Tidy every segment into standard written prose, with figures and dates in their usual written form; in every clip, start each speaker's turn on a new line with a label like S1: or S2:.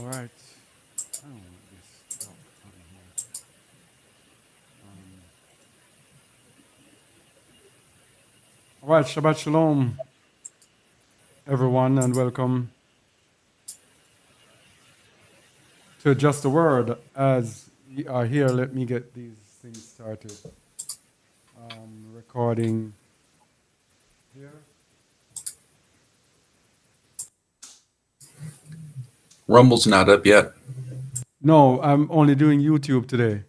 S1: right. I don't want this dog over here. Um, all right, Shabbat Shalom, everyone, and welcome to Just a Word. As we are here, let me get these things started. Recording here.
S2: Rumble's not up yet.
S1: No, I'm only doing YouTube today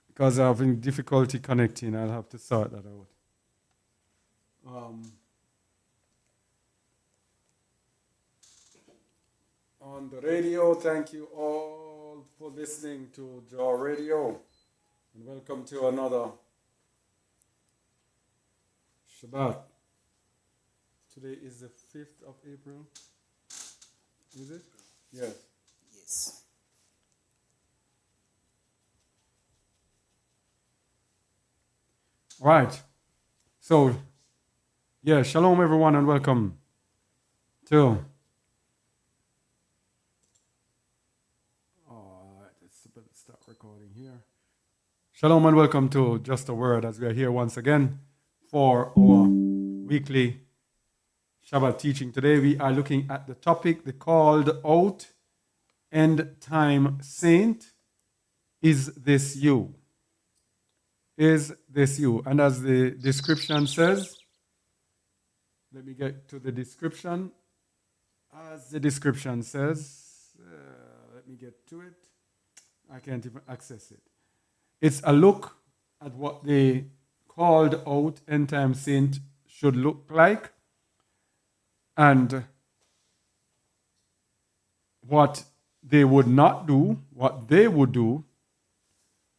S1: because I'm having difficulty connecting. I'll have to sort that out. On the radio, thank you all for listening to Jaw Radio. And welcome to another Shabbat. Today is the 5th of April. Is it? Yes.
S3: Yes.
S1: Right. So, yeah, shalom everyone and welcome to. Alright, let's start recording here. Shalom and welcome to Just a Word as we are here once again for our weekly Shabbat teaching. Today we are looking at the topic, the called out end time saint. Is this you? Is this you? And as the description says, let me get to the description. As the description says, let me get to it. I can't even access it. It's a look at what the called out end time saint should look like and what they would not do, what they would do.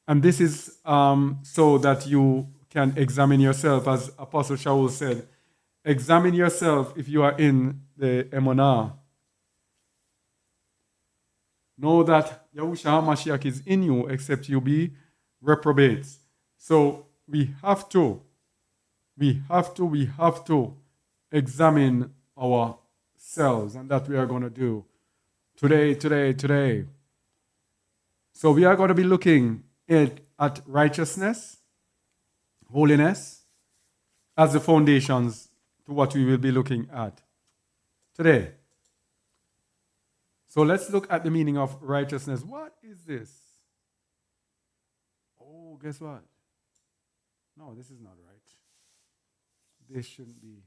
S1: And this is so that you can examine yourself, as Apostle Shaul said, examine yourself if you are in the Emunah. Know that Yahushua HaMashiach is in you, except you be reprobates. So we have to examine ourselves, and that we are going to do today. So we are going to be looking at righteousness, holiness, as the foundations to what we will be looking at today. So let's look at the meaning of righteousness. What is this? Oh, guess what? No, this is not right. This shouldn't be.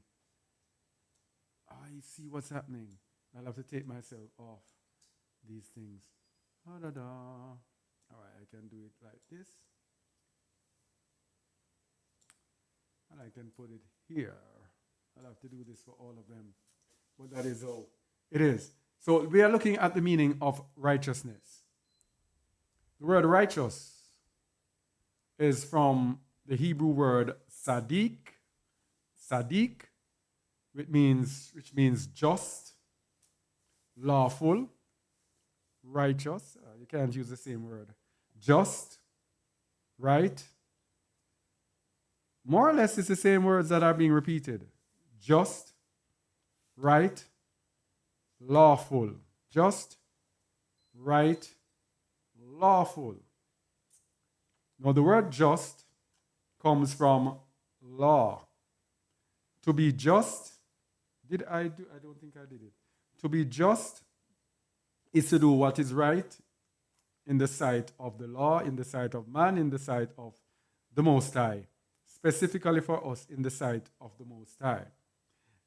S1: I see what's happening. I'll have to take myself off these things. Da-da-da. All right, I can do it like this. And I can put it here. I'll have to do this for all of them. But that is all it is. So we are looking at the meaning of righteousness. The word righteous is from the Hebrew word sadiq, which means just, lawful, righteous. You can't use the same word. Just, right. More or less, it's the same words that are being repeated. Just, right, lawful. Just, right, lawful. Now, the word just comes from law. To be just, I don't think I did it. To be just is to do what is right in the sight of the law, in the sight of man, in the sight of the Most High. Specifically for us, in the sight of the Most High.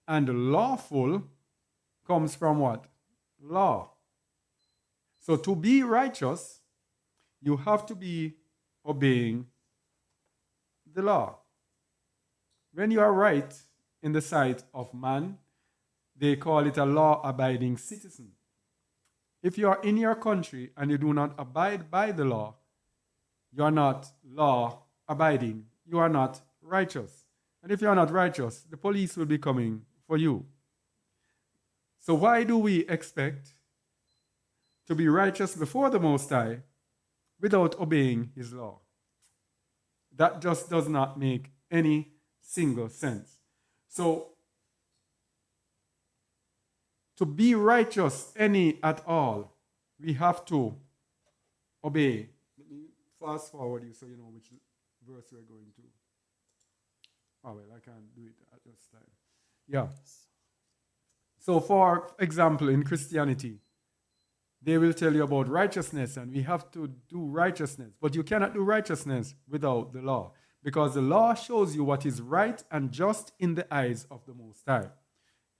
S1: And lawful comes from what? Law. So to be righteous, you have to be obeying the law. When you are right in the sight of man, they call it a law-abiding citizen. If you are in your country and you do not abide by the law, you are not law-abiding. You are not righteous. And if you are not righteous, the police will be coming for you. So why do we expect to be righteous before the Most High without obeying His law? That just does not make any single sense. So to be righteous any at all, we have to obey. Let me fast forward you so you know which verse we're going to. Oh, well, I can't do it at this time. Yeah. So, for example, in Christianity, they will tell you about righteousness, and we have to do righteousness. But you cannot do righteousness without the law, because the law shows you what is right and just in the eyes of the Most High.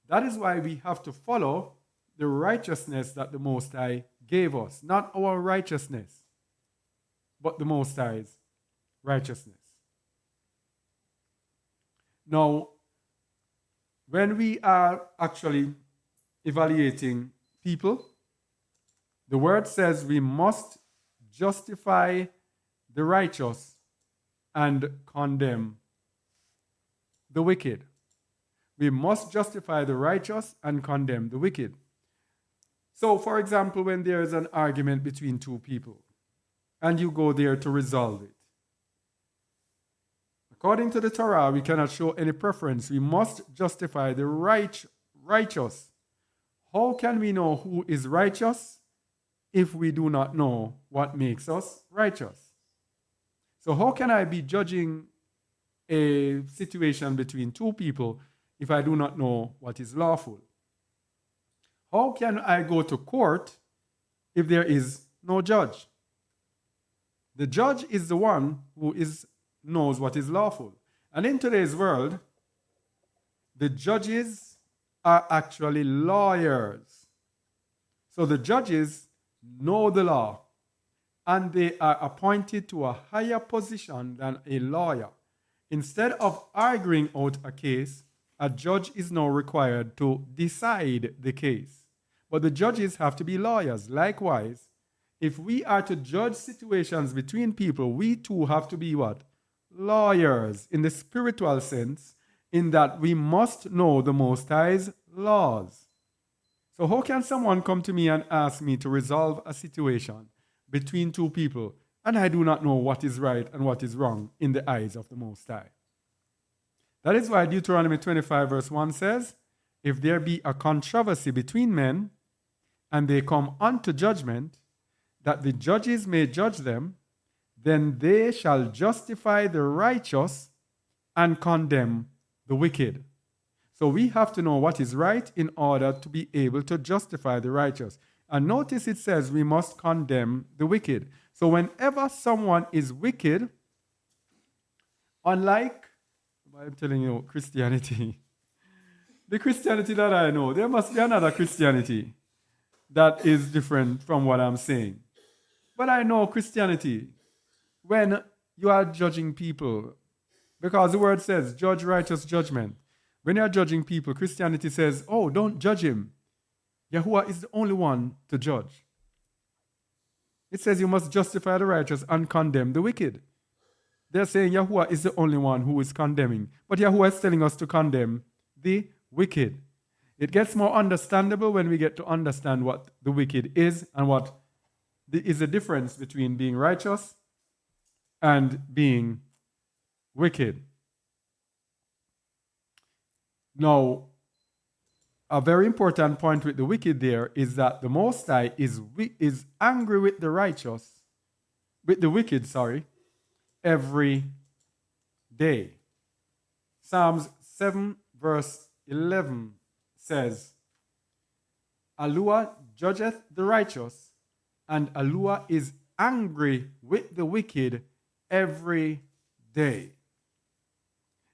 S1: That is why we have to follow the righteousness that the Most High gave us. Not our righteousness, but the Most High's righteousness. Now, when we are actually evaluating people, the word says we must justify the righteous and condemn the wicked. We must justify the righteous and condemn the wicked. So, for example, when there is an argument between two people and you go there to resolve it, according to the Torah, we cannot show any preference. We must justify the righteous. How can we know who is righteous if we do not know what makes us righteous? So how can I be judging a situation between two people if I do not know what is lawful? How can I go to court if there is no judge? The judge is the one who knows what is lawful. And in today's world, the judges are actually lawyers. So the judges know the law, and they are appointed to a higher position than a lawyer. Instead of arguing out a case, a judge is now required to decide the case. But the judges have to be lawyers. Likewise, if we are to judge situations between people, we too have to be what? Lawyers in the spiritual sense, in that we must know the Most High's laws. So how can someone come to me and ask me to resolve a situation between two people and I do not know what is right and what is wrong in the eyes of the Most High? That is why Deuteronomy 25 verse 1 says, if there be a controversy between men and they come unto judgment, that the judges may judge them, then they shall justify the righteous and condemn the wicked. So we have to know what is right in order to be able to justify the righteous. And notice it says we must condemn the wicked. So whenever someone is wicked, unlike, I'm telling you, Christianity, the Christianity that I know, there must be another Christianity that is different from what I'm saying. But I know Christianity, when you are judging people, because the word says, judge righteous judgment. When you are judging people, Christianity says, oh, don't judge him. Yahuwah is the only one to judge. It says you must justify the righteous and condemn the wicked. They're saying Yahuwah is the only one who is condemning. But Yahuwah is telling us to condemn the wicked. It gets more understandable when we get to understand what the wicked is and what is the difference between being righteous and being wicked. Now, a very important point with the wicked there is that the Most High is angry with the wicked, every day. Psalms 7 verse 11 says, Yahuwah judgeth the righteous, and Yahuwah is angry with the wicked every day.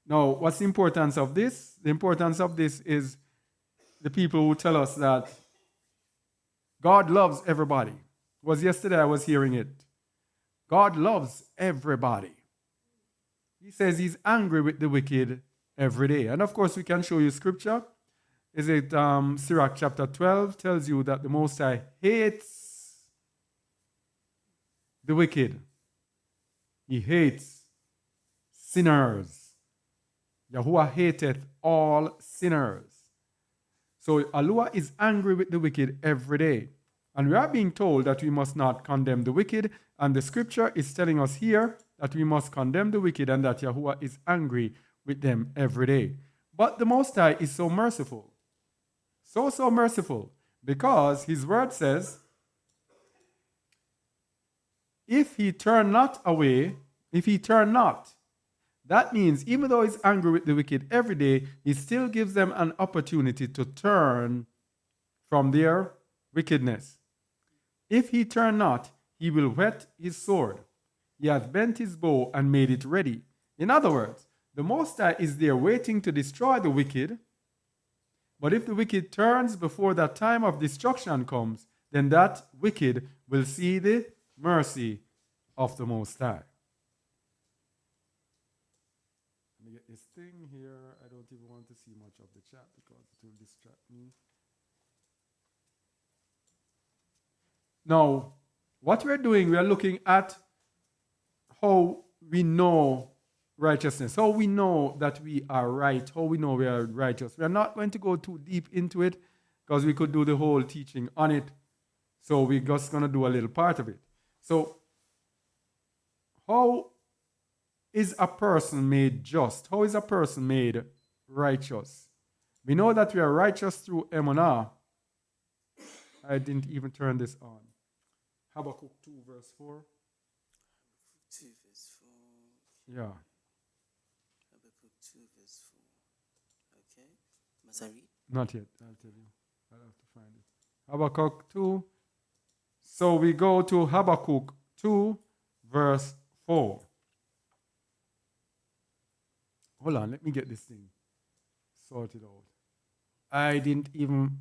S1: Now, what's the importance of this? The importance of this is the people who tell us that God loves everybody. It was yesterday I was hearing it. God loves everybody. He says he's angry with the wicked every day. And of course, we can show you scripture. Is it Sirach chapter 12 tells you that the Most High hates the wicked. He hates sinners. Yahuwah hateth all sinners. So Yahuwah is angry with the wicked every day. And we are being told that we must not condemn the wicked. And the scripture is telling us here that we must condemn the wicked and that Yahuwah is angry with them every day. But the Most High is so merciful. So merciful, because his word says, if he turn not away, if he turn not, that means even though he's angry with the wicked every day, he still gives them an opportunity to turn from their wickedness. If he turn not, he will whet his sword. He hath bent his bow and made it ready. In other words, the Most High is there waiting to destroy the wicked. But if the wicked turns before that time of destruction comes, then that wicked will see the mercy of the Most High. Let me get this thing here. I don't even want to see much of the chat because it will distract me. Now, what we're doing, we are looking at how we know righteousness, how we know that we are right, how we know we are righteous. We are not going to go too deep into it because we could do the whole teaching on it. So we're just going to do a little part of it. So, how is a person made just? How is a person made righteous? We know that we are righteous through emunah. I didn't even turn this on. Habakkuk 2 verse 4.
S3: 2 verse 4.
S1: Yeah.
S3: Habakkuk 2 verse 4. Okay. Must I read?
S1: Not yet. I'll tell you. I'll have to find it. Habakkuk 2. So we go to Habakkuk 2 verse 4. Hold on. Let me get this thing sorted out. I didn't even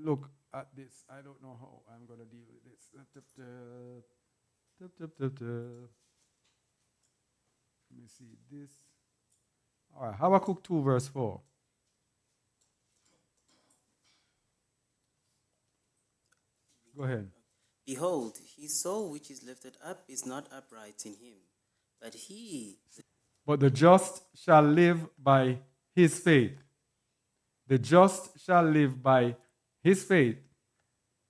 S1: look at this. I don't know how I'm going to deal with this. Let me see this. All right, Habakkuk 2 verse 4. Go ahead.
S3: Behold, his soul which is lifted up is not upright in him, but
S1: the just shall live by his faith. The just shall live by his faith.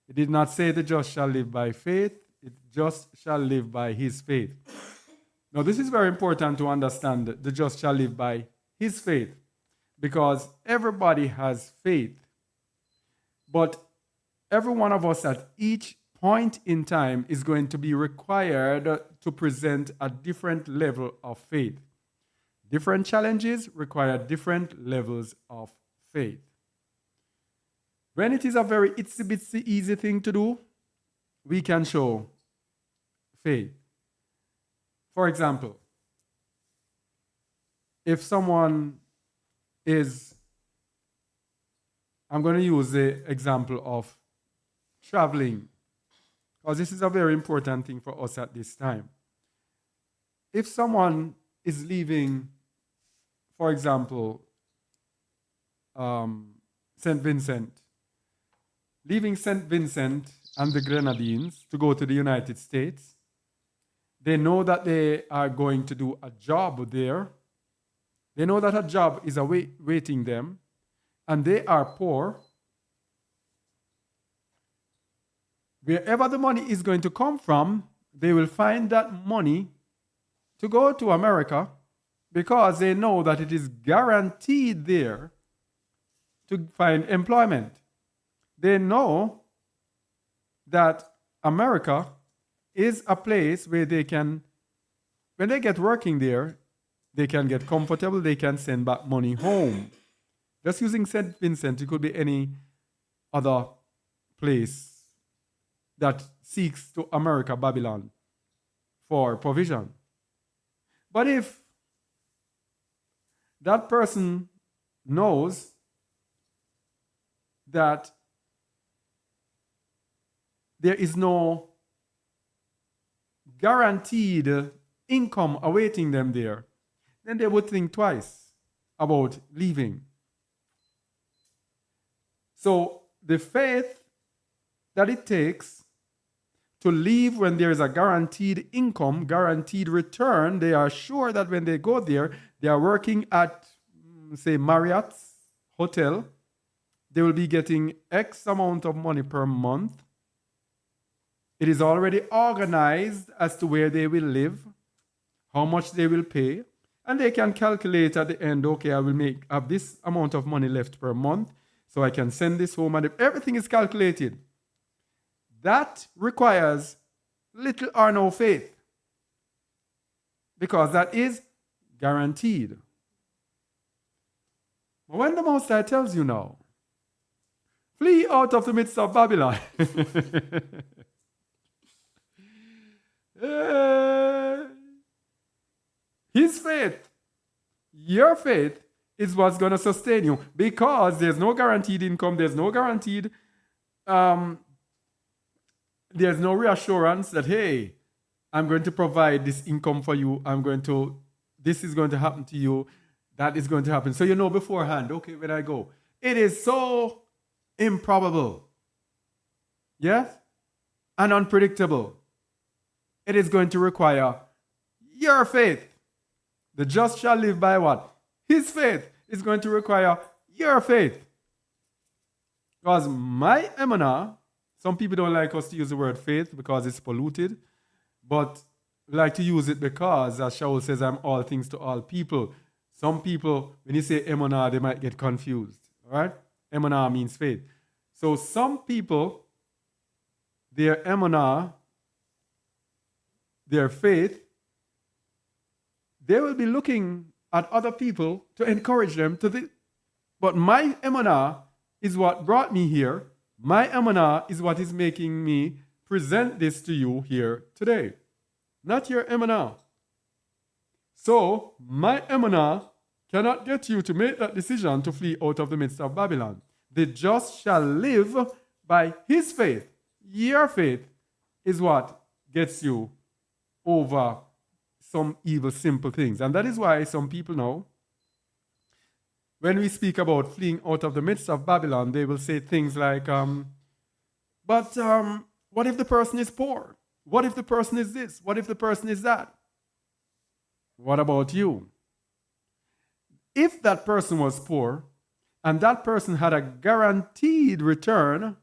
S1: It did not say the just shall live by faith. It just shall live by his faith. Now, this is very important to understand. The just shall live by his faith, because everybody has faith. But every one of us at each point in time is going to be required to present a different level of faith. Different challenges require different levels of faith. When it is a very itsy-bitsy easy thing to do, we can show faith. For example, if someone is, I'm going to use the example of traveling, because this is a very important thing for us at this time. If someone is leaving, for example, St. Vincent, leaving St. Vincent and the Grenadines to go to the United States, they know that they are going to do a job there. They know that a job is awaiting them, and they are poor. Wherever the money is going to come from, they will find that money to go to America, because they know that it is guaranteed there to find employment. They know that America is a place where they can, when they get working there, they can get comfortable, they can send back money home. Just using St. Vincent, it could be any other place that seeks to America, Babylon, for provision. But if that person knows that there is no guaranteed income awaiting them there, then they would think twice about leaving. So the faith that it takes to leave when there is a guaranteed income, guaranteed return, they are sure that when they go there, they are working at, say, Marriott's hotel, they will be getting X amount of money per month. It is already organized as to where they will live, how much they will pay, and they can calculate at the end, okay, I will have this amount of money left per month. so I can send this home, and if everything is calculated, that requires little or no faith, because that is guaranteed. But when the Most High tells you now, flee out of the midst of Babylon, his faith, your faith, is what's going to sustain you, because there's no guaranteed income, there's no guaranteed, there's no reassurance that, hey, I'm going to provide this income for you, this is going to happen to you, that is going to happen. So you know beforehand, okay, when I go. It is so improbable, yes, and unpredictable. It is going to require your faith. The just shall live by what? His faith is going to require your faith. Because my emana, some people don't like us to use the word faith because it's polluted, but like to use it because, as Shaul says, I'm all things to all people. Some people, when you say emana, they might get confused. All right? Emana means faith. So some people, their emana, their faith, they will be looking at other people to encourage them to but my emana is what brought me here. My emana is what is making me present this to you here today. Not your emana. So my emana cannot get you to make that decision to flee out of the midst of Babylon. The just shall live by his faith. Your faith is what gets you over some evil, simple things. And that is why some people know, when we speak about fleeing out of the midst of Babylon, they will say things like, what if the person is poor? What if the person is this? What if the person is that? What about you? If that person was poor and that person had a guaranteed return,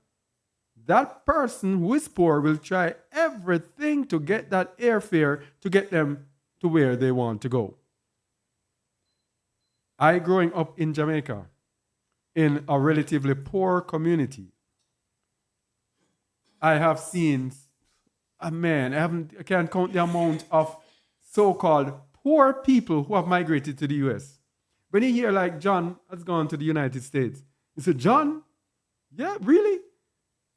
S1: that person who is poor will try everything to get that airfare to get them to where they want to go. I, growing up in Jamaica, in a relatively poor community, I have seen, I can't count the amount of so-called poor people who have migrated to the U.S. When you hear like John has gone to the United States, you say, John? Yeah, really?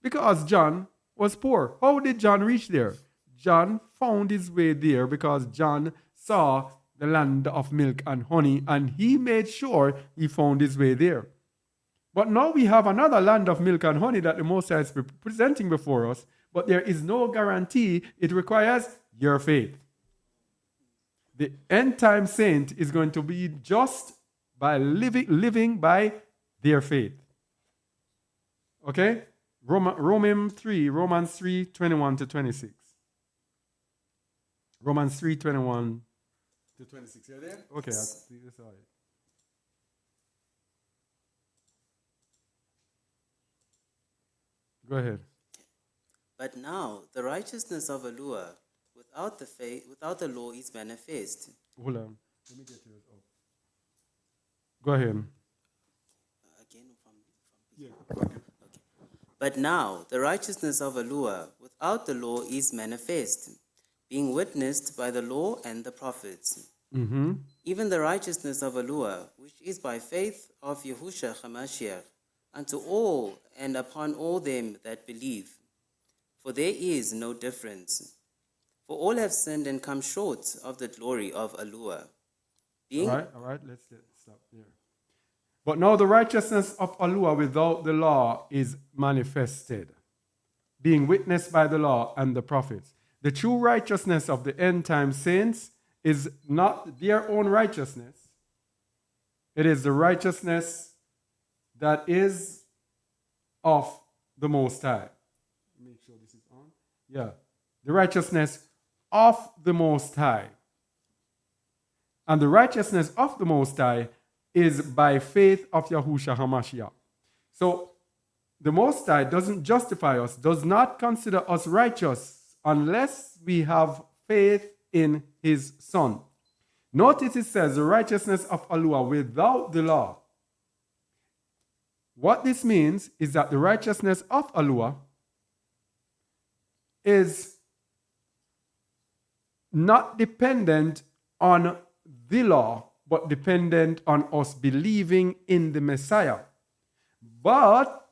S1: Because John was poor. How did John reach there? John found his way there because John saw the land of milk and honey, and he made sure he found his way there. But now we have another land of milk and honey that the Most High is presenting before us, but there is no guarantee. It requires your faith. The end-time saint is going to be just by living by their faith. Okay? Romans 3, 21 to 26. Romans 3, 21 to 26. You're there? Okay, I'll see this all right. Go ahead.
S3: But now the righteousness of Elua without the law is manifest.
S1: Hold on. Let me get yours up. Go ahead.
S3: Again from
S1: Yeah, okay.
S3: Okay. But now the righteousness of Elua without the law is manifest, being witnessed by the law and the prophets.
S1: Mm-hmm.
S3: Even the righteousness of Elua, which is by faith of Yahushua HaMashiach, unto all and upon all them that believe. For there is no difference. For all have sinned and come short of the glory of Elua.
S1: All right, let's stop there. But now the righteousness of Elua without the law is manifested, being witnessed by the law and the prophets. The true righteousness of the end-time saints is not their own righteousness. It is the righteousness that is of the Most High. Make sure this is on. Yeah. The righteousness of the Most High. And the righteousness of the Most High is by faith of Yahushua HaMashiach. So the Most High doesn't justify us, does not consider us righteous unless we have faith in his Son. Notice it says the righteousness of Elua without the law. What this means is that the righteousness of Alua is not dependent on the law, but dependent on us believing in the Messiah. But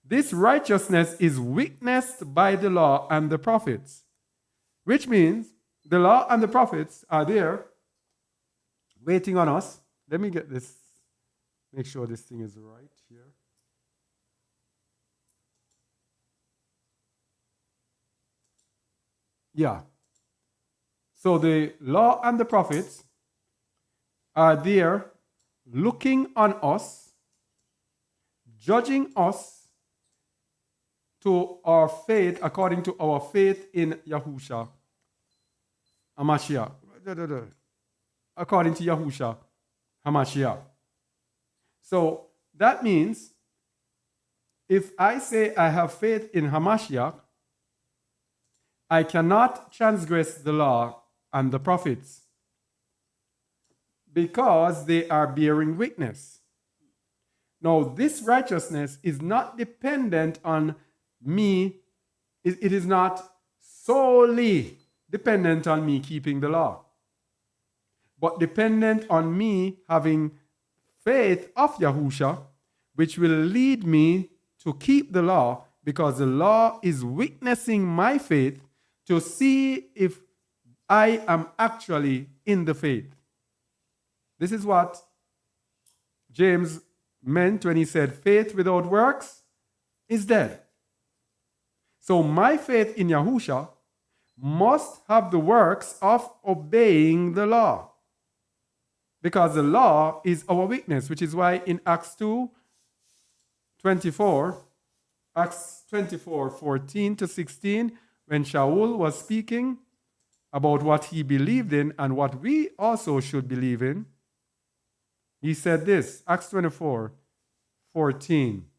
S1: this righteousness is witnessed by the law and the prophets, which means the law and the prophets are there waiting on us. Let me get this, make sure this thing is right here. Yeah. So the law and the prophets are there looking on us, judging us to our faith according to our faith in Yahusha HaMashiach. According to Yahusha HaMashiach. So that means if I say I have faith in HaMashiach, I cannot transgress the law and the prophets because they are bearing witness. Now, this righteousness is not dependent on me. It is not solely dependent on me keeping the law, but dependent on me having faith of Yahusha, which will lead me to keep the law, because the law is witnessing my faith to see if I am actually in the faith. This is what James meant when he said faith without works is dead. So my faith in Yahusha must have the works of obeying the law, because the law is our witness, which is why in Acts 24:14 to 16, when Shaul was speaking about what he believed in and what we also should believe in, he said this, Acts 24:14.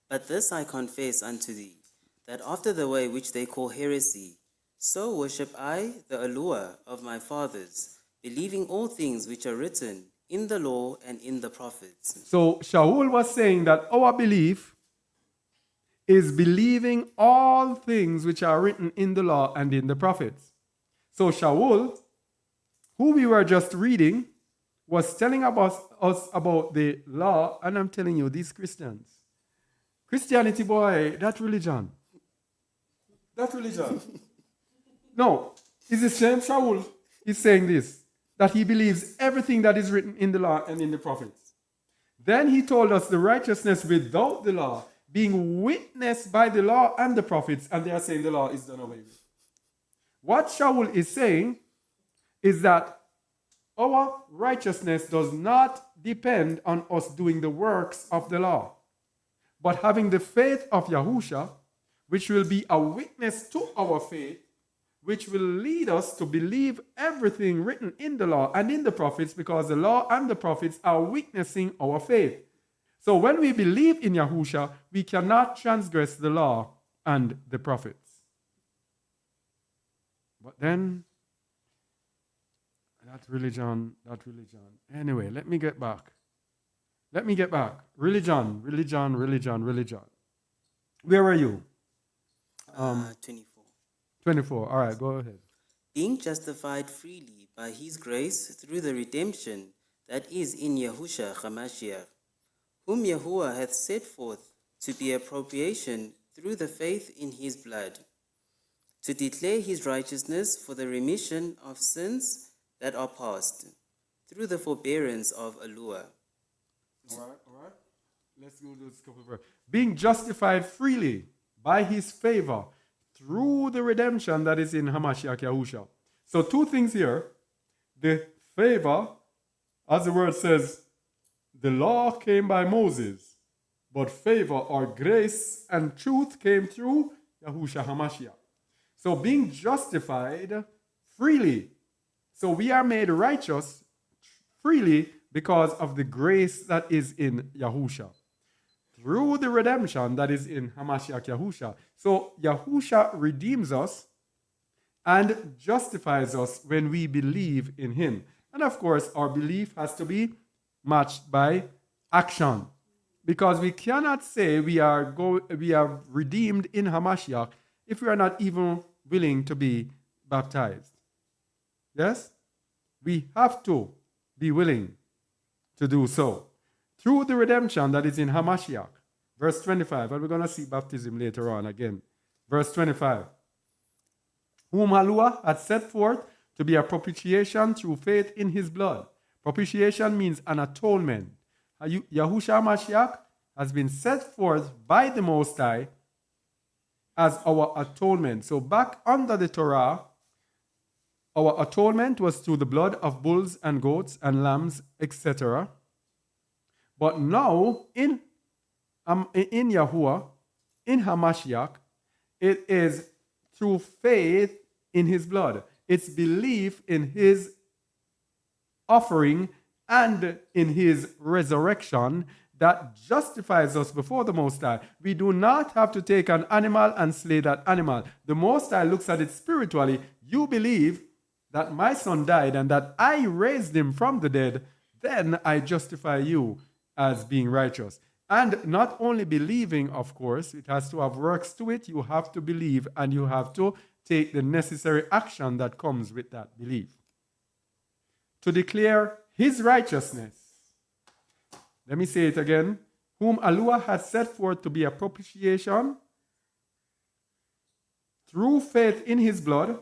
S3: But this I confess unto thee, that after the way which they call heresy, so worship I the Alua of my fathers, believing all things which are written in the law and in the prophets.
S1: So Shaul was saying that our belief is believing all things which are written in the law and in the prophets. So Shaul, who we were just reading, was telling us about the law, and I'm telling you, these Christianity, boy, that religion. No, it's the same Shaul is saying this, that he believes everything that is written in the law and in the prophets. Then he told us the righteousness without the law, being witnessed by the law and the prophets, and they are saying the law is done away with. What Shaul is saying is that our righteousness does not depend on us doing the works of the law, but having the faith of Yahusha, which will be a witness to our faith, which will lead us to believe everything written in the law and in the prophets, because the law and the prophets are witnessing our faith. So when we believe in Yahusha, we cannot transgress the law and the prophets. But then, that religion. Anyway, let me get back. Religion. Where are you?
S3: 24.
S1: 24. All right, go ahead.
S3: Being justified freely by his grace through the redemption that is in Yahusha HaMashiach, whom Yahuwah hath set forth to be a propitiation through the faith in his blood, to declare his righteousness for the remission of sins that are past, through the forbearance of Alua.
S1: All right. Let's go to this couple of verses. Being justified freely by his favor through the redemption that is in Hamashiach Yahusha. So two things here. The favor, as the word says, the law came by Moses, but favor or grace and truth came through Yahusha HaMashiach. So being justified freely. So we are made righteous freely because of the grace that is in Yahusha, through the redemption that is in Hamashiach Yahusha. So Yahusha redeems us and justifies us when we believe in him. And And of course, our belief has to be matched by action. Because we cannot say we are redeemed in Hamashiach if we are not even willing to be baptized. Yes? We have to be willing to do so. Through the redemption that is in Hamashiach. Verse 25. And we're going to see baptism later on again. Verse 25. Whom Yahuwah had set forth to be a propitiation through faith in his blood. Propitiation means an atonement. Yahushua Mashiach has been set forth by the Most High as our atonement. So back under the Torah, our atonement was through the blood of bulls and goats and lambs, etc. But now, in Yahuwah, in Hamashiach, it is through faith in his blood. It's belief in his offering and in his resurrection that justifies us before the Most High. We do not have to take an animal and slay that animal. The Most High looks at it spiritually. You believe that my son died and that I raised him from the dead, then I justify you as being righteous. And not only believing, of course, it has to have works to it. You have to believe and you have to take the necessary action that comes with that belief. To declare his righteousness. Let me say it again. Whom Yahuwah has set forth to be a propitiation through faith in his blood,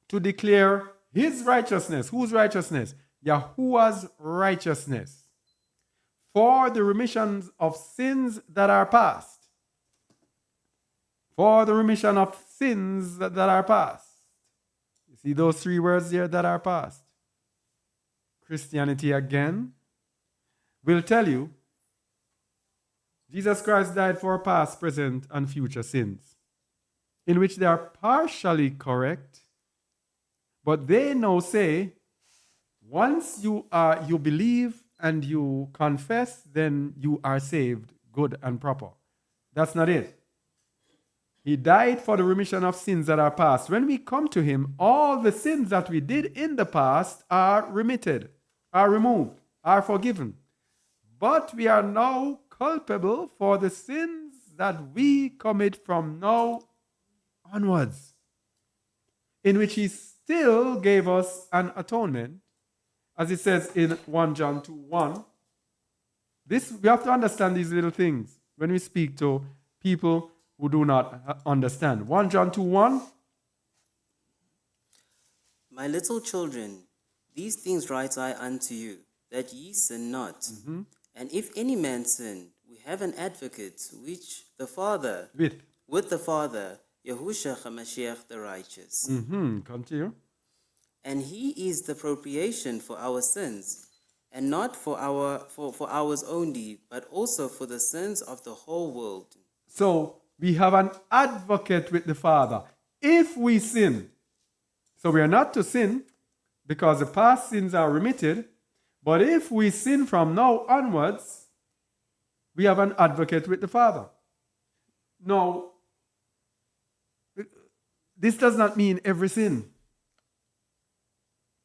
S1: to declare his righteousness. Whose righteousness? Yahuwah's righteousness. For the remission of sins that are past. For the remission of sins that are past. You see those three words there that are past? Christianity again will tell you Jesus Christ died for past, present, and future sins, in which they are partially correct, but they now say, once you believe and you confess, then you are saved, good and proper. That's not it. He died for the remission of sins that are past. When we come to him, all the sins that we did in the past are remitted, are removed, are forgiven. But we are now culpable for the sins that we commit from now onwards, in which he still gave us an atonement, as it says in 1 John 2:1. We have to understand these little things when we speak to people who do not understand. 1 John 2:1.
S3: My little children, these things write I unto you, that ye sin not. Mm-hmm. And if any man sin, we have an advocate with the Father, Yahushua HaMashiach the righteous.
S1: Continue.
S3: And he is the propitiation for our sins, and not for ours only, but also for the sins of the whole world.
S1: So we have an advocate with the Father. If we sin, so we are not to sin because the past sins are remitted, but if we sin from now onwards, we have an advocate with the Father. Now, this does not mean every sin.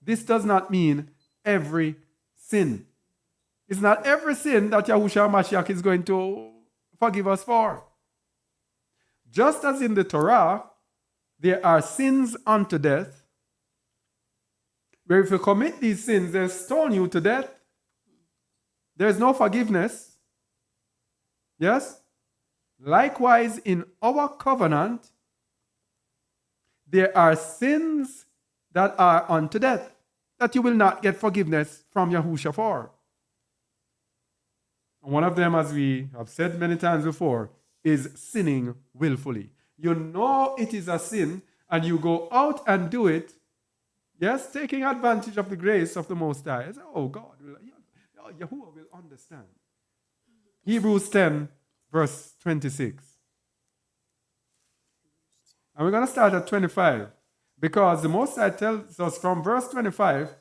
S1: This does not mean every sin. It's not every sin that Yahushua Mashiach is going to forgive us for. Just as in the Torah, there are sins unto death, where if you commit these sins, they stone you to death. There is no forgiveness. Yes? Likewise, in our covenant, there are sins that are unto death, that you will not get forgiveness from Yahushua for. And one of them, as we have said many times before, is sinning willfully. You know it is a sin, and you go out and do it, yes, taking advantage of the grace of the Most High. I say, oh, God, Yahuwah will understand. Hebrews 10, verse 26. And we're going to start at 25, because the Most High tells us from verse 25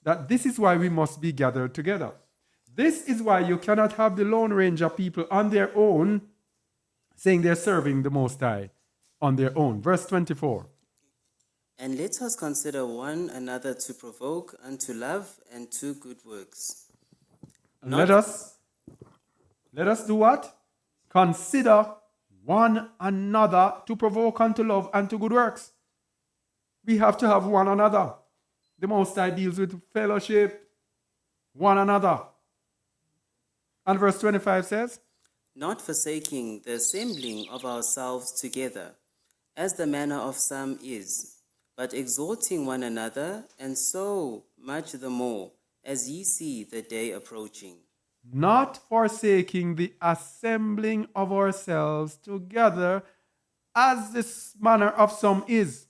S1: that this is why we must be gathered together. This is why you cannot have the Lone Ranger people on their own saying they're serving the Most High on their own. Verse 24.
S3: And let us consider one another to provoke unto love and to good works.
S1: And
S3: Not-
S1: let us do what? Consider one another to provoke unto love and to good works. We have to have one another. The Most High deals with fellowship, one another. And verse 25 says,
S3: Not forsaking the assembling of ourselves together, as the manner of some is, but exhorting one another, and so much the more, as ye see the day approaching.
S1: not forsaking the assembling of ourselves together, as this manner of some is.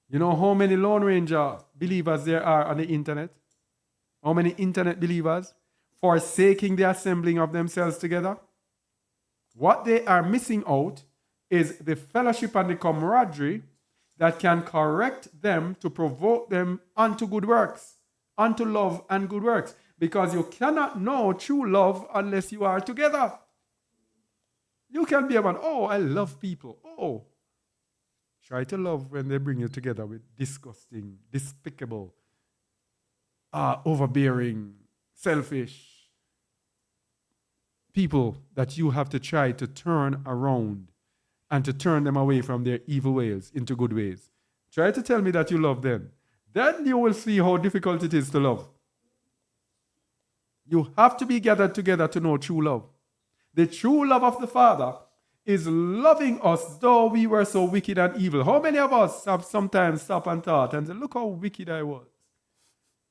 S1: You know how many Lone Ranger believers there are on the internet? How many internet believers forsaking the assembling of themselves together? What they are missing out is the fellowship and the camaraderie that can correct them to provoke them unto good works, unto love and good works. Because you cannot know true love unless you are together. You can be about, oh, I love people. Oh, try to love when they bring you together with disgusting, despicable, overbearing, selfish people that you have to try to turn around and to turn them away from their evil ways into good ways. Try to tell me that you love them. Then you will see how difficult it is to love. You have to be gathered together to know true love. The true love of the Father is loving us though we were so wicked and evil. How many of us have sometimes stopped and thought and said, look how wicked I was.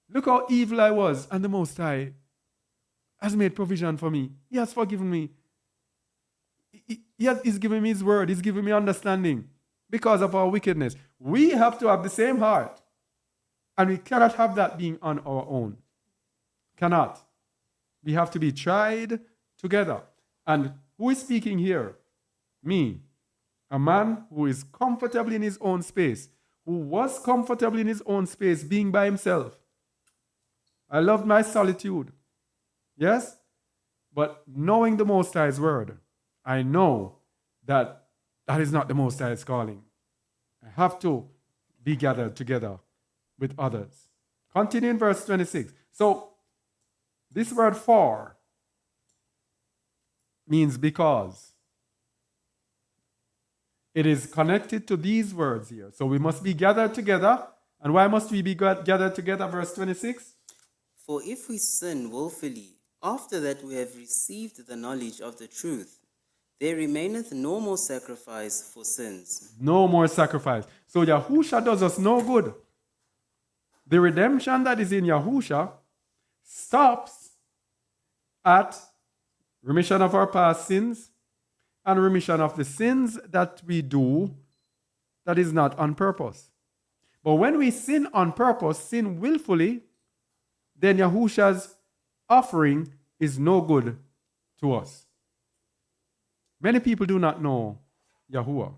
S1: Look how evil I was. And the Most High has made provision for me. He has forgiven me. He's given me His word. He's given me understanding because of our wickedness. We have to have the same heart. And we cannot have that being on our own. Cannot. We have to be tried together. And who is speaking here? Me. A man who is comfortable in his own space. Who was comfortable in his own space, being by himself. I loved my solitude. Yes? But knowing the Most High's word, I know that that is not the Most High's calling. I have to be gathered together with others. Continue in verse 26. So, this word for means because. It is connected to these words here. So we must be gathered together. And why must we be gathered together? Verse 26.
S3: For if we sin willfully, after that we have received the knowledge of the truth, there remaineth no more sacrifice for sins.
S1: No more sacrifice. So Yahusha does us no good. The redemption that is in Yahusha stops at remission of our past sins and remission of the sins that we do that is not on purpose. But when we sin on purpose, sin willfully, then Yahusha's offering is no good to us. Many people do not know Yahuwah.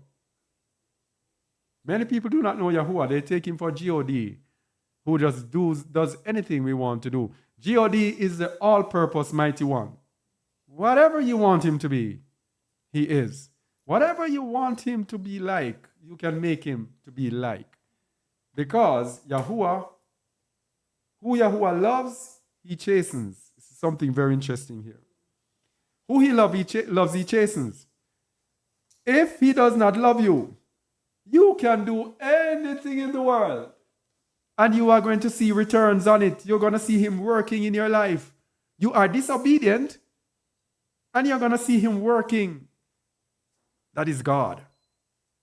S1: Many people do not know Yahuwah. They take him for God, who just does anything we want to do. God is the all-purpose mighty one. Whatever you want him to be, he is. Whatever you want him to be like, you can make him to be like. Because Yahuwah, who Yahuwah loves, he chastens. This is something very interesting here. Who he loves, he chastens. If he does not love you, you can do anything in the world. And you are going to see returns on it. You're going to see him working in your life. You are disobedient, and you're going to see him working. That is God.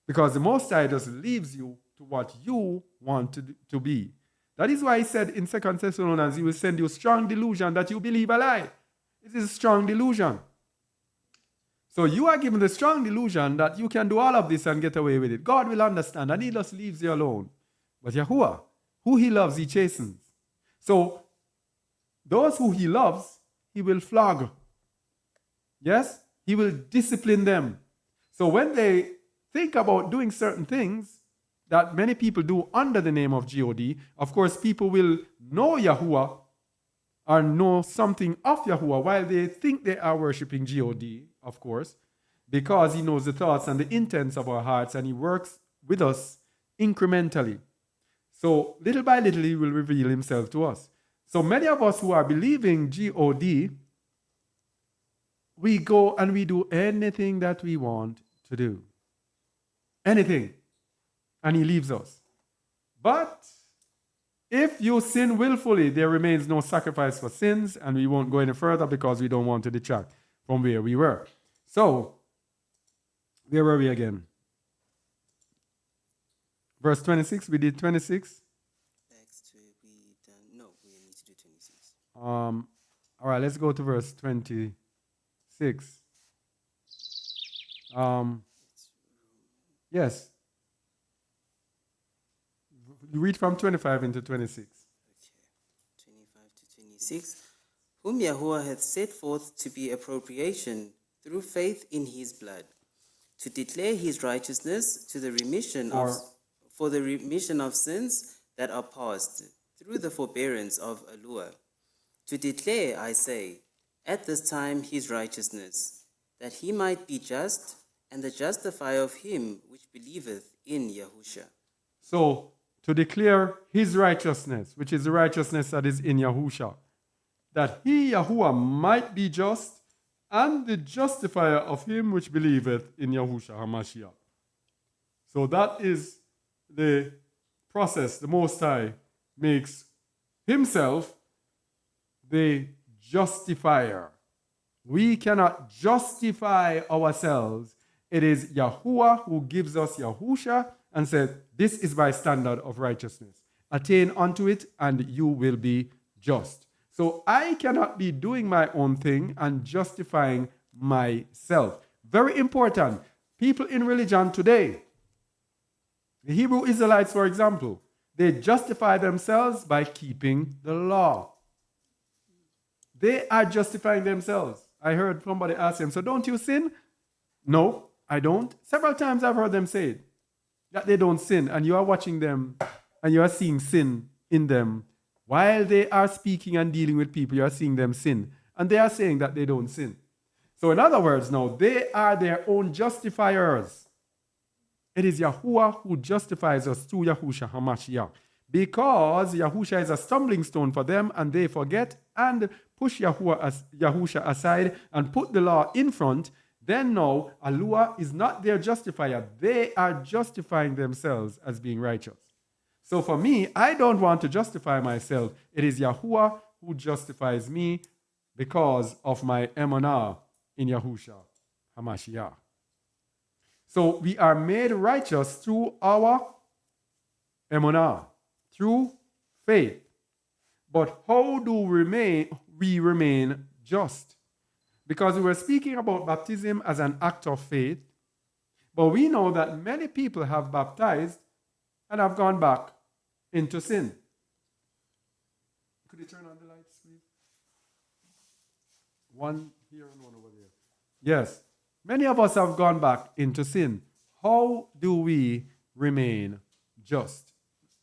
S1: Because the Most High just leaves you to what you want to be. That is why he said in 2 Thessalonians, he will send you strong delusion that you believe a lie. It is a strong delusion. So you are given the strong delusion that you can do all of this and get away with it. God will understand, and he just leaves you alone. But Yahuwah, who he loves, he chastens. So those who he loves, he will flog. Yes? He will discipline them. So when they think about doing certain things that many people do under the name of God, of course, people will know Yahuwah or know something of Yahuwah while they think they are worshiping God, of course, because he knows the thoughts and the intents of our hearts, and he works with us incrementally. So little by little, he will reveal himself to us. So many of us who are believing God, we go and we do anything that we want to do. Anything. And he leaves us. But if you sin willfully, there remains no sacrifice for sins, and we won't go any further because we don't want to detract from where we were. So, where were we again? Verse 26, we did 26.
S3: No, we need to do 26.
S1: All right, let's go to verse 26. Yes. Read from 25 into 26.
S3: Okay, 25 to 26. Whom Yahuwah hath set forth to be appropriation through faith in his blood, to declare his righteousness to the remission for the remission of sins that are past, through the forbearance of Allure. To declare, I say, at this time his righteousness, that he might be just, and the justifier of him which believeth in Yahusha.
S1: So, to declare his righteousness, which is the righteousness that is in Yahusha, that he, Yahuwah, might be just, and the justifier of him which believeth in Yahusha HaMashiach. So that is the process the Most High makes himself the justifier. We cannot justify ourselves. It is Yahuwah who gives us Yahusha and said, this is my standard of righteousness. Attain unto it and you will be just. So I cannot be doing my own thing and justifying myself. Very important. People in religion today, the Hebrew Israelites, for example, they justify themselves by keeping the law. They are justifying themselves. I heard somebody ask them, so don't you sin? No, I don't. Several times I've heard them say it, that they don't sin, and you are watching them and you are seeing sin in them. While they are speaking and dealing with people, you are seeing them sin. And they are saying that they don't sin. So in other words now, they are their own justifiers. It is Yahuwah who justifies us through Yahusha HaMashiach. Because Yahusha is a stumbling stone for them and they forget and push Yahusha aside and put the law in front, then now Allure is not their justifier. They are justifying themselves as being righteous. So for me, I don't want to justify myself. It is Yahuwah who justifies me because of my emunah in Yahusha HaMashiach. So we are made righteous through our emunah, through faith. But how do we remain just? Because we were speaking about baptism as an act of faith, but we know that many people have baptized and have gone back into sin. Could you turn on the lights, please? One here and one over there. Yes. Many of us have gone back into sin. How do we remain just?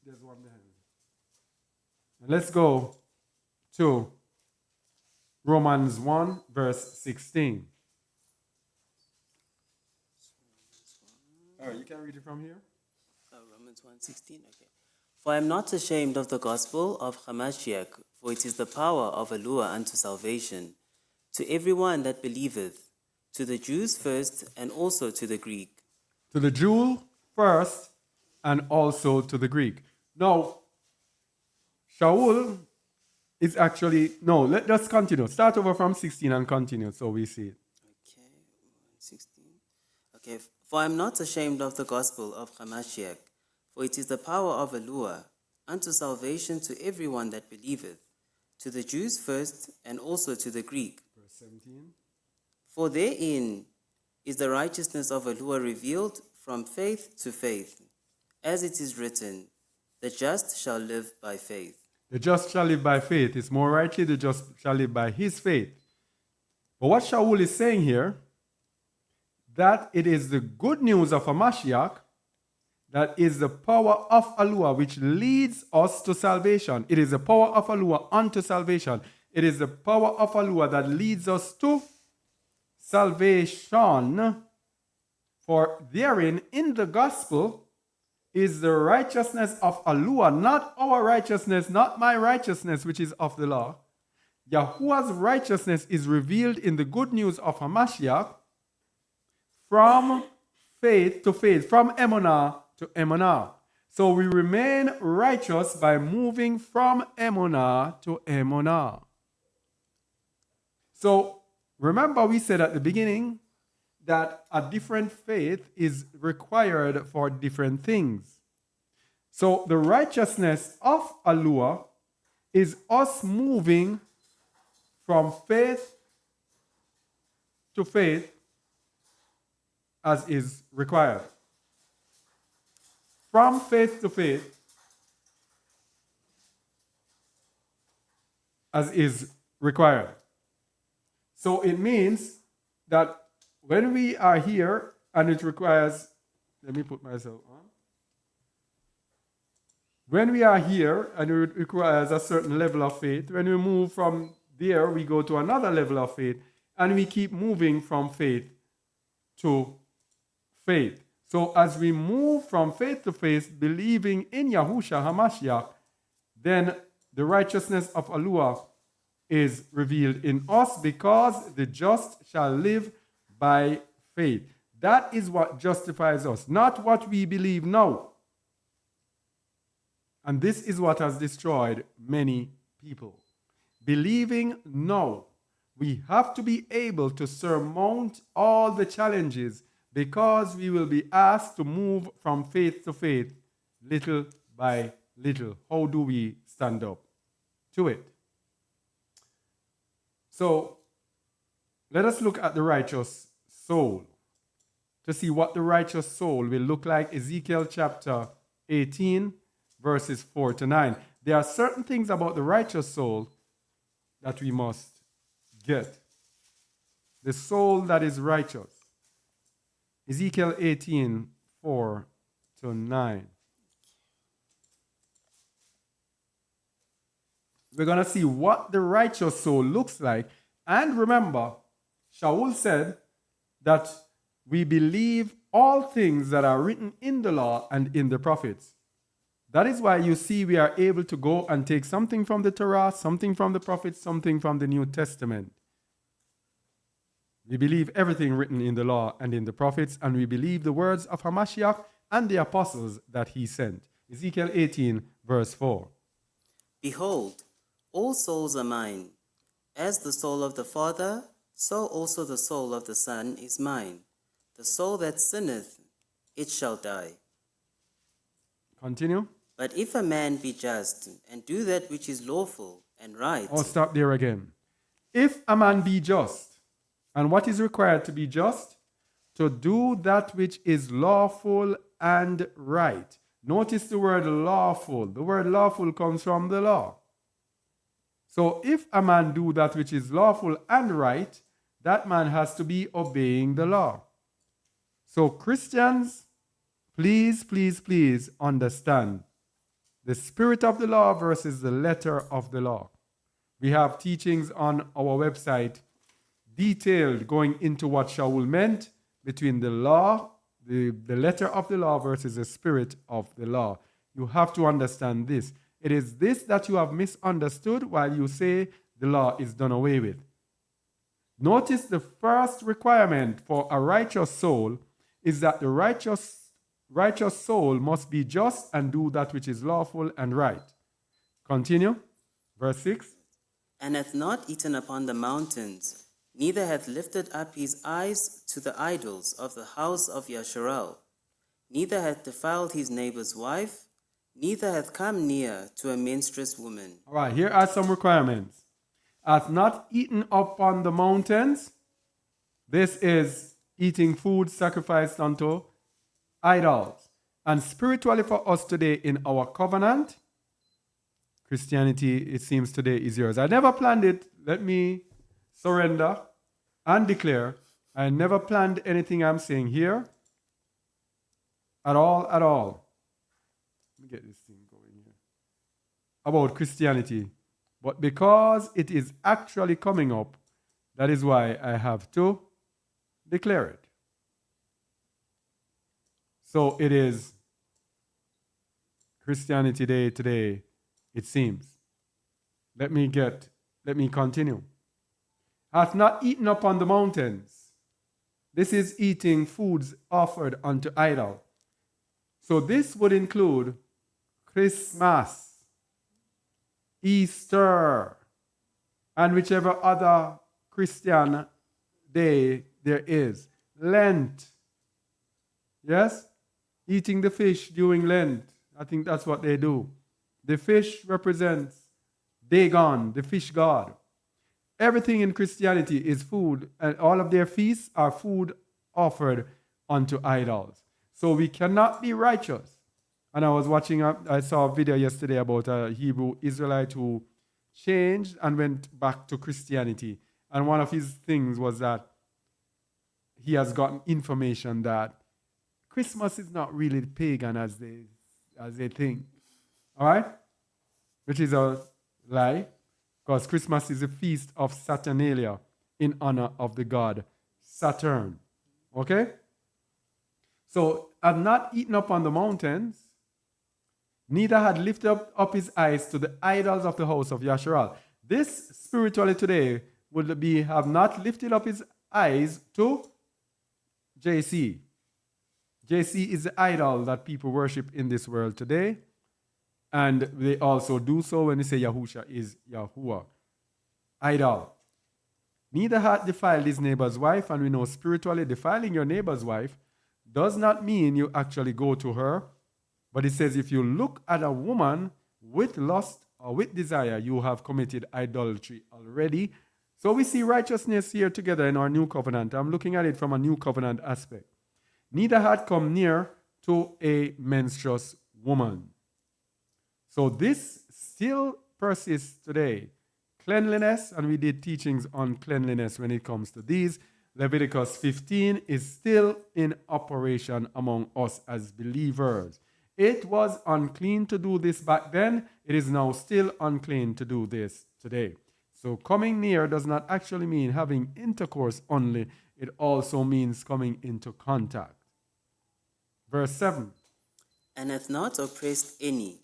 S1: There's one behind me. Let's go to Romans 1, verse 16. All right, you can read it from here.
S3: Romans 1:16, okay. For I am not ashamed of the gospel of Hamashiach, for it is the power of Allure unto salvation, to everyone that believeth, to the Jews first, and also to the Greek.
S1: To the Jew first, and also to the Greek. Now, Shaul is actually, no, let's continue. Start over from 16 and continue so we see it.
S3: Okay, 16. Okay, for I am not ashamed of the gospel of Hamashiach, for it is the power of Allure unto salvation to everyone that believeth, to the Jews first, and also to the Greek.
S1: Verse 17.
S3: For therein is the righteousness of Allure revealed from faith to faith, as it is written, the just shall live by faith.
S1: The just shall live by faith. It's more rightly the just shall live by his faith. But what Shaul is saying here, that it is the good news of a Mashiach that is the power of Allure which leads us to salvation. It is the power of Allure unto salvation. It is the power of Allure that leads us to salvation. For therein, in the gospel, is the righteousness of Alua, not our righteousness, not my righteousness, which is of the law. Yahuwah's righteousness is revealed in the good news of Hamashiach from faith to faith, from emunah to emunah. So we remain righteous by moving from emunah to emunah. So remember we said at the beginning that a different faith is required for different things. So the righteousness of Alua is us moving from faith to faith as is required. From faith to faith as is required. So it means that when we are here and it requires, let me put myself on. When we are here and it requires a certain level of faith, when we move from there, we go to another level of faith and we keep moving from faith to faith. So as we move from faith to faith, believing in Yahushua HaMashiach, then the righteousness of Alua is revealed in us because the just shall live by faith. That is what justifies us, not what we believe now. And this is what has destroyed many people. Believing now, we have to be able to surmount all the challenges because we will be asked to move from faith to faith, little by little. How do we stand up to it? So, let us look at the righteous soul to see what the righteous soul will look like. Ezekiel chapter 18, verses 4 to 9. There are certain things about the righteous soul that we must get. The soul that is righteous. Ezekiel 18, 4 to 9. We're going to see what the righteous soul looks like. And remember, Shaul said that we believe all things that are written in the law and in the prophets. That is why you see we are able to go and take something from the Torah, something from the prophets, something from the New Testament. We believe everything written in the law and in the prophets, and we believe the words of Hamashiach and the apostles that he sent. Ezekiel 18, verse 4.
S3: Behold, all souls are mine. As the soul of the Father, so also the soul of the Son is mine. The soul that sinneth, it shall die.
S1: Continue.
S3: But if a man be just, and do that which is lawful and right.
S1: Oh, stop there again. If a man be just, and what is required to be just? To do that which is lawful and right. Notice the word lawful. The word lawful comes from the law. So if a man do that which is lawful and right, that man has to be obeying the law. So Christians, please, please, please understand the spirit of the law versus the letter of the law. We have teachings on our website detailed going into what Shaul meant between the law, the letter of the law versus the spirit of the law. You have to understand this. It is this that you have misunderstood while you say the law is done away with. Notice the first requirement for a righteous soul is that the righteous soul must be just and do that which is lawful and right. Continue. Verse 6.
S3: And hath not eaten upon the mountains, neither hath lifted up his eyes to the idols of the house of Yasharal, neither hath defiled his neighbor's wife, neither hath come near to a menstruous woman.
S1: All right, here are some requirements. Hath not eaten upon the mountains. This is eating food sacrificed unto idols. And spiritually for us today in our covenant, Christianity, it seems today, is yours. I never planned it. Let me surrender and declare. I never planned anything I'm saying here. At all, at all. Let me get this thing going here. About Christianity. But because it is actually coming up, that is why I have to declare it. So it is Christianity day today, it seems. Let me continue. Hath not eaten up on the mountains. This is eating foods offered unto idol. So this would include Christmas, Easter, and whichever other Christian day there is. Lent. Yes? Eating the fish during Lent. I think that's what they do. The fish represents Dagon, the fish god. Everything in Christianity is food, and all of their feasts are food offered unto idols. So we cannot be righteous. And I saw a video yesterday about a Hebrew Israelite who changed and went back to Christianity. And one of his things was that he has gotten information that Christmas is not really pagan as they think. All right? Which is a lie, because Christmas is a feast of Saturnalia in honor of the god Saturn. Okay? So, had not eaten up on the mountains, neither had lifted up his eyes to the idols of the house of Yasharal. This spiritually today would be have not lifted up his eyes to JC. JC is the idol that people worship in this world today. And they also do so when they say Yahusha is Yahuwah. Idol. Neither hath defiled his neighbor's wife, and we know spiritually defiling your neighbor's wife does not mean you actually go to her. But it says if you look at a woman with lust or with desire, you have committed idolatry already. So we see righteousness here together in our new covenant. I'm looking at it from a new covenant aspect. Neither had come near to a menstruous woman. So this still persists today. Cleanliness, and we did teachings on cleanliness when it comes to these. Leviticus 15 is still in operation among us as believers. It was unclean to do this back then. It is now still unclean to do this today. So coming near does not actually mean having intercourse only. It also means coming into contact. Verse 7.
S3: And hath not oppressed any,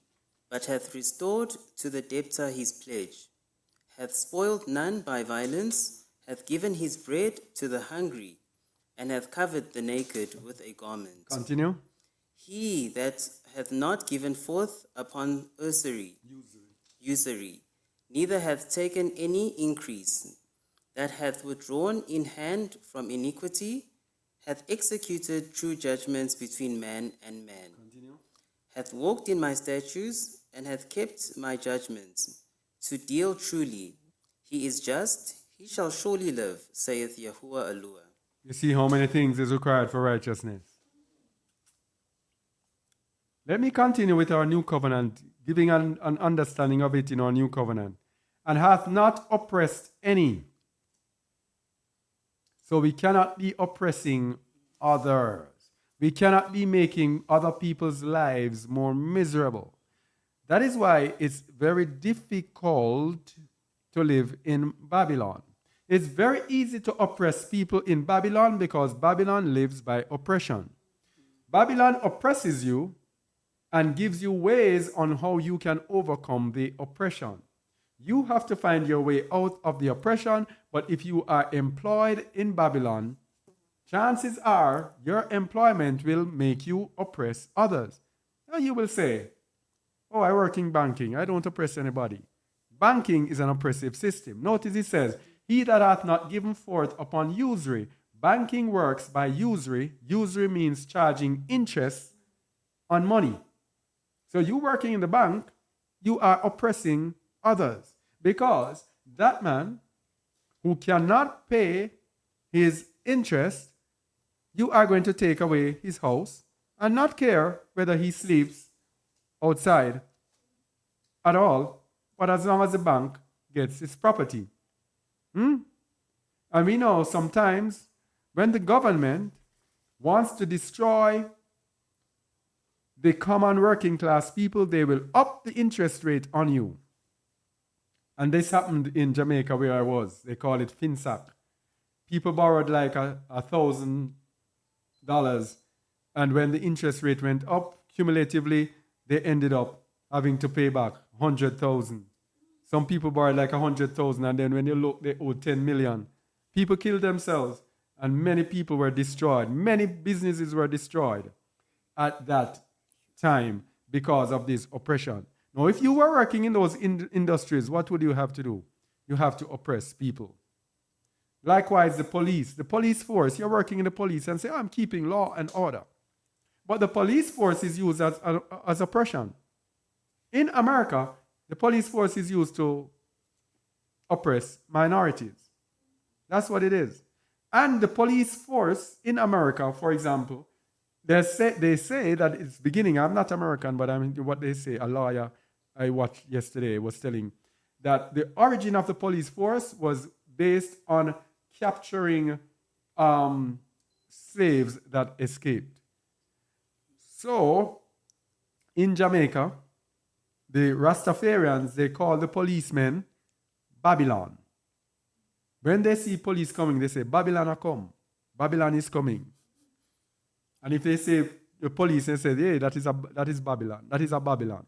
S3: but hath restored to the debtor his pledge, hath spoiled none by violence, hath given his bread to the hungry, and hath covered the naked with a garment.
S1: Continue.
S3: He that hath not given forth upon usury, neither hath taken any increase, that hath withdrawn in hand from iniquity, hath executed true judgments between man and man.
S1: Continue.
S3: Hath walked in my statutes, and hath kept my judgments, to deal truly. He is just, he shall surely live, saith Yahuwah Alua.
S1: You see how many things is required for righteousness. Let me continue with our new covenant, giving an understanding of it in our new covenant. And hath not oppressed any. So we cannot be oppressing others. We cannot be making other people's lives more miserable. That is why it's very difficult to live in Babylon. It's very easy to oppress people in Babylon because Babylon lives by oppression. Babylon oppresses you and gives you ways on how you can overcome the oppression. You have to find your way out of the oppression, but if you are employed in Babylon, chances are your employment will make you oppress others. Now you will say, oh, I work in banking. I don't oppress anybody. Banking is an oppressive system. Notice it says, he that hath not given forth upon usury. Banking works by usury. Usury means charging interest on money. So you working in the bank, you are oppressing others because that man who cannot pay his interest, you are going to take away his house and not care whether he sleeps outside at all, but as long as the bank gets his property. And we know sometimes when the government wants to destroy the common working class people, they will up the interest rate on you. And this happened in Jamaica where I was. They call it FinSac. People borrowed like $1,000, and when the interest rate went up, cumulatively, they ended up having to pay back 100,000. Some people borrowed like 100,000, and then when you look, they owed 10 million. People killed themselves, and many people were destroyed. Many businesses were destroyed at that time because of this oppression. Now, if you were working in those industries, what would you have to do? You have to oppress people. Likewise, the police force, you're working in the police and say, I'm keeping law and order. But the police force is used as oppression. In America, the police force is used to oppress minorities. That's what it is. And the police force in America, for example, they say that it's beginning. I'm not American, but I mean what they say. A lawyer I watched yesterday was telling that the origin of the police force was based on capturing slaves that escaped. So, in Jamaica, the Rastafarians, they call the policemen Babylon. When they see police coming, they say, Babylon are come. Babylon is coming. And if they say the police, they say, hey, that is Babylon. That is a Babylon.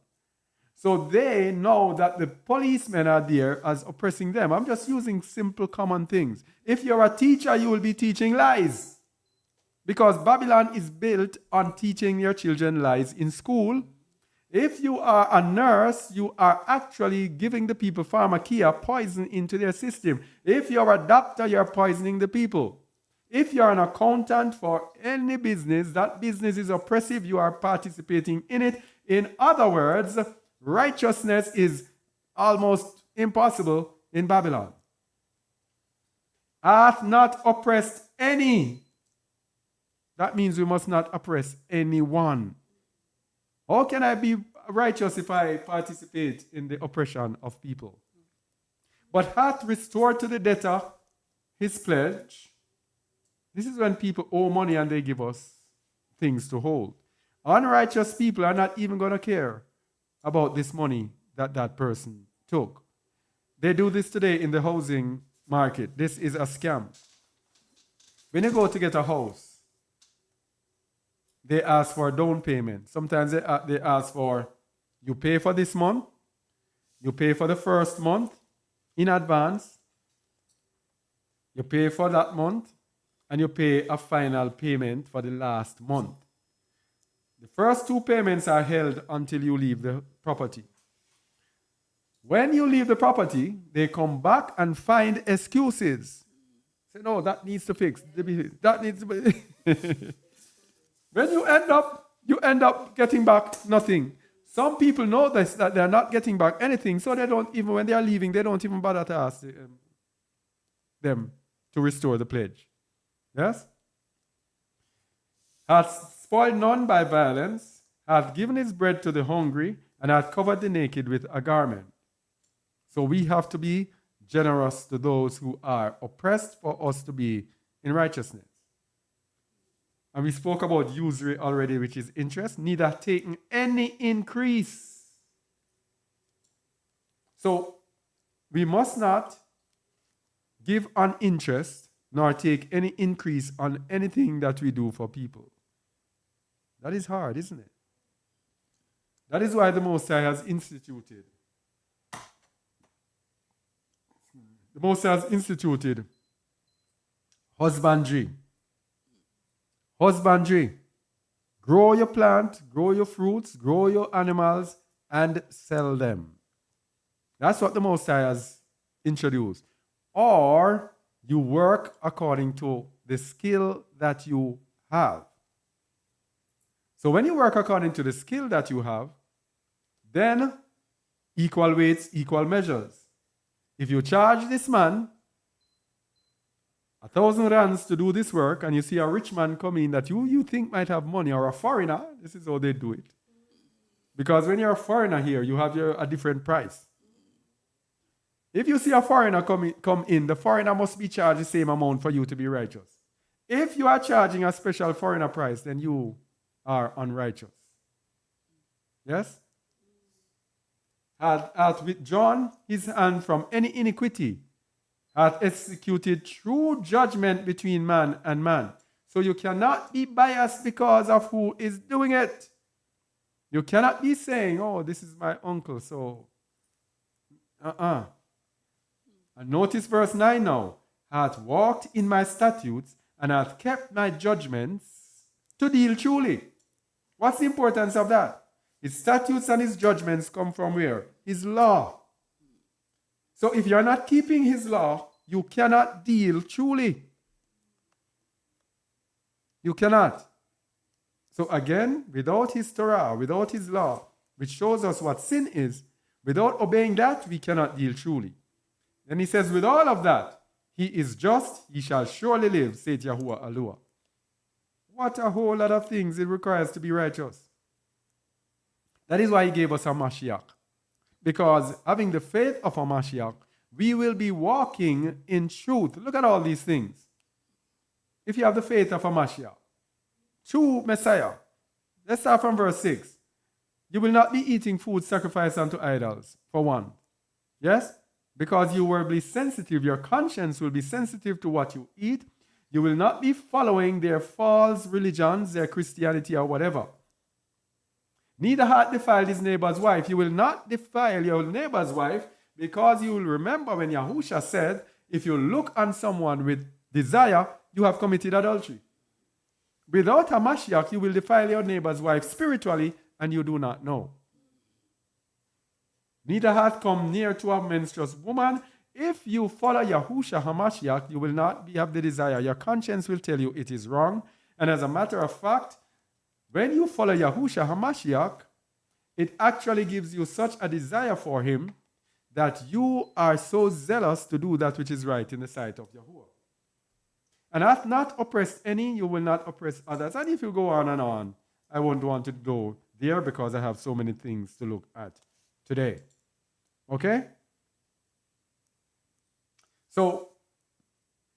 S1: So they know that the policemen are there as oppressing them. I'm just using simple common things. If you're a teacher, you will be teaching lies. Because Babylon is built on teaching your children lies in school. If you are a nurse, you are actually giving the people pharmakia, poison into their system. If you're a doctor, you're poisoning the people. If you're an accountant for any business, that business is oppressive, you are participating in it. In other words, righteousness is almost impossible in Babylon. Hath not oppressed any. That means we must not oppress anyone. How can I be righteous if I participate in the oppression of people? But hath restored to the debtor his pledge. This is when people owe money and they give us things to hold. Unrighteous people are not even going to care about this money that person took. They do this today in the housing market. This is a scam. When you go to get a house, they ask for a down payment. Sometimes they ask for, you pay for this month, you pay for the first month in advance, you pay for that month, and you pay a final payment for the last month. The first two payments are held until you leave the property. When you leave the property, they come back and find excuses. Say, no, that needs to fix. That needs to be. When you end up getting back nothing. Some people know this, that they're not getting back anything, so they don't even, when they are leaving, they don't even bother to ask them to restore the pledge. Yes? Hath spoiled none by violence, hath given his bread to the hungry, and hath covered the naked with a garment. So we have to be generous to those who are oppressed for us to be in righteousness. And we spoke about usury already, which is interest, neither taking any increase. So we must not give on interest nor take any increase on anything that we do for people. That is hard, isn't it? That is why the Most High has instituted. The Most High has instituted husbandry. Husbandry. Grow your plant, grow your fruits, grow your animals, and sell them. That's what the Most High has introduced. Or you work according to the skill that you have. So when you work according to the skill that you have, then equal weights, equal measures. If you charge this man 1,000 rands to do this work, and you see a rich man come in that you think might have money, or a foreigner, this is how they do it. Because when you're a foreigner here, you have a different price. If you see a foreigner come in, the foreigner must be charged the same amount for you to be righteous. If you are charging a special foreigner price, then you are unrighteous. Yes? Hath withdrawn his hand from any iniquity, hath executed true judgment between man and man. So you cannot be biased because of who is doing it. You cannot be saying, oh, this is my uncle, so And notice verse 9 now. Hath walked in my statutes and hath kept my judgments to deal truly. What's the importance of that? His statutes and his judgments come from where? His law. So if you're not keeping his law, you cannot deal truly. You cannot. So again, without his Torah, without his law, which shows us what sin is, without obeying that, we cannot deal truly. Then he says, with all of that, he is just, he shall surely live, saith Yahuwah Alua. What a whole lot of things it requires to be righteous. That is why he gave us a Mashiach. Because having the faith of a Mashiach, we will be walking in truth. Look at all these things. If you have the faith of a Mashiach, true Messiah. Let's start from verse 6. You will not be eating food sacrificed unto idols, for one. Yes? Because you will be sensitive, your conscience will be sensitive to what you eat. You will not be following their false religions, their Christianity or whatever. Neither hath defiled his neighbor's wife. You will not defile your neighbor's wife, because you will remember when Yahusha said, if you look on someone with desire, you have committed adultery. Without a Mashiach, you will defile your neighbor's wife spiritually, and you do not know. Neither hath come near to a menstruous woman. If you follow Yahusha HaMashiach, you will not have the desire. Your conscience will tell you it is wrong. And as a matter of fact, when you follow Yahusha HaMashiach, it actually gives you such a desire for him that you are so zealous to do that which is right in the sight of Yahuwah. And hath not oppressed any, you will not oppress others. And if you go on and on, I won't want to go there because I have so many things to look at today. Okay? So,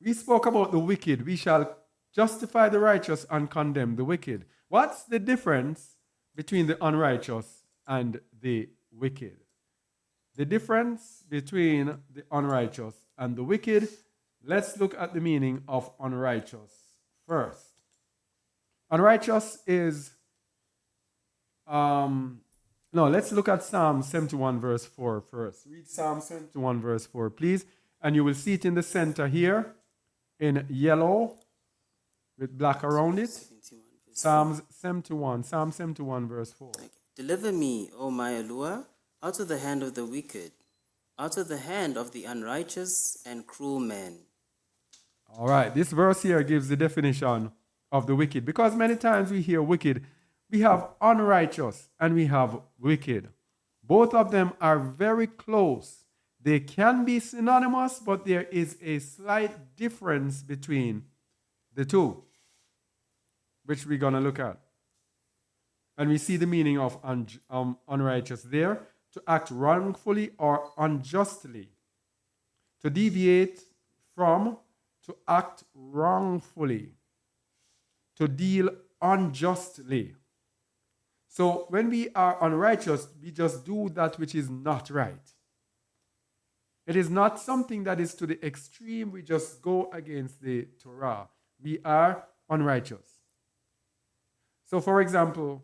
S1: we spoke about the wicked. We shall justify the righteous and condemn the wicked. What's the difference between the unrighteous and the wicked? The difference between the unrighteous and the wicked, let's look at the meaning of unrighteous first. Unrighteous is, let's look at Psalm 71 verse 4 first. Read Psalm 71 verse 4, please. And you will see it in the center here in yellow with black around it. Psalm 71 verse 4.
S3: Okay. Deliver me, O my Alua, out of the hand of the wicked, out of the hand of the unrighteous and cruel man.
S1: All right, this verse here gives the definition of the wicked, because many times we hear wicked, we have unrighteous and we have wicked. Both of them are very close. They can be synonymous, but there is a slight difference between the two, which we're going to look at. And we see the meaning of unrighteous there: to act wrongfully or unjustly, to deviate from, to act wrongfully, to deal unjustly. So when we are unrighteous, we just do that which is not right. It is not something that is to the extreme. We just go against the Torah. We are unrighteous. So for example,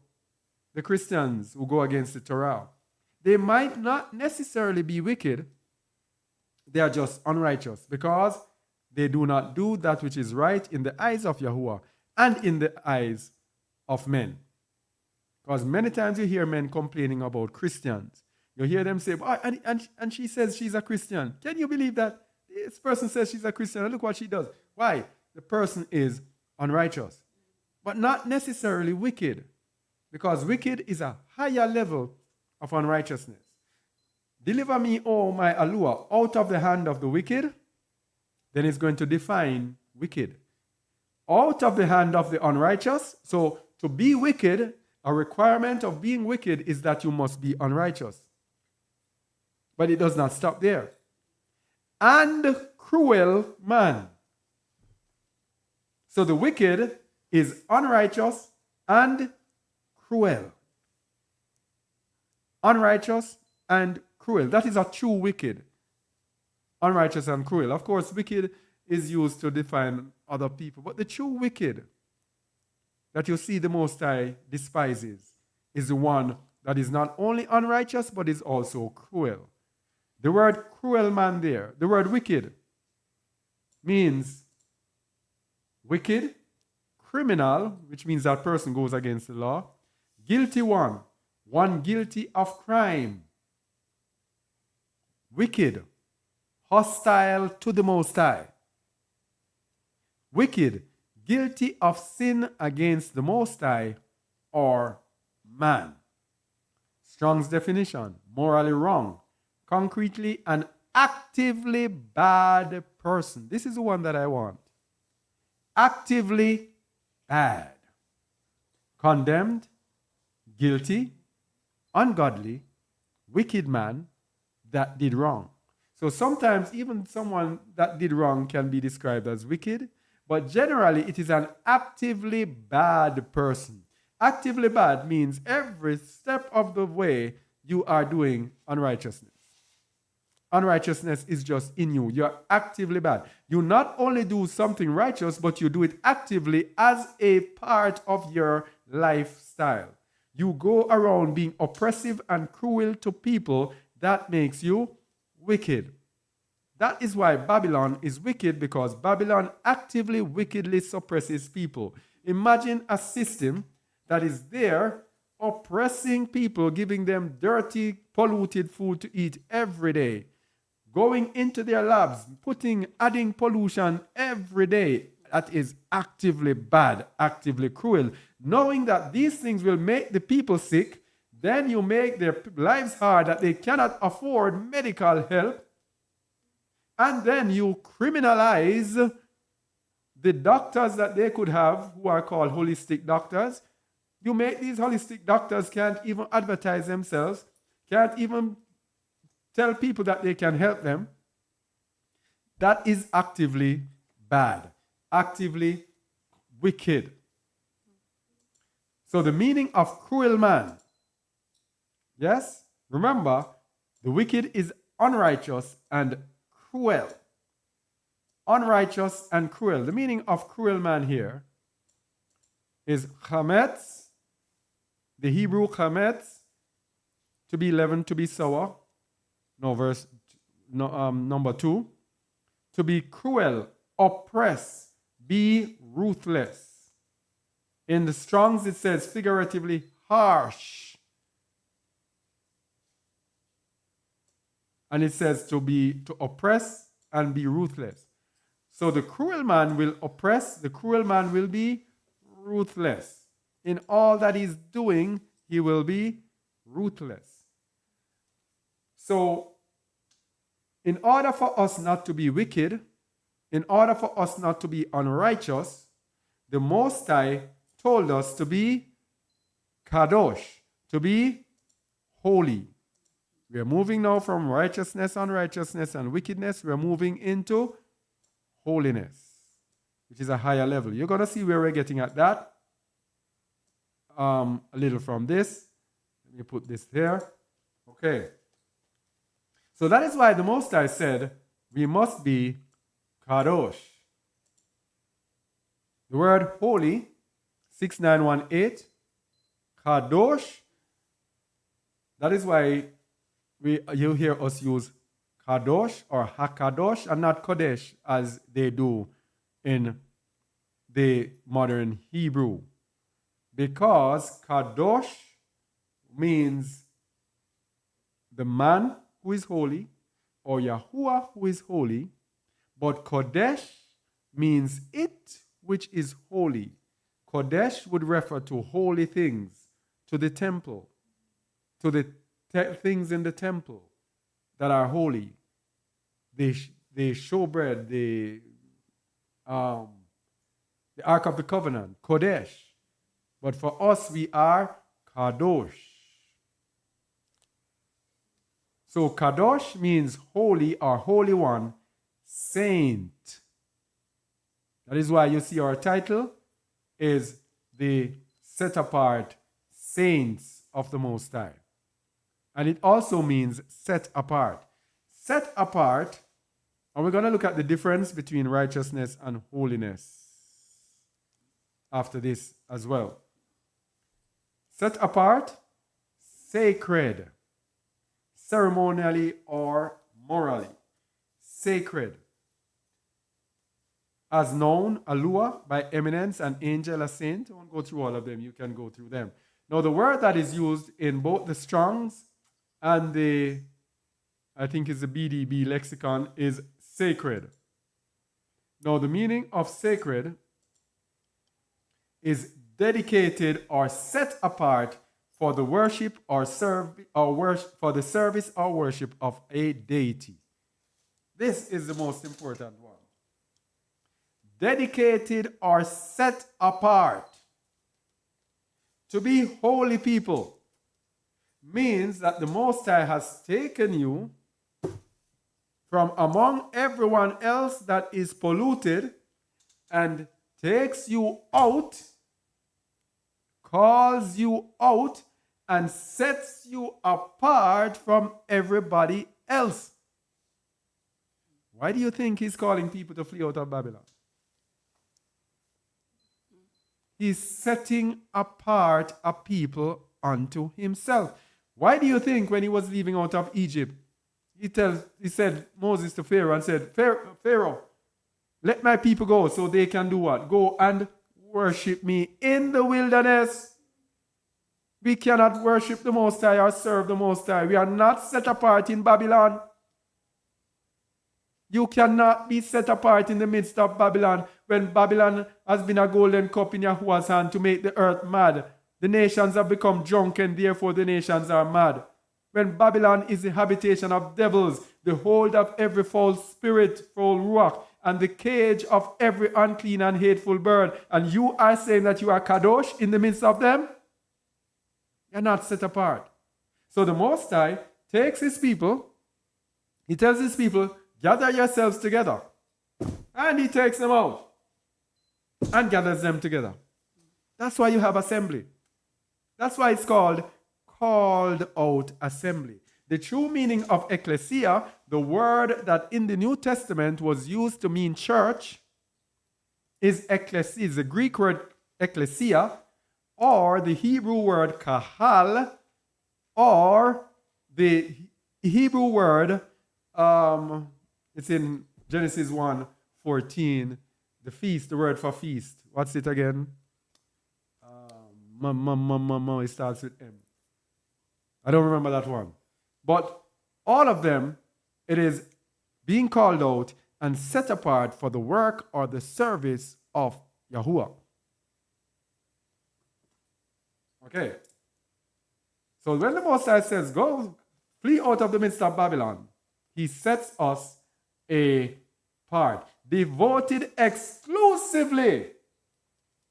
S1: the Christians who go against the Torah, they might not necessarily be wicked. They are just unrighteous because they do not do that which is right in the eyes of Yahuwah and in the eyes of men. Because many times you hear men complaining about Christians. You hear them say, oh, and she says she's a Christian. Can you believe that? This person says she's a Christian, and look what she does. Why? The person is unrighteous, but not necessarily wicked, because wicked is a higher level of unrighteousness. Deliver me, O my Alua, out of the hand of the wicked. Then it's going to define wicked. Out of the hand of the unrighteous. So to be wicked, a requirement of being wicked is that you must be unrighteous. But it does not stop there. And cruel man. So the wicked is unrighteous and cruel. Unrighteous and cruel. That is a true wicked. Unrighteous and cruel. Of course, wicked is used to define other people. But the true wicked that you see the Most High despises is the one that is not only unrighteous, but is also cruel. The word cruel man there, the word wicked, means wicked, criminal, which means that person goes against the law, guilty one guilty of crime, wicked, hostile to the Most High, wicked, guilty of sin against the Most High or man. Strong's definition, morally wrong, concretely an actively bad person. This is the one that I want. Actively bad. Condemned, guilty, ungodly, wicked man that did wrong. So sometimes even someone that did wrong can be described as wicked, but generally it is an actively bad person. Actively bad means every step of the way you are doing unrighteousness. Unrighteousness is just in you. You're actively bad. You not only do something righteous, but you do it actively as a part of your lifestyle. You go around being oppressive and cruel to people. That makes you wicked. That is why Babylon is wicked, because Babylon actively, wickedly suppresses people. Imagine a system that is there oppressing people, giving them dirty, polluted food to eat every day, going into their labs, adding pollution every day. That is actively bad, actively cruel. Knowing that these things will make the people sick, then you make their lives hard, that they cannot afford medical help, and then you criminalize the doctors that they could have, who are called holistic doctors. You make these holistic doctors can't even advertise themselves, can't even tell people that they can help them. That is actively bad, actively wicked. So the meaning of cruel man, yes, remember, the wicked is unrighteous and cruel. Unrighteous and cruel. The meaning of cruel man here is chametz, the Hebrew chametz, to be leavened, to be sour. Number 2. To be cruel, oppress, be ruthless. In the Strong's it says figuratively harsh. And it says to oppress and be ruthless. So the cruel man will oppress, the cruel man will be ruthless. In all that he's doing, he will be ruthless. So, in order for us not to be wicked, in order for us not to be unrighteous, the Most High told us to be kadosh, to be holy. We are moving now from righteousness, unrighteousness, and wickedness. We are moving into holiness, which is a higher level. You're going to see where we're getting at that. A little from this. Let me put this there. Okay. So that is why the Most High said we must be kadosh. The word holy, 6918, kadosh. That is why you hear us use kadosh or hakadosh and not kodesh as they do in the modern Hebrew. Because kadosh means the man who is holy, or Yahuwah who is holy, but Kodesh means it which is holy. Kodesh would refer to holy things, to the temple, to the things in the temple that are holy. The showbread, the Ark of the Covenant, Kodesh. But for us, we are Kadosh. So Kadosh means holy or holy one, saint. That is why you see our title is the set apart saints of the Most High. And it also means set apart. Set apart, and we're going to look at the difference between righteousness and holiness after this as well. Set apart sacred, ceremonially or morally. Sacred. As known, allure, by eminence, an angel, a saint. I won't go through all of them. You can go through them. Now, the word that is used in both the Strong's and the, I think it's the BDB lexicon, is sacred. Now, the meaning of sacred is dedicated or set apart for the worship or for the service or worship of a deity. This is the most important one. Dedicated or set apart. To be holy people means that the Most High has taken you from among everyone else that is polluted and takes you out, calls you out, and sets you apart from everybody else. Why do you think he's calling people to flee out of Babylon? He's setting apart a people unto himself. Why do you think when he was leaving out of Egypt, he said Moses to Pharaoh and said, Pharaoh, let my people go so they can do what? Go and worship me in the wilderness. We cannot worship the Most High or serve the Most High. We are not set apart in Babylon. You cannot be set apart in the midst of Babylon when Babylon has been a golden cup in Yahuwah's hand to make the earth mad. The nations have become drunk and therefore the nations are mad. When Babylon is the habitation of devils, the hold of every foul spirit, foul ruach, and the cage of every unclean and hateful bird, and you are saying that you are kadosh in the midst of them? You're not set apart. So the Most High takes his people, he tells his people, gather yourselves together. And he takes them out and gathers them together. That's why you have assembly. That's why it's called out assembly. The true meaning of ecclesia, the word that in the New Testament was used to mean church, is ecclesia, is the Greek word ecclesia, or the Hebrew word kahal, or the Hebrew word, it's in Genesis 1:14, the feast, the word for feast. What's it again? It starts with M. I don't remember that one. But all of them, it is being called out and set apart for the work or the service of Yahuwah. Okay. So when the Most High says, go flee out of the midst of Babylon, he sets us apart, devoted exclusively.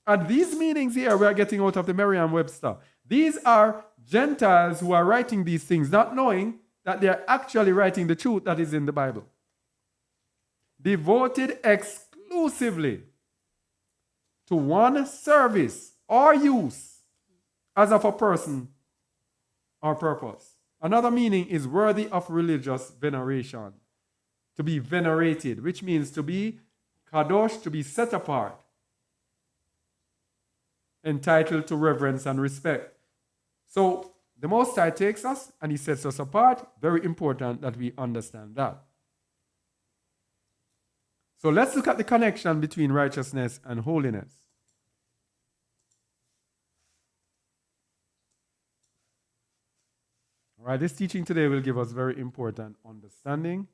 S1: And these meanings here we are getting out of the Merriam-Webster. These are Gentiles who are writing these things, not knowing that they are actually writing the truth that is in the Bible. Devoted exclusively to one service or use as of a person or purpose. Another meaning is worthy of religious veneration. To be venerated, which means to be kadosh, to be set apart, entitled to reverence and respect. So the Most High takes us and he sets us apart. Very important that we understand that. So let's look at the connection between righteousness and holiness. All right, this teaching today will give us very important understanding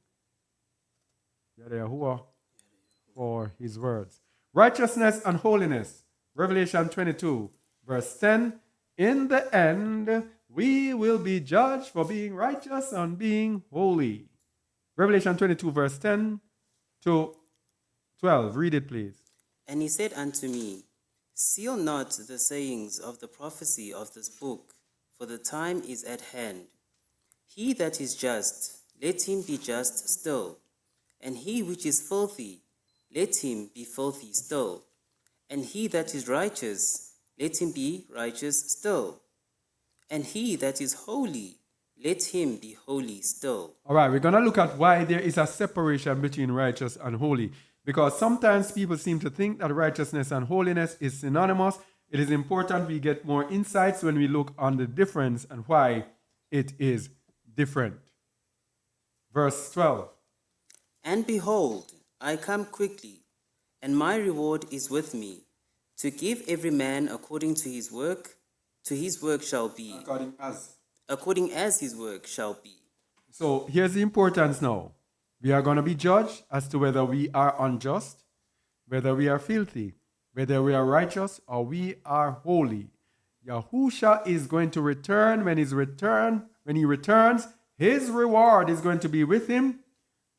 S1: for his words. Righteousness and holiness. Revelation 22, verse 10. In the end, we will be judged for being righteous and being holy. Revelation 22, verse 10 to 12. Read it, please.
S3: And he said unto me, seal not the sayings of the prophecy of this book, for the time is at hand. He that is just, let him be just still. And he which is filthy, let him be filthy still. And he that is righteous, let him be righteous still. And he that is holy, let him be holy still.
S1: All right, we're going to look at why there is a separation between righteous and holy. Because sometimes people seem to think that righteousness and holiness is synonymous. it is important we get more insights when we look on the difference and why it is different. Verse 12.
S3: And behold, I come quickly, and my reward is with me, to give every man according to his work shall be, according as his work shall be.
S1: So here's the importance now. We are going to be judged as to whether we are unjust, whether we are filthy, whether we are righteous, or we are holy. Yahusha is going to return. When he returns, his reward is going to be with him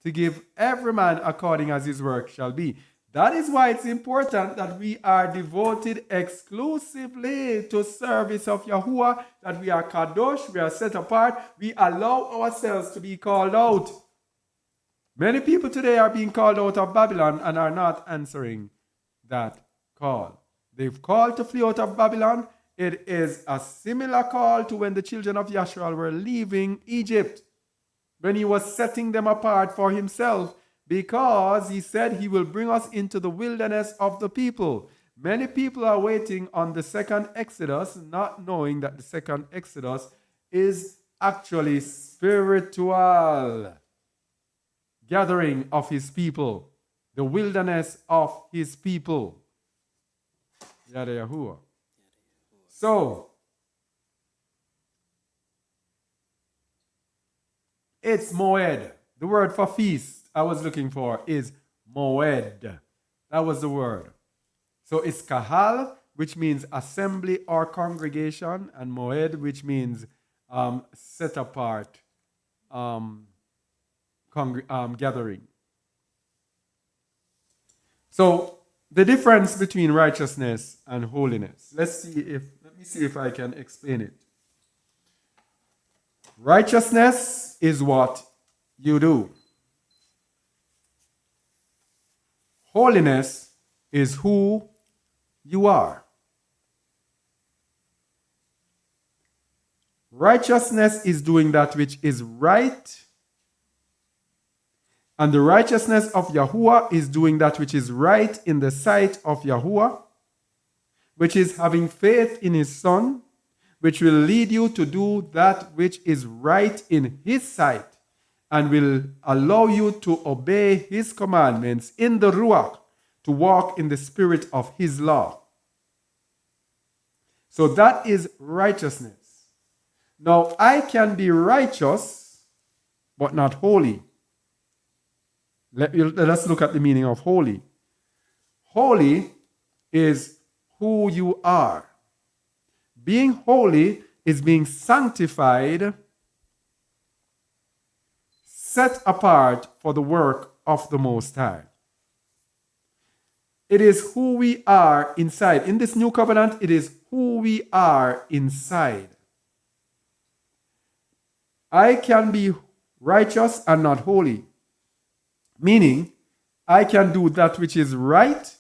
S1: to give every man according as his work shall be. That is why it's important that we are devoted exclusively to service of Yahuwah, that we are kadosh, we are set apart, we allow ourselves to be called out. Many people today are being called out of Babylon and are not answering that call. They've called to flee out of Babylon. It is a similar call to when the children of Yashrael were leaving Egypt, when he was setting them apart for himself, because he said he will bring us into the wilderness of the people. Many people are waiting on the second Exodus, not knowing that the second Exodus is actually spiritual gathering of his people, the wilderness of his people. Yada Yahuwah. So, it's Moed. The word for feast I was looking for is Moed. That was the word. So it's Kahal, which means assembly or congregation, and Moed, which means set apart gathering. So the difference between righteousness and holiness. Let me see if I can explain it. Righteousness is what you do. Holiness is who you are. Righteousness is doing that which is right, and the righteousness of Yahuwah is doing that which is right in the sight of Yahuwah, which is having faith in his Son, which will lead you to do that which is right in his sight, and will allow you to obey his commandments in the Ruach, to walk in the spirit of his law. So that is righteousness. Now, I can be righteous, but not holy. Let us look at the meaning of holy. Holy is who you are. Being holy is being sanctified, set apart for the work of the Most High. It is who we are inside. In this new covenant, it is who we are inside. I can be righteous and not holy. Meaning, I can do that which is right,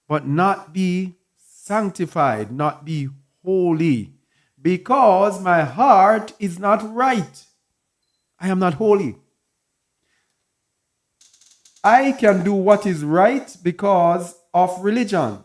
S1: but not be sanctified, not be holy, because my heart is not right. I am not holy. I can do what is right because of religion,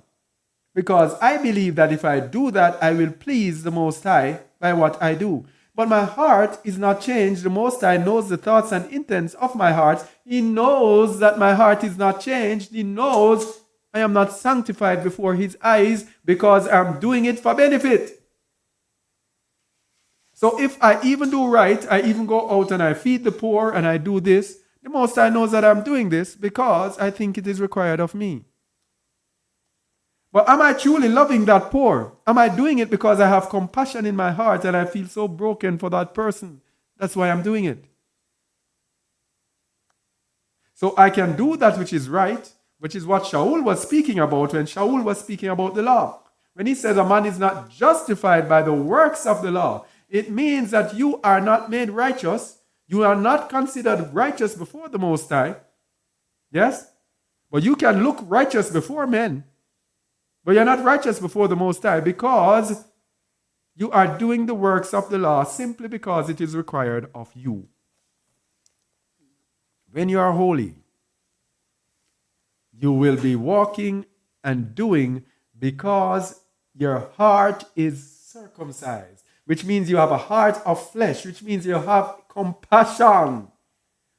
S1: because I believe that if I do that, I will please the Most High by what I do. But my heart is not changed. The Most High knows the thoughts and intents of my heart. He knows that my heart is not changed. He knows I am not sanctified before his eyes because I'm doing it for benefit. So if I even do right, I even go out and I feed the poor and I do this, the Most High knows that I'm doing this because I think it is required of me. But am I truly loving that poor? Am I doing it because I have compassion in my heart and I feel so broken for that person? That's why I'm doing it. So I can do that which is right, which is what Shaul was speaking about when Shaul was speaking about the law. When he says a man is not justified by the works of the law, it means that you are not made righteous. You are not considered righteous before the Most High. Yes? But you can look righteous before men. But you're not righteous before the Most High because you are doing the works of the law simply because it is required of you. When you are holy, you will be walking and doing Because your heart is circumcised, which means you have a heart of flesh, which means you have compassion.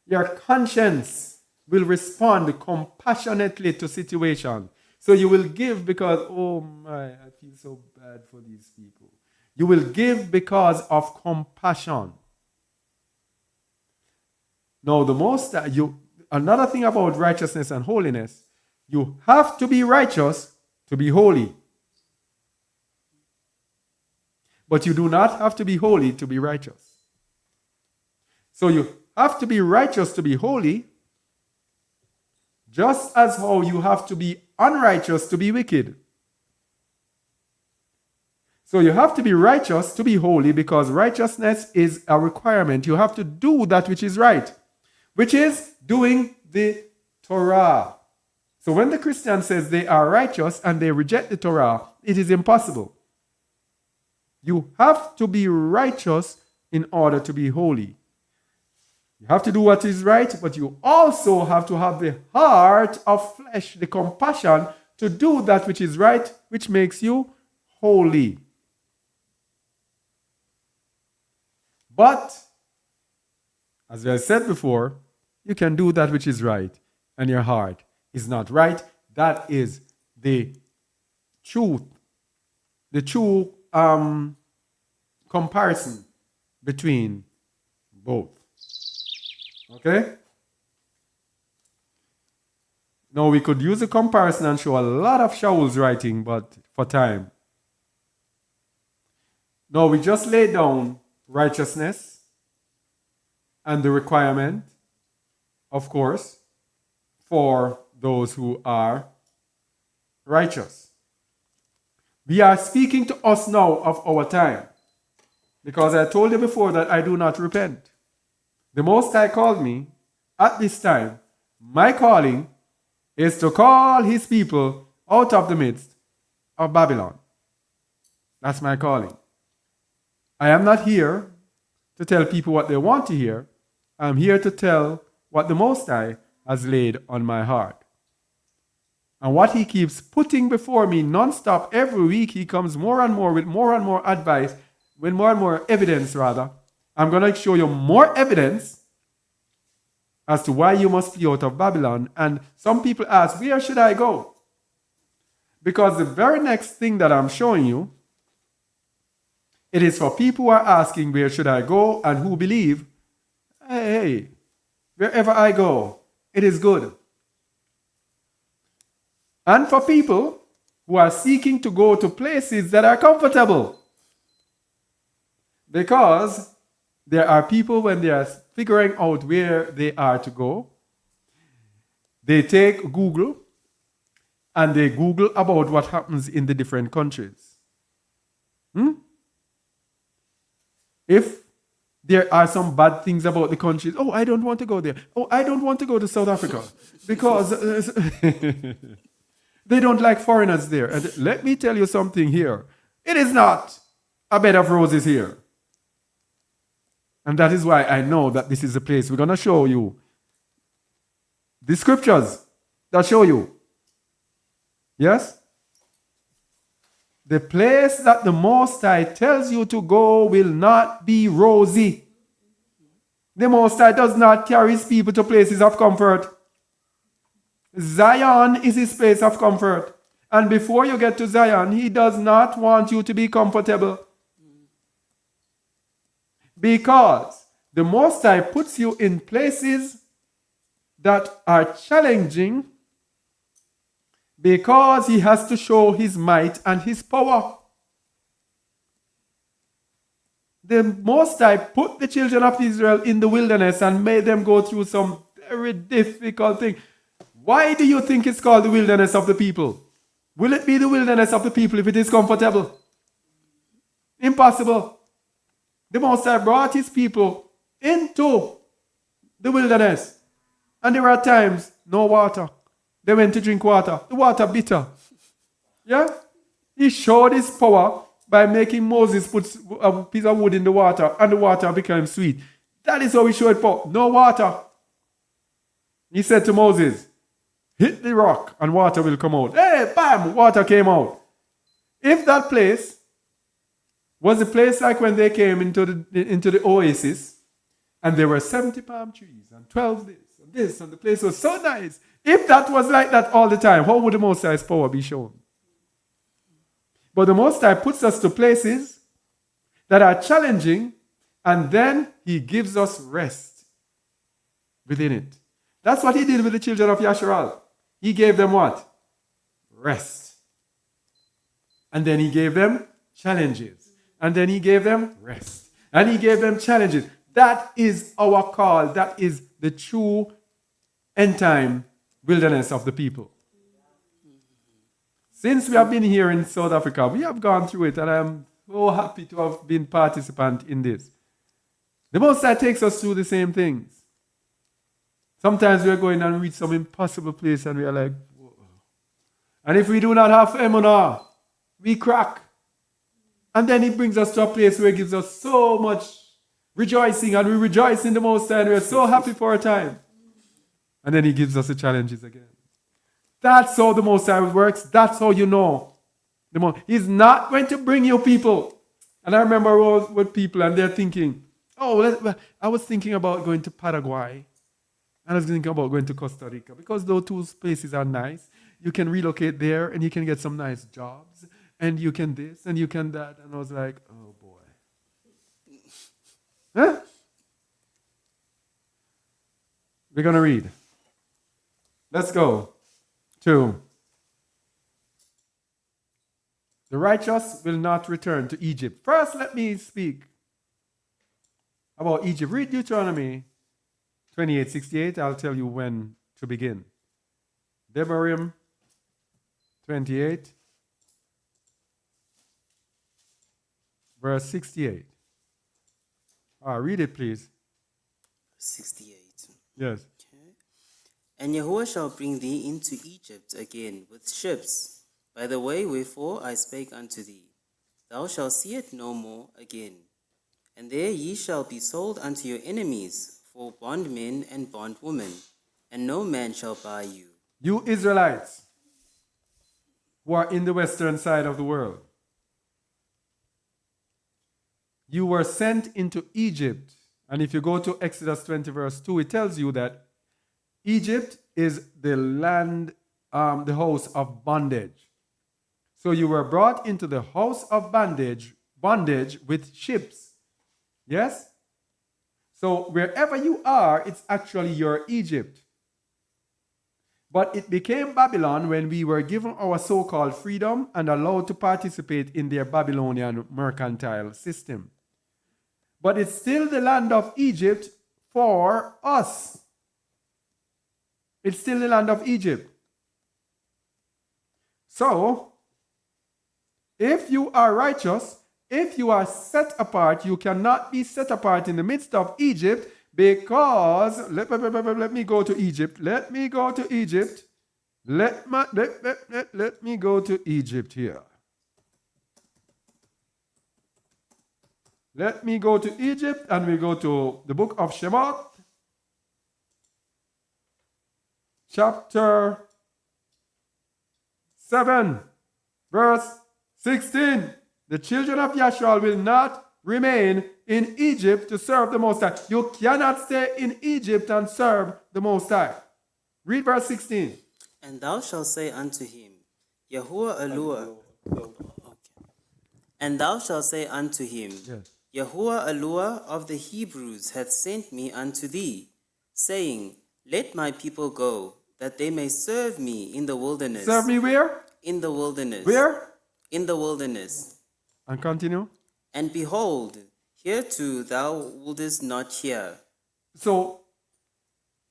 S1: Your conscience will respond compassionately to situation. So you will give because, oh my, I feel so bad for these people. You will give because of compassion. Now, another thing about righteousness and holiness, you have to be righteous to be holy. But you do not have to be holy to be righteous. So you have to be righteous to be holy, just as how you have to be unrighteous to be wicked. So you have to be righteous to be holy because righteousness is a requirement. You have to do that which is right, which is doing the Torah. So when the Christian says they are righteous and they reject the Torah, it is impossible. You have to be righteous in order to be holy. You have to do what is right, but you also have to have the heart of flesh, the compassion to do that which is right, which makes you holy. But, as I said before, you can do that which is right, and your heart is not right. That is the truth, the true comparison between both. Okay? Now we could use a comparison and show a lot of Shaul's writing, but for time. Now we just laid down righteousness and the requirement, of course, for those who are righteous. We are speaking to us now of our time, because I told you before that I do not repent. The Most High called me at this time. My calling is to call his people out of the midst of Babylon. That's my calling. I am not here to tell people what they want to hear. I'm here to tell what the Most High has laid on my heart. And what he keeps putting before me non-stop every week, he comes more and more with more and more advice, with more and more evidence rather. I'm going to show you more evidence as to why you must flee out of Babylon. And some people ask, where should I go? Because the very next thing that I'm showing you, it is for people who are asking, where should I go? And who believe, hey, wherever I go, it is good. And for people who are seeking to go to places that are comfortable. Because there are people, when they are figuring out where they are to go, they take Google and they Google about what happens in the different countries. If there are some bad things about the countries, oh, I don't want to go there. Oh, I don't want to go to South Africa because they don't like foreigners there. And let me tell you something here. It is not a bed of roses here. And that is why I know that this is the place. We're going to show you the scriptures that show you. Yes? The place that the Most High tells you to go will not be rosy. The Most High does not carry his people to places of comfort. Zion is his place of comfort. And before you get to Zion, he does not want you to be comfortable. Because the Most High puts you in places that are challenging because he has to show his might and his power. The Most High put the children of Israel in the wilderness and made them go through some very difficult thing. Why do you think it's called the wilderness of the people? Will it be the wilderness of the people if it is comfortable? Impossible. The Most High brought his people into the wilderness. And there were times, no water. They went to drink water. The water bitter. Yeah? He showed his power by making Moses put a piece of wood in the water, and the water became sweet. That is how he showed power. No water. He said to Moses, hit the rock and water will come out. Hey, bam, water came out. If that place was a place like when they came into the oasis, and there were 70 palm trees and 12 this, and the place was so nice. If that was like that all the time, how would the Most High's power be shown? But the Most High puts us to places that are challenging, and then He gives us rest within it. That's what He did with the children of Yasharal. He gave them what? Rest. And then He gave them challenges. And then He gave them rest. And He gave them challenges. That is our call. That is the true end time wilderness of the people. Since we have been here in South Africa, we have gone through it, and I'm so happy to have been participant in this. The Most High takes us through the same things. Sometimes we are going and reach some impossible place, and we are like, whoa. And if we do not have emunah, we crack. And then He brings us to a place where He gives us so much rejoicing, and we rejoice in the Most High, and we are so happy for a time. And then He gives us the challenges again. That's how the Most High works. That's how you know. He's not going to bring you people. And I remember I was with people, and they're thinking, I was thinking about going to Paraguay. And I was thinking about going to Costa Rica, because those two places are nice. You can relocate there, and you can get some nice jobs, and you can this, and you can that. And I was like, oh boy. Huh? We're going to read. Let's go to the righteous will not return to Egypt. First, let me speak about Egypt. Read Deuteronomy 28:68. I'll tell you when to begin. Devarim 28, verse 68. Read it, please.
S3: 68.
S1: Yes.
S3: Okay. And Yahweh shall bring thee into Egypt again with ships, by the way wherefore I spake unto thee. Thou shalt see it no more again. And there ye shall be sold unto your enemies for bondmen and bondwomen, and no man shall buy you.
S1: You Israelites who are in the western side of the world, you were sent into Egypt. And if you go to Exodus 20 verse 2, it tells you that Egypt is the land, the house of bondage. So you were brought into the house of bondage with ships. Yes? So wherever you are, it's actually your Egypt. But it became Babylon when we were given our so-called freedom and allowed to participate in their Babylonian mercantile system. But it's still the land of Egypt for us. It's still the land of Egypt. So, if you are righteous, if you are set apart, you cannot be set apart in the midst of Egypt, because, let me go to Egypt. Let me go to Egypt. Let me go to Egypt here. Let me go to Egypt, and we go to the book of Shemot, chapter 7, verse 16. The children of Yashua will not remain in Egypt to serve the Most High. You cannot stay in Egypt and serve the Most High. Read verse 16.
S3: And thou shalt say unto him, Yahuwah Eluah. Okay. And thou shalt say unto him,
S1: Yes.
S3: Yahuwah Eluah of the Hebrews hath sent me unto thee, saying, Let my people go, that they may serve me in the wilderness.
S1: Serve me where?
S3: In the wilderness.
S1: Where?
S3: In the wilderness.
S1: And continue.
S3: And behold, hereto thou wouldest not hear.
S1: So,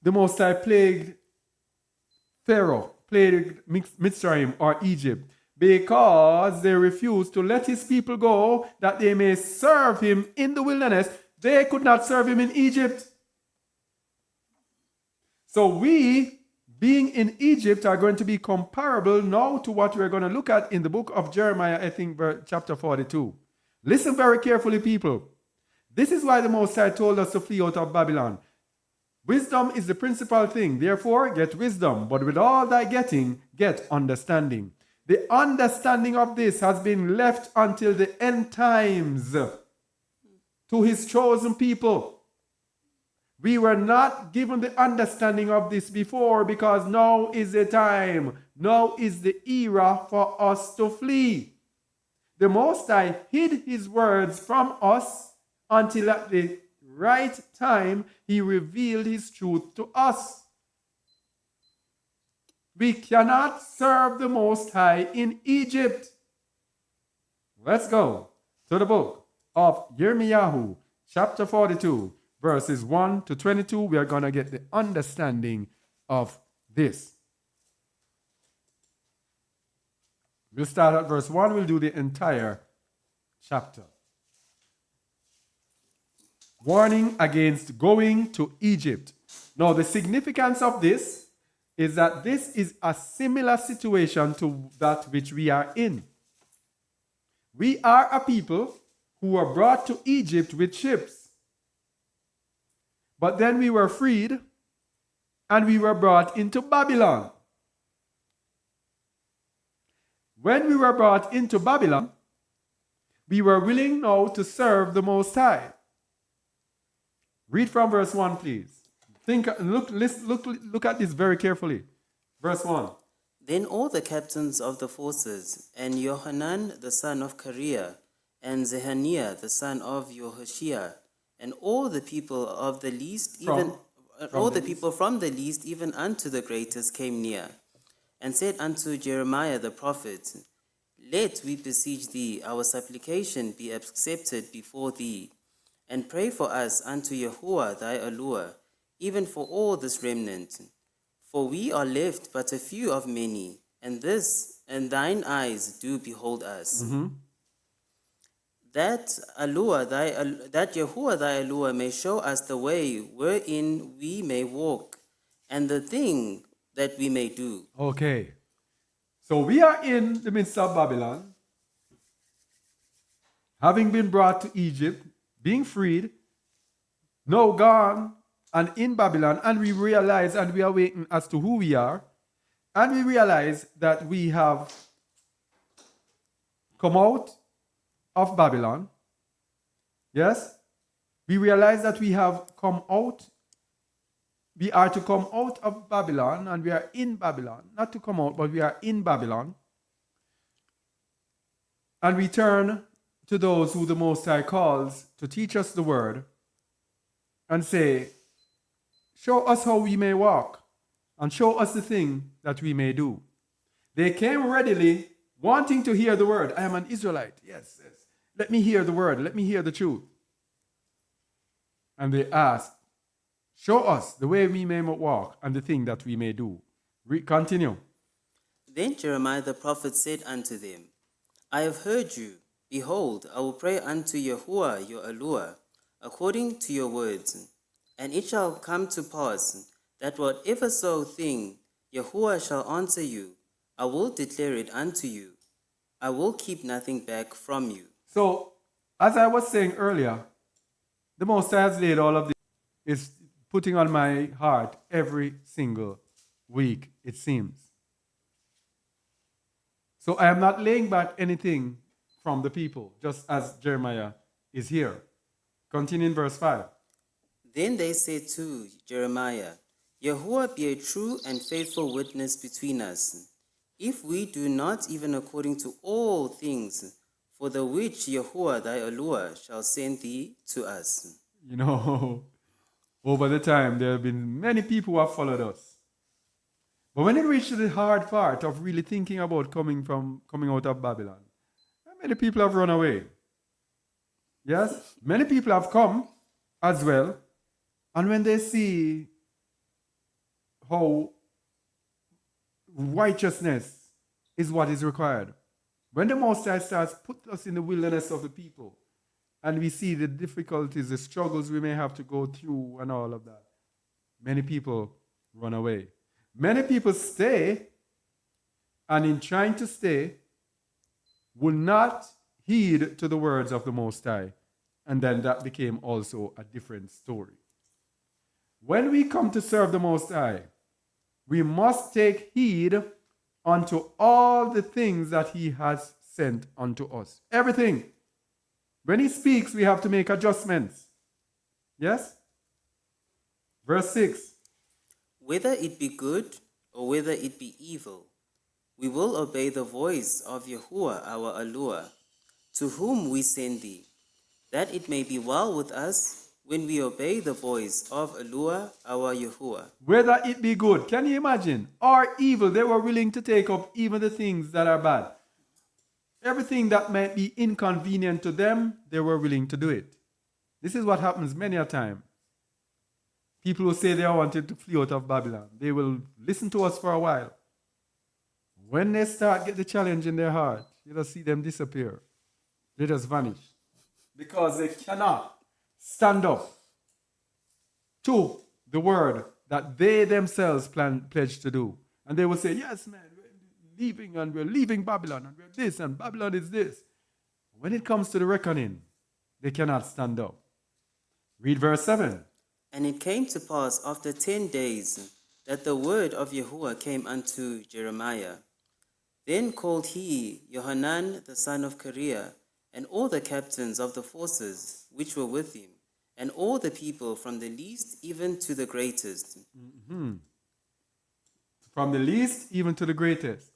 S1: the Most High plagued Pharaoh, plagued Mitzrayim or Egypt, because they refused to let his people go that they may serve him in the wilderness. They could not serve him in Egypt. So we, being in Egypt, are going to be comparable now to what we're going to look at in the book of Jeremiah, I think, chapter 42. Listen very carefully, people. This is why the Most High told us to flee out of Babylon. Wisdom is the principal thing. Therefore, get wisdom. But with all thy getting, get understanding. The understanding of this has been left until the end times to his chosen people. We were not given the understanding of this before because now is the time. Now is the era for us to flee. The Most High hid his words from us until at the right time he revealed his truth to us. We cannot serve the Most High in Egypt. Let's go to the book of Yirmiyahu, chapter 42, verses 1 to 22. We are going to get the understanding of this. We'll start at verse 1. We'll do the entire chapter. Warning against going to Egypt. Now, the significance of this is that this is a similar situation to that which we are in. We are a people who were brought to Egypt with ships. But then we were freed and we were brought into Babylon. When we were brought into Babylon, we were willing now to serve the Most High. Read from verse 1, please. Look at this very carefully. Verse 1.
S3: Then all the captains of the forces, and Johanan the son of Kareah, and Zehaniah the son of Jehoshua, and all the people of the least, people from the least even unto the greatest, came near, and said unto Jeremiah the prophet, Let we beseech thee, our supplication be accepted before thee, and pray for us unto Yahuwah thy Elohim, even for all this remnant. For we are left but a few of many, and thine eyes do behold us. That Yahuwah thy Elohim may show us the way wherein we may walk, and the thing that we may do.
S1: Okay. So we are in the midst of Babylon, having been brought to Egypt, being freed, now gone and in Babylon, and we realize and we are waiting as to who we are, and we realize that we have come out of Babylon. Yes? We realize that we have come out. We are to come out of Babylon, and we are in Babylon. Not to come out, but we are in Babylon. And we turn to those who the Most High calls to teach us the word and say, show us how we may walk, and show us the thing that we may do. They came readily, wanting to hear the word. I am an Israelite. Yes, yes. Let me hear the word. Let me hear the truth. And they asked, show us the way we may walk and the thing that we may do. Continue.
S3: Then Jeremiah the prophet said unto them, I have heard you. Behold, I will pray unto Yahuwah your Elohim, according to your words. And it shall come to pass that whatever so thing Yahuwah shall answer you, I will declare it unto you. I will keep nothing back from you.
S1: So, as I was saying earlier, the Most High has laid all of this, is putting on my heart every single week, it seems. So I am not laying back anything from the people, just as Jeremiah is here. Continue in verse 5.
S3: Then they said to Jeremiah, Yahuwah be a true and faithful witness between us, if we do not even according to all things, for the which Yahuwah thy Elohim shall send thee to us.
S1: You know, over the time, there have been many people who have followed us. But when it reached the hard part of really thinking about coming out of Babylon, many people have run away. Yes, many people have come as well. And when they see how righteousness is what is required, when the Most High starts put us in the wilderness of the people, and we see the difficulties, the struggles we may have to go through and all of that, many people run away. Many people stay, and in trying to stay, will not heed to the words of the Most High. And then that became also a different story. When we come to serve the Most High, we must take heed unto all the things that he has sent unto us. Everything. When he speaks, we have to make adjustments. Yes? Verse 6.
S3: Whether it be good or whether it be evil, we will obey the voice of Yahuwah our Allure, to whom we send thee, that it may be well with us when we obey the voice of Allure our Yahuwah.
S1: Whether it be good, can you imagine? Or evil, they were willing to take up even the things that are bad. Everything that might be inconvenient to them, they were willing to do it. This is what happens many a time. People who say they wanted to flee out of Babylon, they will listen to us for a while. When they start get the challenge in their heart, you just see them disappear. They just vanish. Because they cannot stand up to the word that they themselves pledged to do. And they will say, yes, man, we're leaving and we're leaving Babylon and we're this and Babylon is this. When it comes to the reckoning, they cannot stand up. Read verse 7.
S3: And it came to pass after 10 days that the word of Yahuwah came unto Jeremiah. Then called he Johanan the son of Kareah, and all the captains of the forces which were with him, and all the people from the least even to the greatest.
S1: From the least even to the greatest.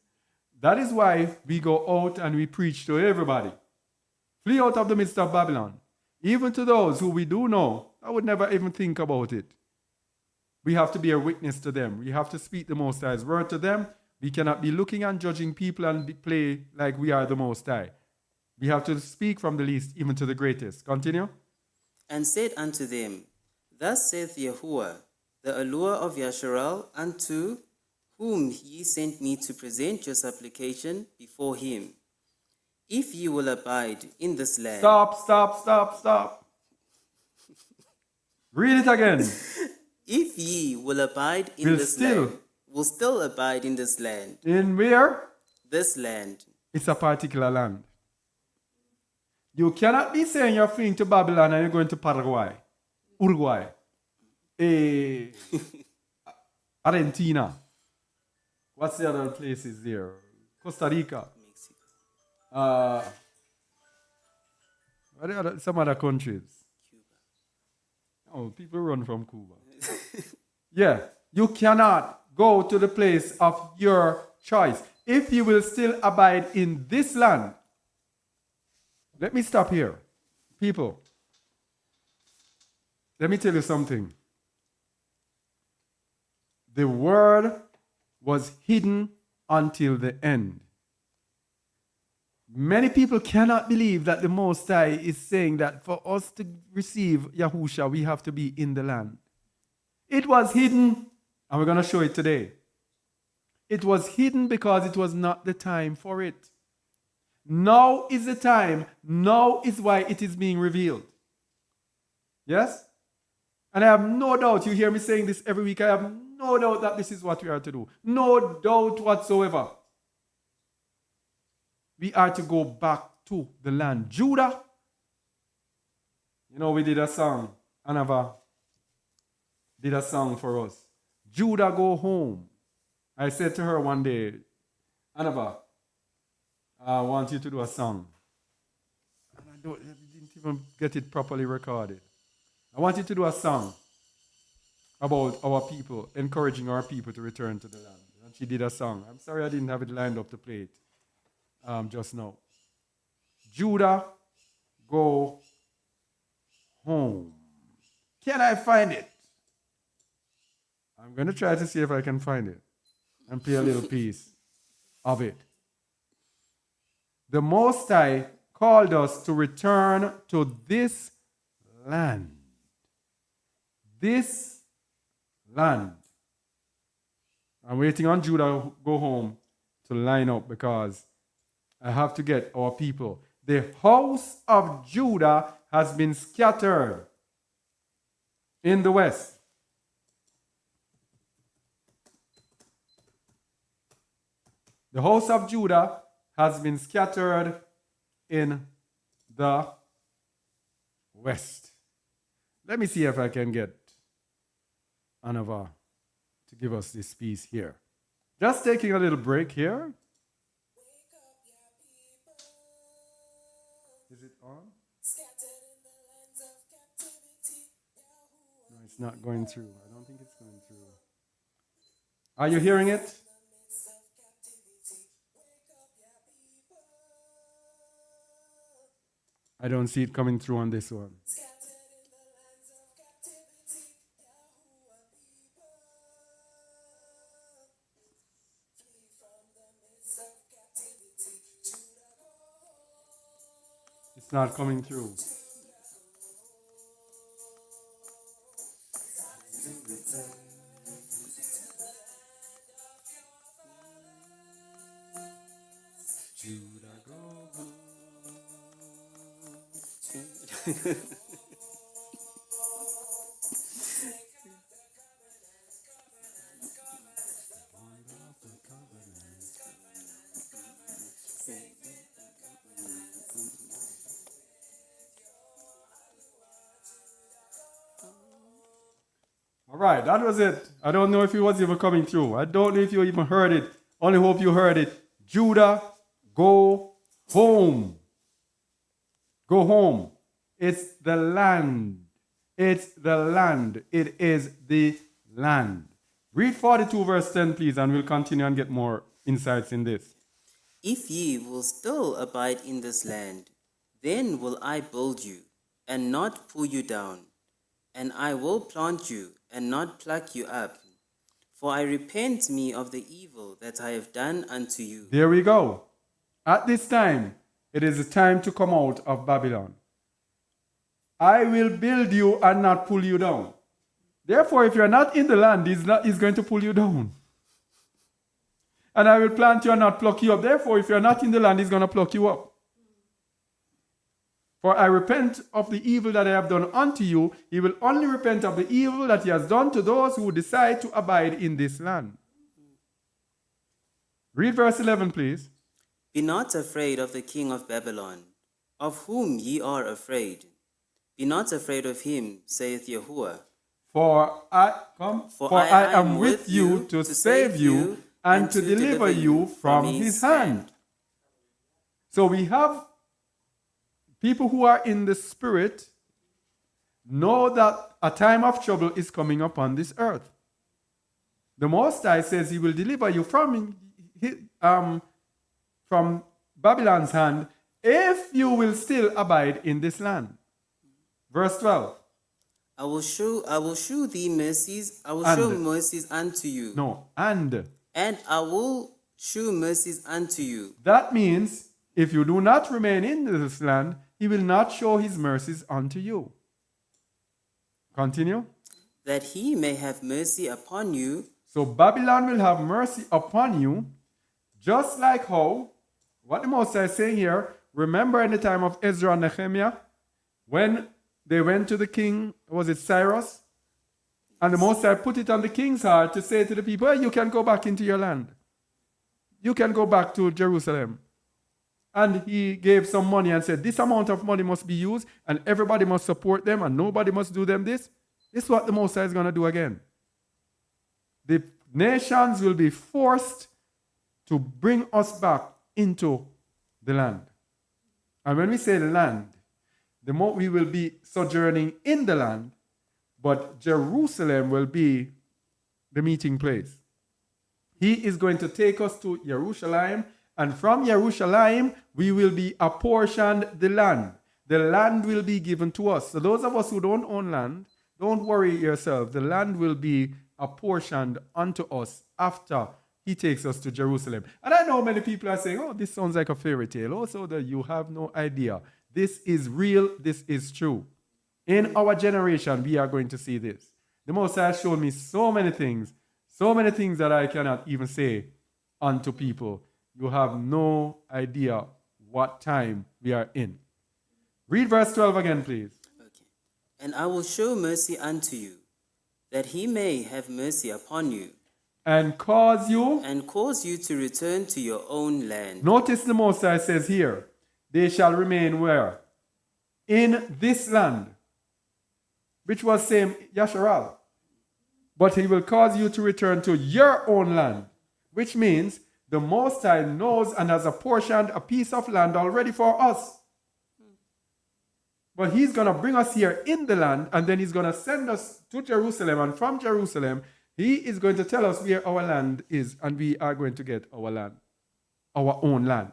S1: That is why we go out and we preach to everybody. Flee out of the midst of Babylon. Even to those who we do know, I would never even think about it. We have to be a witness to them. We have to speak the Most High's word to them. We cannot be looking and judging people and play like we are the Most High. We have to speak from the least even to the greatest. Continue.
S3: And said unto them, Thus saith Yahuwah, the Allure of Yasharal, unto whom ye sent me to present your supplication before him. If ye will abide in this land.
S1: Stop. Read it again.
S3: If ye will abide in this land. Will still abide in this land.
S1: In where?
S3: This land.
S1: It's a particular land. You cannot be saying you're fleeing to Babylon and you're going to Paraguay, Uruguay, Argentina. What's the other places there? Costa Rica.
S3: Mexico.
S1: Some other countries.
S3: Cuba.
S1: Oh, people run from Cuba. Yeah, you cannot go to the place of your choice. If you will still abide in this land. Let me stop here. People, let me tell you something. The word was hidden until the end. Many people cannot believe that the Most High is saying that for us to receive Yahusha, we have to be in the land. It was hidden, and we're going to show it today. It was hidden because it was not the time for it. Now is the time. Now is why it is being revealed. Yes? And I have no doubt, you hear me saying this every week, I have no doubt that this is what we are to do. No doubt whatsoever. We are to go back to the land. Judah. You know, we did a song. Anava did a song for us. Judah, go home. I said to her one day, Anava, I want you to do a song. And I didn't even get it properly recorded. I want you to do a song about our people, encouraging our people to return to the land. And she did a song. I'm sorry I didn't have it lined up to play it just now. Judah, go home. Can I find it? I'm going to try to see if I can find it and play a little piece of it. The Most High called us to return to this land. This land. I'm waiting on Judah to go home to line up because I have to get our people. The house of Judah has been scattered in the west. The house of Judah has been scattered in the west. Let me see if I can get Anava to give us this piece here. Just taking a little break here. Is it on? No, it's not going through. I don't think it's going through. Are you hearing it? I don't see it coming through on this one. It's not coming through. All right, that was it. I don't know if it was even coming through. I don't know if you even heard it. Only hope you heard it. Judah, go home. Go home. It's the land. It's the land. It is the land. Read 42 verse 10, please, and we'll continue and get more insights in this.
S3: If ye will still abide in this land, then will I build you, and not pull you down, and I will plant you, and not pluck you up. For I repent me of the evil that I have done unto you.
S1: There we go. At this time, it is the time to come out of Babylon. I will build you and not pull you down. Therefore, if you're not in the land, he's going to pull you down. And I will plant you and not pluck you up. Therefore, if you're not in the land, he's going to pluck you up. For I repent of the evil that I have done unto you. He will only repent of the evil that he has done to those who decide to abide in this land. Read verse 11, please.
S3: Be not afraid of the king of Babylon, of whom ye are afraid. Be not afraid of him, saith Yahuwah.
S1: For I am with you to save you and to deliver you from his hand. So we have people who are in the spirit know that a time of trouble is coming upon this earth. The Most High says he will deliver you from Babylon's hand if you will still abide in this land. Verse 12.
S3: I will shew thee mercies. I will show mercies unto you.
S1: No, and
S3: I will shew mercies unto you.
S1: that means if you do not remain in this land, he will not show his mercies unto you. Continue.
S3: That he may have mercy upon you.
S1: So Babylon will have mercy upon you, just like how, what the Most High is saying here, remember in the time of Ezra and Nehemiah, when they went to the king, was it Cyrus? And the Most High put it on the king's heart to say to the people, hey, you can go back into your land. You can go back to Jerusalem. And he gave some money and said, this amount of money must be used, and everybody must support them, and nobody must do them this. This is what the Most High is going to do again. The nations will be forced to bring us back into the land. And when we say land, the more we will be sojourning in the land, but Jerusalem will be the meeting place. He is going to take us to Jerusalem, and from Jerusalem, we will be apportioned the land. The land will be given to us. So those of us who don't own land, don't worry yourself. The land will be apportioned unto us after he takes us to Jerusalem. And I know many people are saying, oh, this sounds like a fairy tale. Also, that you have no idea. This is real. This is true. In our generation, we are going to see this. The Most High has shown me so many things that I cannot even say unto people. You have no idea what time we are in. Read verse 12 again, please.
S3: Okay. And I will show mercy unto you, that he may have mercy upon you.
S1: And cause you.
S3: And cause you to return to your own land.
S1: Notice the Most High says here, they shall remain where? In this land, which was same Yasharal. But he will cause you to return to your own land. which means the Most High knows and has apportioned a piece of land already for us. But he's going to bring us here in the land, and then he's going to send us to Jerusalem, and from Jerusalem, he is going to tell us where our land is, and we are going to get our land, our own land.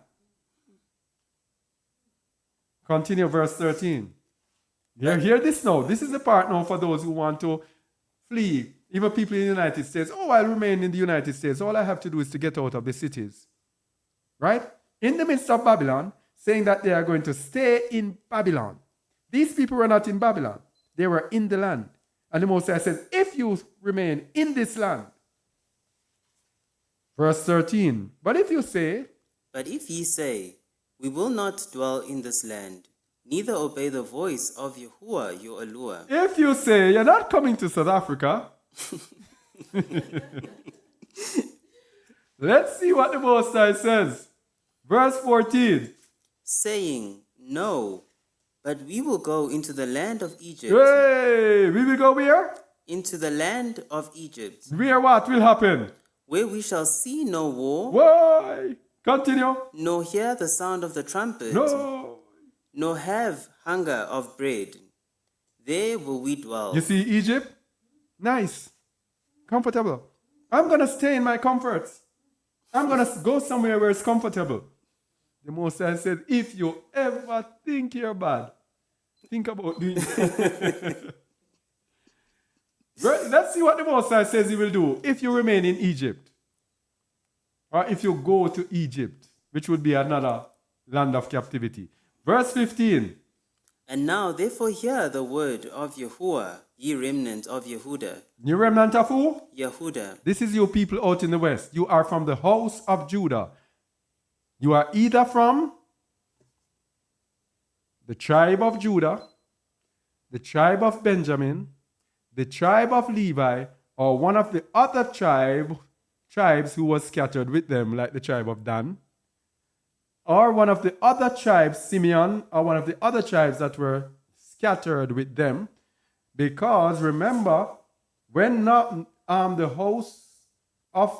S1: Continue verse 13. Hear this now. This is the part now for those who want to flee. Even people in the United States. Oh, I'll remain in the United States. All I have to do is to get out of the cities. Right? In the midst of Babylon, saying that they are going to stay in Babylon. These people were not in Babylon. They were in the land. And the Most High says, if you remain in this land. Verse 13. But if ye say,
S3: we will not dwell in this land, neither obey the voice of Yahuwah your allure.
S1: If you say, you're not coming to South Africa. Let's see what the Most High says. Verse 14.
S3: Saying, no, but we will go into the land of Egypt.
S1: Hey, we will go where?
S3: Into the land of Egypt.
S1: Where what will happen?
S3: Where we shall see no war.
S1: Why? Continue.
S3: Nor hear the sound of the trumpet.
S1: No.
S3: Nor have hunger of bread. There will we dwell.
S1: You see Egypt? Nice. Comfortable. I'm going to stay in my comforts. I'm going to go somewhere where it's comfortable. The Most High said, if you ever think you're bad, think about doing it. Let's see what the Most High says he will do if you remain in Egypt. Or if you go to Egypt, which would be another land of captivity. Verse 15.
S3: And now therefore hear the word of Yahuwah, ye remnant of Yehudah.
S1: You remnant of who?
S3: Yehudah.
S1: This is you people out in the west. You are from the house of Judah. You are either from the tribe of Judah, the tribe of Benjamin, the tribe of Levi, or one of the other tribes who was scattered with them, like the tribe of Dan, or one of the other tribes, Simeon, or one of the other tribes that were scattered with them. Because remember, when not the host of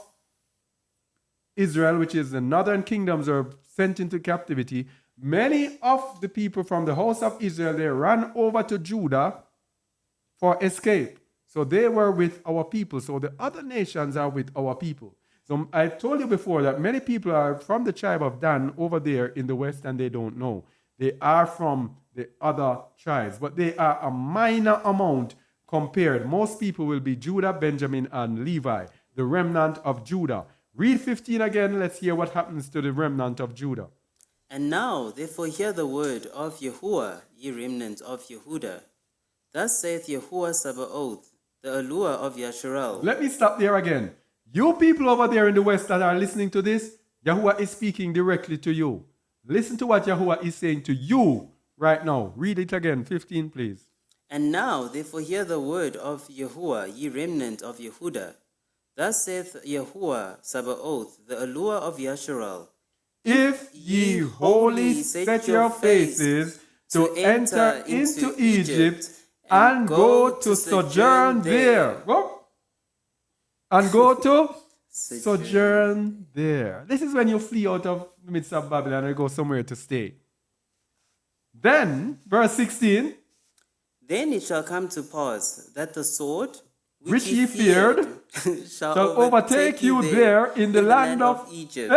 S1: Israel, which is the northern kingdoms, are sent into captivity, many of the people from the house of Israel, they ran over to Judah for escape. So they were with our people. So the other nations are with our people. So I told you before that many people are from the tribe of Dan over there in the west, and they don't know. They are from the other tribes, but they are a minor amount compared. Most people will be Judah, Benjamin, and Levi, the remnant of Judah. Read 15 again. Let's hear what happens to the remnant of Judah.
S3: And now therefore hear the word of Yahuwah, ye remnant of Yehudah. Thus saith Yahuwah Sabaoth, the allure of Yasharel.
S1: Let me stop there again. You people over there in the west that are listening to this, Yahuwah is speaking directly to you. Listen to what Yahuwah is saying to you right now. Read it again. 15, please.
S3: And now therefore hear the word of Yahuwah, ye remnant of Yehudah. Thus saith Yahuwah Sabaoth, the allure of Yasharel.
S1: If ye wholly set your faces to enter into Egypt and go to sojourn there. Go. And go to sojourn there. This is when you flee out of the midst of Babylon and go somewhere to stay. Then, verse 16.
S3: Then it shall come to pass that the sword
S1: which ye feared
S3: shall
S1: overtake you there in the land of
S3: Egypt.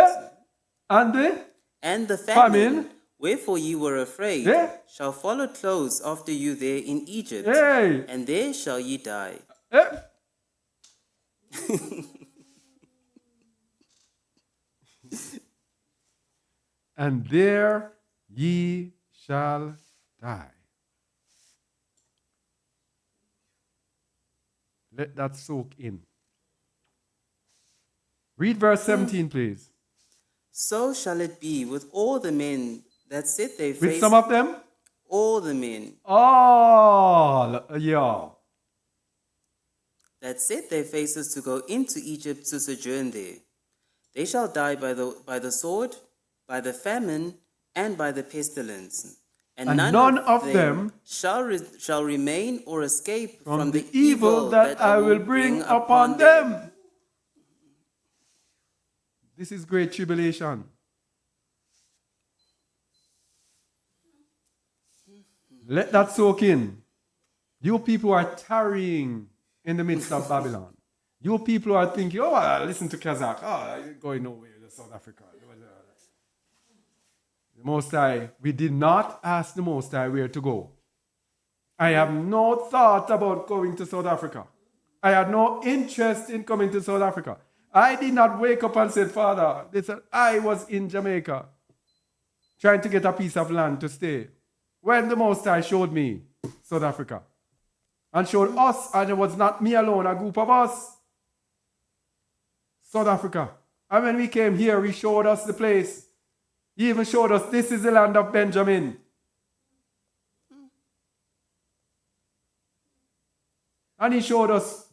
S1: And
S3: the
S1: famine,
S3: famine, wherefore ye were afraid, shall follow close after you there in Egypt, and there shall ye die.
S1: And there ye shall die. Let that soak in. Read verse 17, please.
S3: So shall it be with all the men that set their face.
S1: With some of them?
S3: All the men.
S1: All, yeah.
S3: That set their faces to go into Egypt to sojourn there. They shall die by the sword, by the famine, and by the pestilence. And none of them shall remain or escape from the evil that I will bring upon them.
S1: This is great tribulation. Let that soak in. You people are tarrying in the midst of Babylon. You people are thinking, oh, listen to Kazakh. Oh, you're going nowhere to South Africa. The Most High, we did not ask the Most High where to go. I have no thought about going to South Africa. I had no interest in coming to South Africa. I did not wake up and say, Father, listen, I was in Jamaica trying to get a piece of land to stay. When the Most High showed me South Africa and showed us, and it was not me alone, a group of us, South Africa. And when we came here, he showed us the place. He even showed us this is the land of Benjamin. And he showed us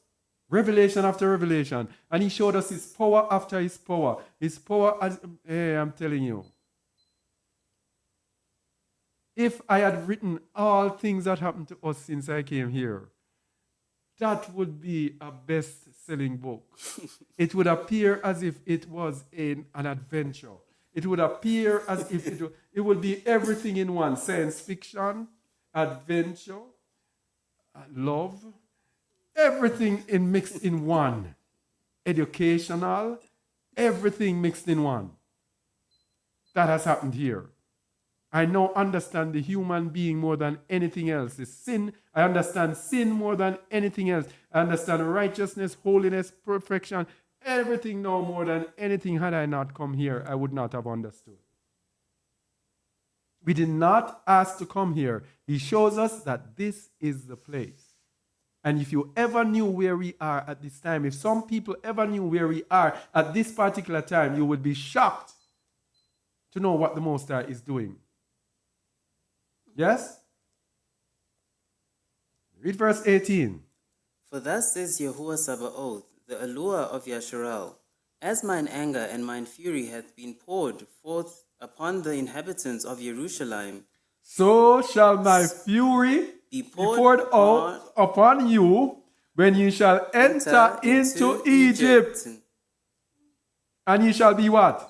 S1: revelation after revelation. And he showed us his power after his power. His power, as, hey, I'm telling you. If I had written all things that happened to us since I came here, that would be a best-selling book. It would appear as if it was an adventure. It would appear as if it would be everything in one. Science fiction, adventure, love, everything mixed in one. Educational, everything mixed in one. That has happened here. I now understand the human being more than anything else. The sin, I understand sin more than anything else. I understand righteousness, holiness, perfection, everything now more than anything. Had I not come here, I would not have understood. We did not ask to come here. He shows us that this is the place. And if you ever knew where we are at this time, if some people ever knew where we are at this particular time, you would be shocked to know what the Most High is doing. Yes? Read verse 18.
S3: For thus says Yahuwah Sabaoth, the allure of Yasharal, as mine anger and mine fury hath been poured forth upon the inhabitants of Jerusalem,
S1: so shall my fury be poured out upon you when you shall enter into Egypt. And ye shall be what?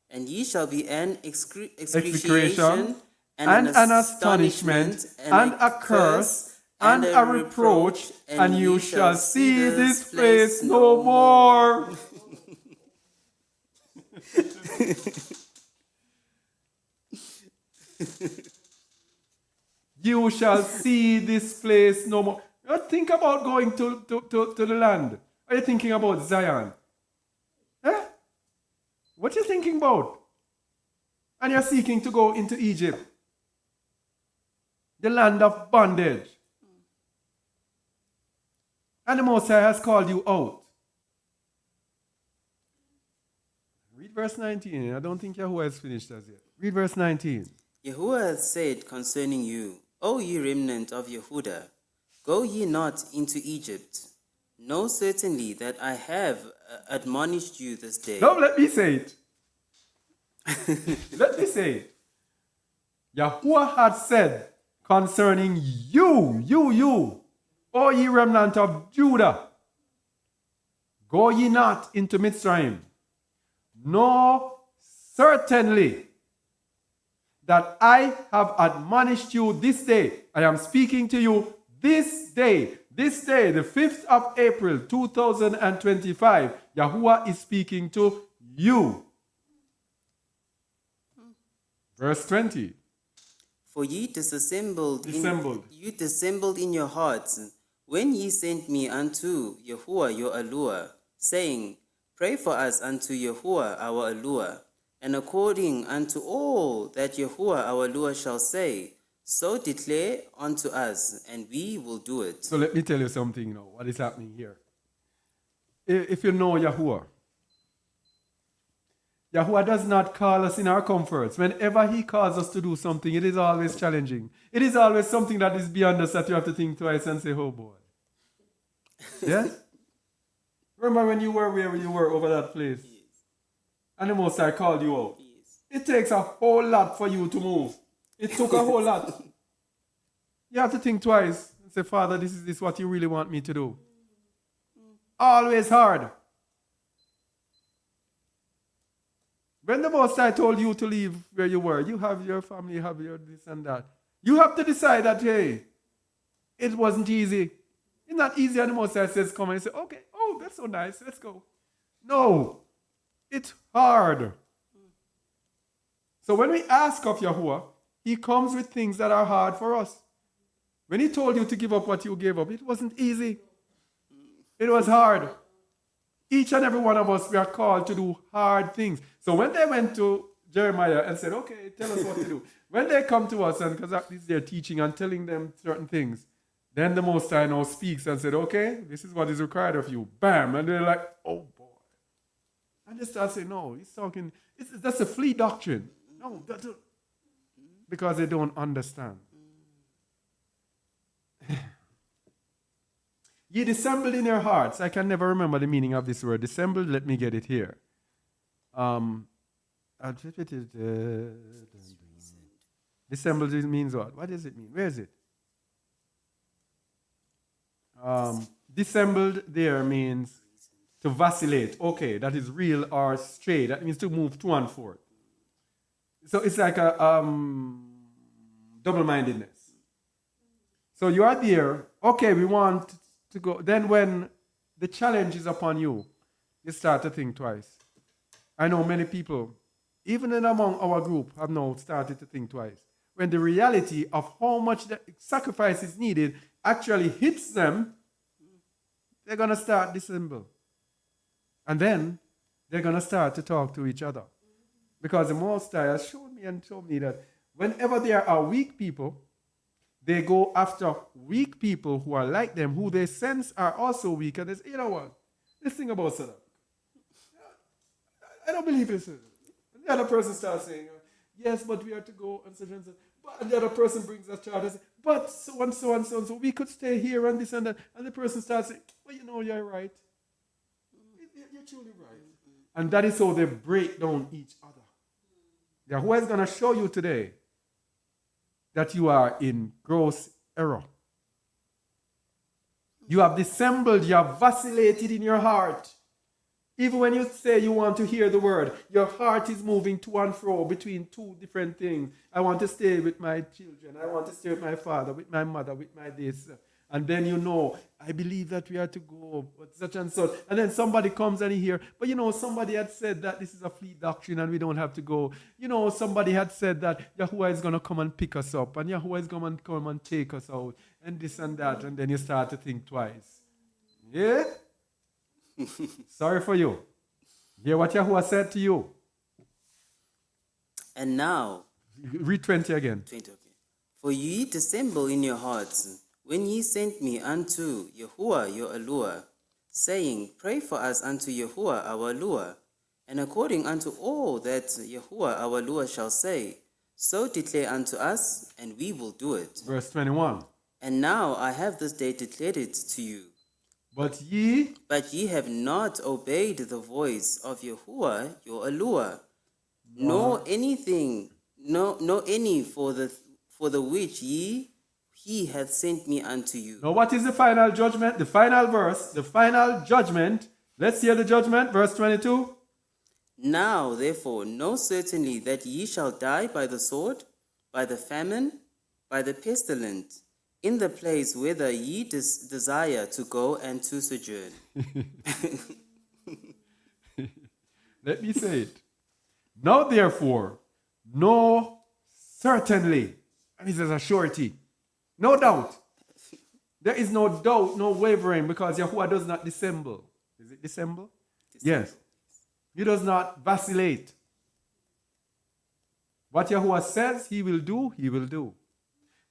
S3: And ye shall be an
S1: Execration, and an astonishment, and a curse, and a reproach, and you shall see this place no more. You shall see this place no more. Think about going to the land. Are you thinking about Zion? Eh? What are you thinking about? And you're seeking to go into Egypt, the land of bondage. And the Most High has called you out. Read verse 19. I don't think Yahuwah has finished as yet. Read verse 19.
S3: Yahuwah hath said concerning you, O ye remnant of Yehudah, go ye not into Egypt. Know certainly that I have admonished you this day.
S1: No, let me say it. Let me say it. Yahuwah had said concerning you, O ye remnant of Judah, go ye not into Mitzrayim. Know certainly that I have admonished you this day. I am speaking to you this day, the 5th of April, 2025. Yahuwah is speaking to you. Verse 20.
S3: For ye dissembled in your hearts, when ye sent me unto Yahuwah your allure, saying, Pray for us unto Yahuwah our allure, and according unto all that Yahuwah our allure shall say, so declare unto us, and we will do it.
S1: So let me tell you something now, what is happening here. If you know Yahuwah, Yahuwah does not call us in our comforts. Whenever he calls us to do something, it is always challenging. It is always something that is beyond us that you have to think twice and say, oh boy. Yes? Remember when you were where you were over that place?
S3: Yes.
S1: And the Most High called you out.
S3: Yes.
S1: It takes a whole lot for you to move. It took a whole lot. You have to think twice and say, Father, this is what you really want me to do. Always hard. When the Most High told you to leave where you were, you have your family, you have your this and that. You have to decide that, hey, it wasn't easy. It's not easy, and the Most High says, come and say, okay, oh, that's so nice, let's go. No, it's hard. So when we ask of Yahuwah, he comes with things that are hard for us. When he told you to give up what you gave up, it wasn't easy. It was hard. Each and every one of us, we are called to do hard things. So when they went to Jeremiah and said, okay, tell us what to do. When they come to us, and because that is their teaching and telling them certain things, then the Most High now speaks and said, okay, this is what is required of you. Bam. And they're like, oh boy. And they start saying, no, he's talking, that's a flea doctrine. No, because they don't understand. Ye dissembled in your hearts. I can never remember the meaning of this word. Dissembled, let me get it here. Dissembled means what? What does it mean? Where is it? Dissembled there means to vacillate. Okay, that is real or stray. That means to move to and forth. So it's like a double-mindedness. So you are there. Okay, we want to go. Then when the challenge is upon you, you start to think twice. I know many people, even among our group, have now started to think twice. When the reality of how much the sacrifice is needed actually hits them, they're going to start dissemble. And then they're going to start to talk to each other. Because the Most High has shown me that whenever there are weak people, they go after weak people who are like them, who they sense are also weak. And they say, you know what? This thing about Saddam, I don't believe this. And the other person starts saying, yes, but we are to go and such and such. But the other person brings a charge and says, but so and so and so and so, we could stay here and this and that. And the person starts saying, well, you know, you're right. You're truly right. And that is how they break down each other. Yahweh is going to show you today that you are in gross error. You have dissembled, you have vacillated in your heart. Even when you say you want to hear the word, your heart is moving to and fro between two different things. I want to stay with my children. I want to stay with my father, with my mother, with my this. And then you know, I believe that we are to go, but such and such. And then somebody comes and you hear, but you know, somebody had said that this is a flea doctrine and we don't have to go. You know, somebody had said that Yahuwah is going to come and pick us up and Yahuwah is going to come and take us out and this and that. And then you start to think twice. Yeah? Sorry for you. Hear what Yahuwah said to you.
S3: And now,
S1: read 20 again.
S3: 20, okay. For ye dissemble in your hearts, when ye sent me unto Yahuwah your Allure, saying, pray for us unto Yahuwah our Allure, and according unto all that Yahuwah our Allure shall say, so declare unto us, and we will do it.
S1: Verse 21.
S3: And now I have this day declared it to you.
S1: But ye
S3: have not obeyed the voice of Yahuwah your Allure, nor anything, no any for the which he hath sent me unto you.
S1: Now what is the final judgment? The final verse, the final judgment. Let's hear the judgment, verse 22.
S3: Now therefore know certainly that ye shall die by the sword, by the famine, by the pestilence, in the place whither ye desire to go and to sojourn.
S1: Let me say it. Now therefore, know certainly, and he says a surety, no doubt. There is no doubt, no wavering, because Yahuwah does not dissemble. Is it dissemble? Yes. He does not vacillate. What Yahuwah says he will do, he will do.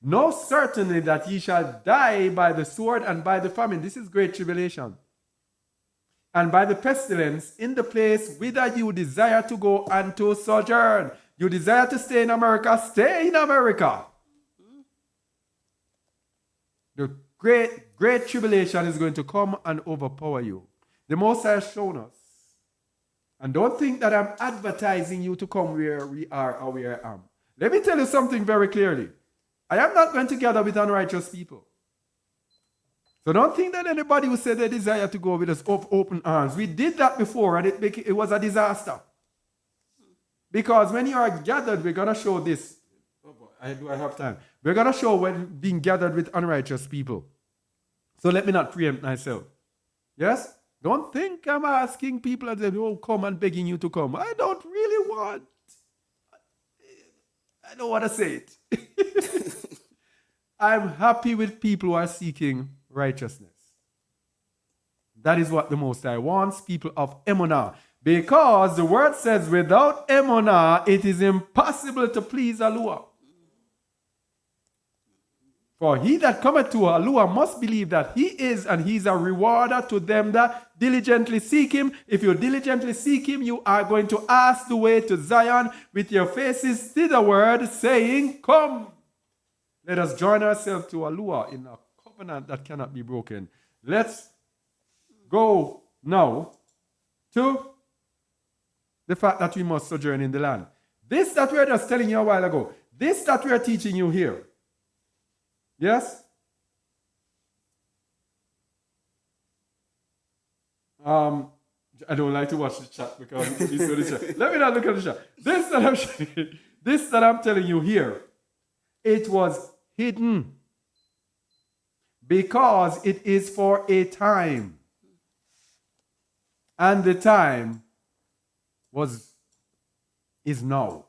S1: Know certainly that ye shall die by the sword and by the famine. This is great tribulation. And by the pestilence in the place whither you desire to go and to sojourn. You desire to stay in America, stay in America. The great tribulation is going to come and overpower you. The Most High has shown us. And don't think that I'm advertising you to come where we are or where I am. Let me tell you something very clearly. I am not going to gather with unrighteous people. So don't think that anybody who said they desire to go with us open arms. We did that before and it was a disaster. Because when you are gathered, we're going to show this. Oh boy, do I have time? We're going to show when being gathered with unrighteous people. So let me not preempt myself. Yes? Don't think I'm asking people and saying, oh, come and begging you to come. I don't really want. I don't want to say it. I'm happy with people who are seeking righteousness. That is what the Most High wants, people of Emunah. Because the word says, without Emunah, it is impossible to please Alua. For he that cometh to Alua must believe that he is, and he is a rewarder to them that diligently seek him. If you diligently seek him, you are going to ask the way to Zion with your faces thitherward, saying, come. Let us join ourselves to Alua in a covenant that cannot be broken. Let's go now to the fact that we must sojourn in the land. This that we are just telling you a while ago, this that we are teaching you here. Yes? I don't like to watch the chat because you saw the chat. Let me not look at the chat. This that I'm telling you here, it was hidden because it is for a time. And the time is now.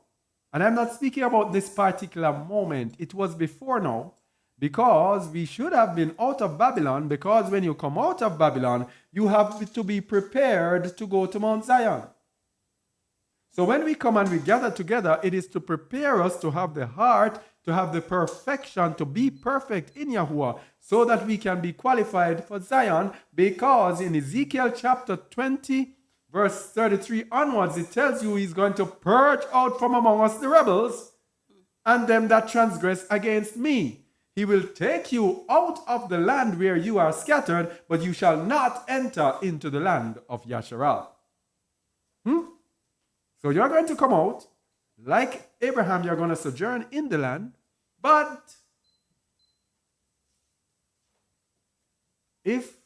S1: And I'm not speaking about this particular moment. It was before now, because we should have been out of Babylon, because when you come out of Babylon, you have to be prepared to go to Mount Zion. So when we come and we gather together, it is to prepare us to have the heart, to have the perfection, to be perfect in Yahuwah, so that we can be qualified for Zion, because in Ezekiel chapter 20, verse 33 onwards, it tells you he's going to purge out from among us the rebels and them that transgress against me. He will take you out of the land where you are scattered, but you shall not enter into the land of Yasharal. So you're going to come out, like Abraham, you're going to sojourn in the land, but if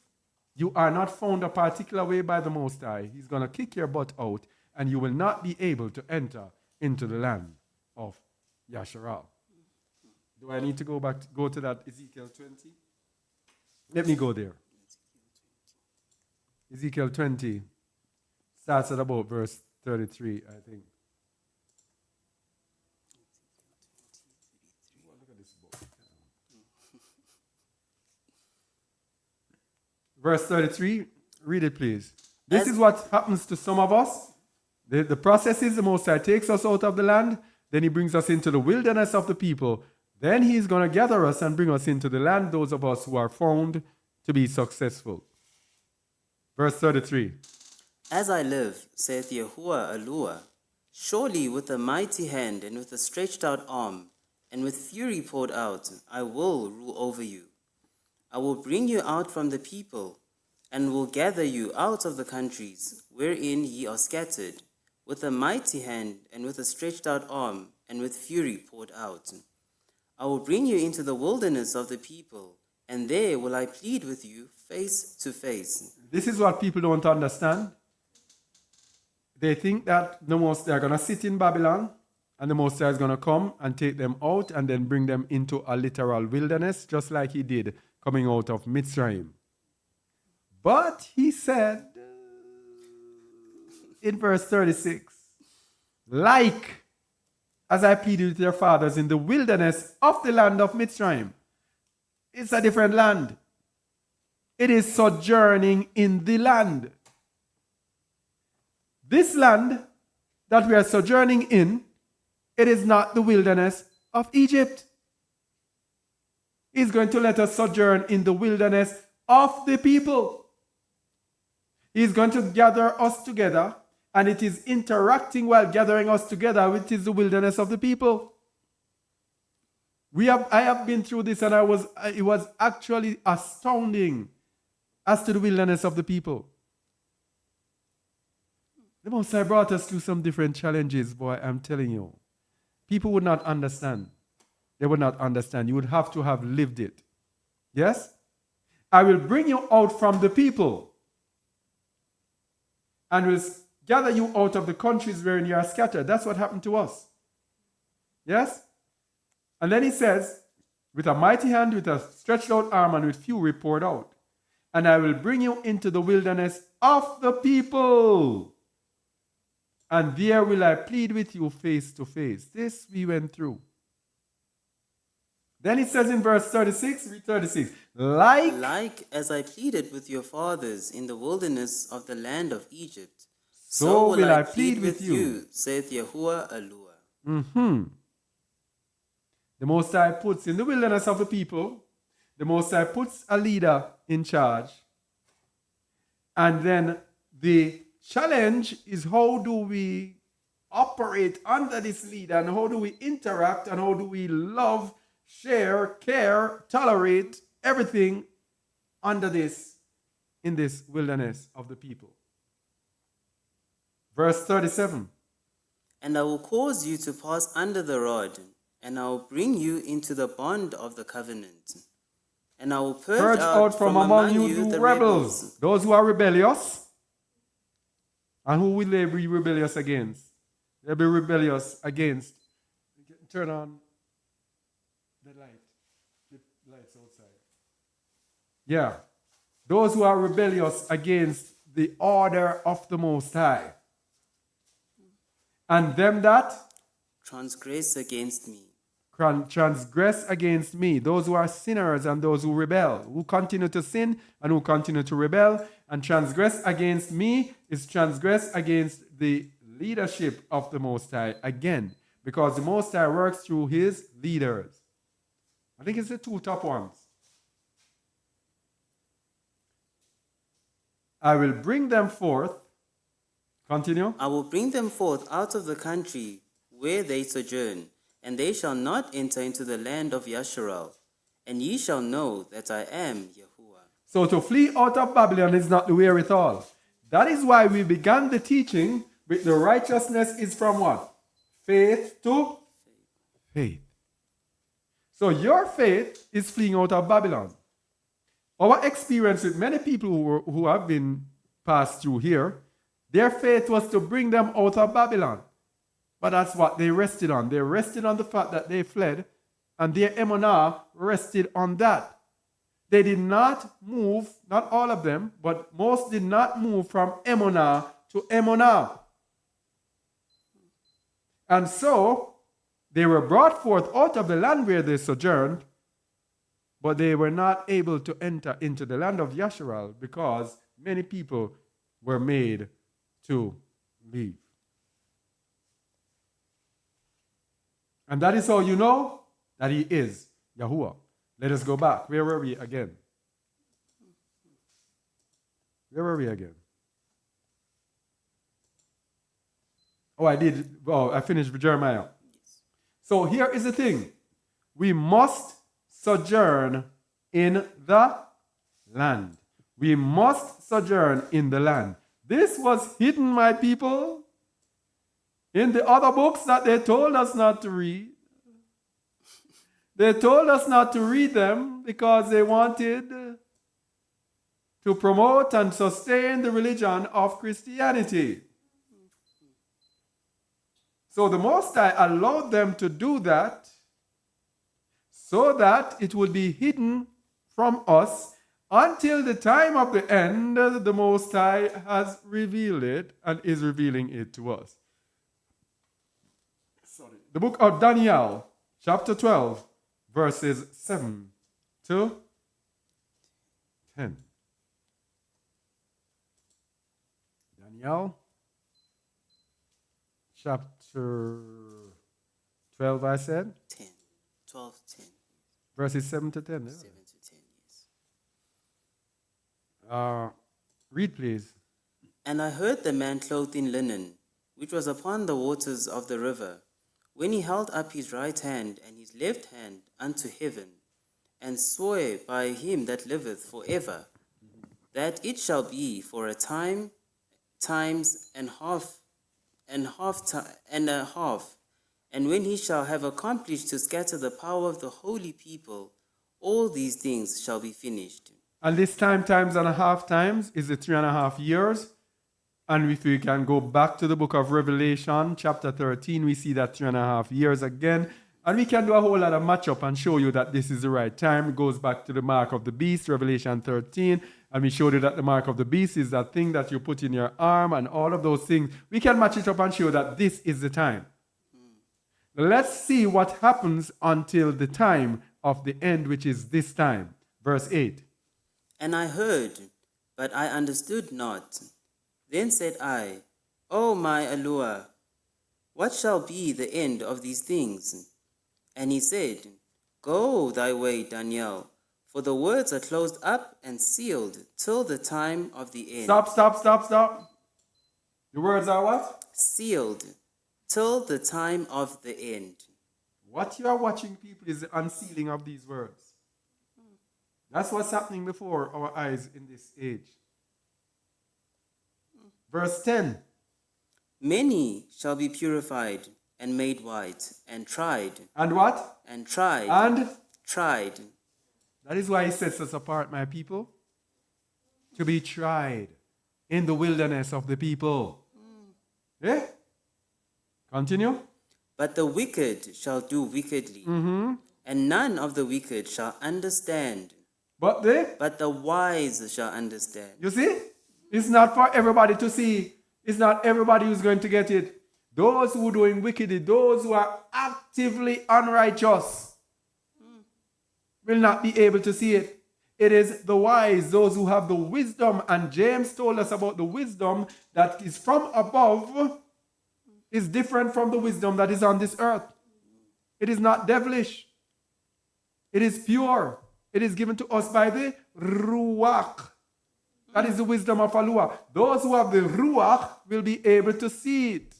S1: you are not found a particular way by the Most High, he's going to kick your butt out, and you will not be able to enter into the land of Yasharal. Do I need to go to that Ezekiel 20? Let me go there. Ezekiel 20 starts at about verse 33, I think. Look at this book. Verse 33, read it please. This is what happens to some of us. The process is the Most High takes us out of the land, then he brings us into the wilderness of the people. Then he's going to gather us and bring us into the land, those of us who are found to be successful. Verse 33.
S3: As I live, saith Yahuwah Alua, surely with a mighty hand and with a stretched out arm and with fury poured out, I will rule over you. I will bring you out from the people and will gather you out of the countries wherein ye are scattered, with a mighty hand and with a stretched out arm and with fury poured out. I will bring you into the wilderness of the people, and there will I plead with you face to face.
S1: This is what people don't understand. They think that they're going to sit in Babylon, and the Most High is going to come and take them out and then bring them into a literal wilderness, just like he did coming out of Mitzrayim. But he said in verse 36, like as I pleaded with your fathers in the wilderness of the land of Mitzrayim. It's a different land. It is sojourning in the land. This land that we are sojourning in, it is not the wilderness of Egypt. He's going to let us sojourn in the wilderness of the people. He's going to gather us together, and it is interacting while gathering us together, which is the wilderness of the people. I have been through this, and it was actually astounding as to the wilderness of the people. The Most High brought us through some different challenges, boy, I'm telling you. People would not understand. They would not understand. You would have to have lived it. Yes? I will bring you out from the people and will gather you out of the countries wherein you are scattered. That's what happened to us. Yes? And then he says, with a mighty hand, with a stretched out arm, and with fury poured out. And I will bring you into the wilderness of the people. And there will I plead with you face to face. This we went through. Then it says in verse 36, read 36.
S3: Like as I pleaded with your fathers in the wilderness of the land of Egypt,
S1: so will I plead with you,
S3: saith Yahuwah Alua.
S1: The Most High puts in the wilderness of the people, the Most High puts a leader in charge. And then the challenge is, how do we operate under this leader, and how do we interact, and how do we love, share, care, tolerate everything under this, in this wilderness of the people. Verse 37.
S3: And I will cause you to pass under the rod, and I will bring you into the bond of the covenant. And I will purge out from among you the rebels.
S1: Those who are rebellious. And who will they be rebellious against? They'll be rebellious against. Turn on the light. The lights outside. Yeah. Those who are rebellious against the order of the Most High. And them that
S3: transgress against me.
S1: Transgress against me. Those who are sinners and those who rebel, who continue to sin and who continue to rebel. And transgress against me is transgress against the leadership of the Most High again, because the Most High works through his leaders. I think it's the two top ones. I will bring them forth. Continue.
S3: I will bring them forth out of the country where they sojourn, and they shall not enter into the land of Yasharal, and ye shall know that I am Yahuwah.
S1: So to flee out of Babylon is not the wherewithal. That is why we began the teaching with the righteousness is from what? Faith to faith. So your faith is fleeing out of Babylon. Our experience with many people who have been passed through here, their faith was to bring them out of Babylon. But that's what they rested on. They rested on the fact that they fled, and their emunah rested on that. They did not move, not all of them, but most did not move from emunah to emunah. And so they were brought forth out of the land where they sojourned, but they were not able to enter into the land of Yasharal because many people were made to leave. And that is how you know that he is Yahuwah. Let us go back. Where were we again? Where were we again? Oh, I finished with Jeremiah. So here is the thing. We must sojourn in the land. We must sojourn in the land. This was hidden, my people, in the other books that they told us not to read. They told us not to read them because they wanted to promote and sustain the religion of Christianity. So the Most High allowed them to do that so that it would be hidden from us until the time of the end. The Most High has revealed it and is revealing it to us. The book of Daniel, chapter 12, verses 7 to 10. Daniel, chapter 12, I said?
S3: 10. 12, 10.
S1: Verses 7 to 10. Yeah.
S3: 7 to 10, yes.
S1: Read, please.
S3: And I heard the man clothed in linen, which was upon the waters of the river, when he held up his right hand and his left hand unto heaven, and swore by him that liveth forever, that it shall be for a time, times and half, and a half, and when he shall have accomplished to scatter the power of the holy people, all these things shall be finished.
S1: And this time, times and a half times, is the 3.5 years. And if we can go back to the book of Revelation, chapter 13, we see that 3.5 years again. And we can do a whole lot of matchup and show you that this is the right time. It goes back to the mark of the beast, Revelation 13. And we showed you that the mark of the beast is that thing that you put in your arm and all of those things. We can match it up and show that this is the time. Let's see what happens until the time of the end, which is this time. Verse 8.
S3: And I heard, but I understood not. Then said I, O my Allure, what shall be the end of these things? And he said, Go thy way, Daniel, for the words are closed up and sealed till the time of the end.
S1: Stop. The words are what?
S3: Sealed till the time of the end.
S1: What you are watching, people, is the unsealing of these words. That's what's happening before our eyes in this age. Verse 10.
S3: Many shall be purified and made white and tried.
S1: And what?
S3: And tried.
S1: And?
S3: Tried.
S1: That is why he sets us apart, my people. To be tried in the wilderness of the people. Yeah? Continue.
S3: But the wicked shall do wickedly, and none of the wicked shall understand.
S1: But
S3: the wise shall understand.
S1: You see? It's not for everybody to see. It's not everybody who's going to get it. Those who are doing wickedly, those who are actively unrighteous, will not be able to see it. It is the wise, those who have the wisdom. And James told us about the wisdom that is from above is different from the wisdom that is on this earth. It is not devilish. It is pure. It is given to us by the Ruach. That is the wisdom of Alua. Those who have the Ruach will be able to see it.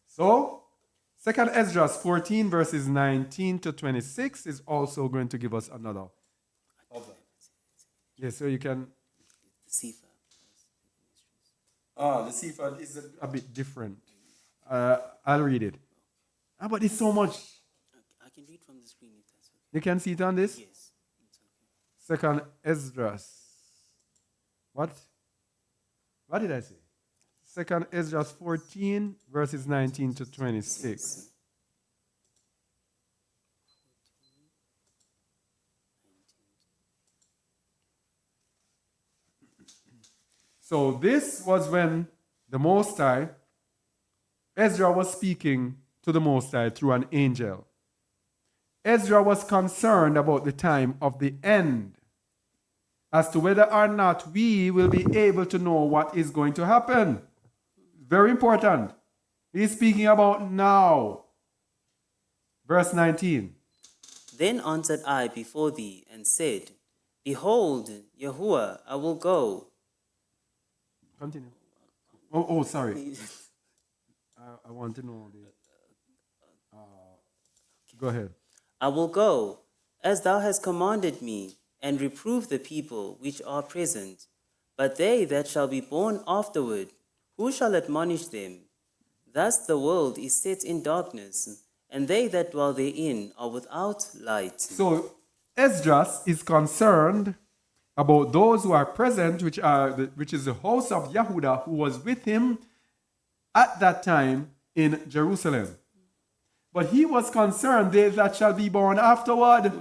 S1: So, 2 Ezra 14 verses 19 to 26 is also going to give us another. Yes, so you can.
S3: The Sefer.
S1: The Sefer is a bit different. I'll read it. But it's so much.
S3: I can read from the screen if that's okay.
S1: You can see it on this?
S3: Yes. It's okay.
S1: 2 Ezra. What? What did I say? 2 Ezra 14 verses 19 to 26. So this was when the Most High, Ezra was speaking to the Most High through an angel. Ezra was concerned about the time of the end, as to whether or not we will be able to know what is going to happen. Very important. He's speaking about now. Verse 19.
S3: Then answered I before thee and said, Behold, Yahuwah, I will go.
S1: Continue. Oh, sorry. I want to know. Go ahead.
S3: I will go, as thou hast commanded me, and reprove the people which are present. But they that shall be born afterward, who shall admonish them? Thus the world is set in darkness, and they that dwell therein are without light.
S1: So Esdras is concerned about those who are present, which is the house of Yehuda, who was with him at that time in Jerusalem. But he was concerned they that shall be born afterward.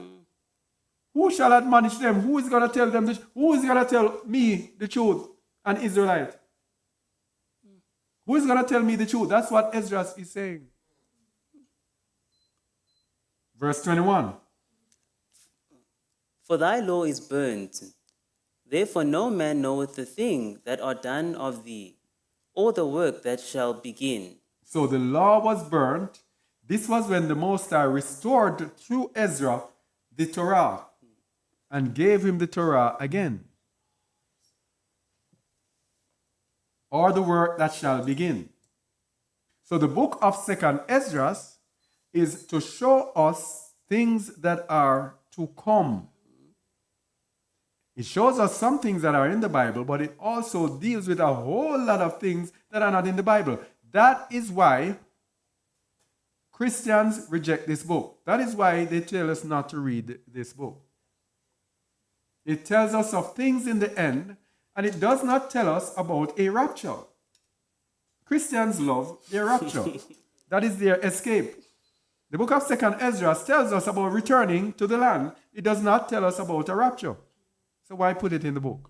S1: Who shall admonish them? Who is going to tell them? Who is going to tell me the truth? An Israelite. Who is going to tell me the truth? That's what Esdras is saying. Verse 21.
S3: For thy law is burnt. Therefore no man knoweth the thing that are done of thee, or the work that shall begin.
S1: So the law was burnt. This was when the Most High restored through Ezra the Torah and gave him the Torah again. Or the work that shall begin. So the book of 2nd Esdras is to show us things that are to come. It shows us some things that are in the Bible, but it also deals with a whole lot of things that are not in the Bible. That is why Christians reject this book. That is why they tell us not to read this book. It tells us of things in the end, and it does not tell us about a rapture. Christians love their rapture. That is their escape. The book of 2nd Ezra tells us about returning to the land. It does not tell us about a rapture. So why put it in the book?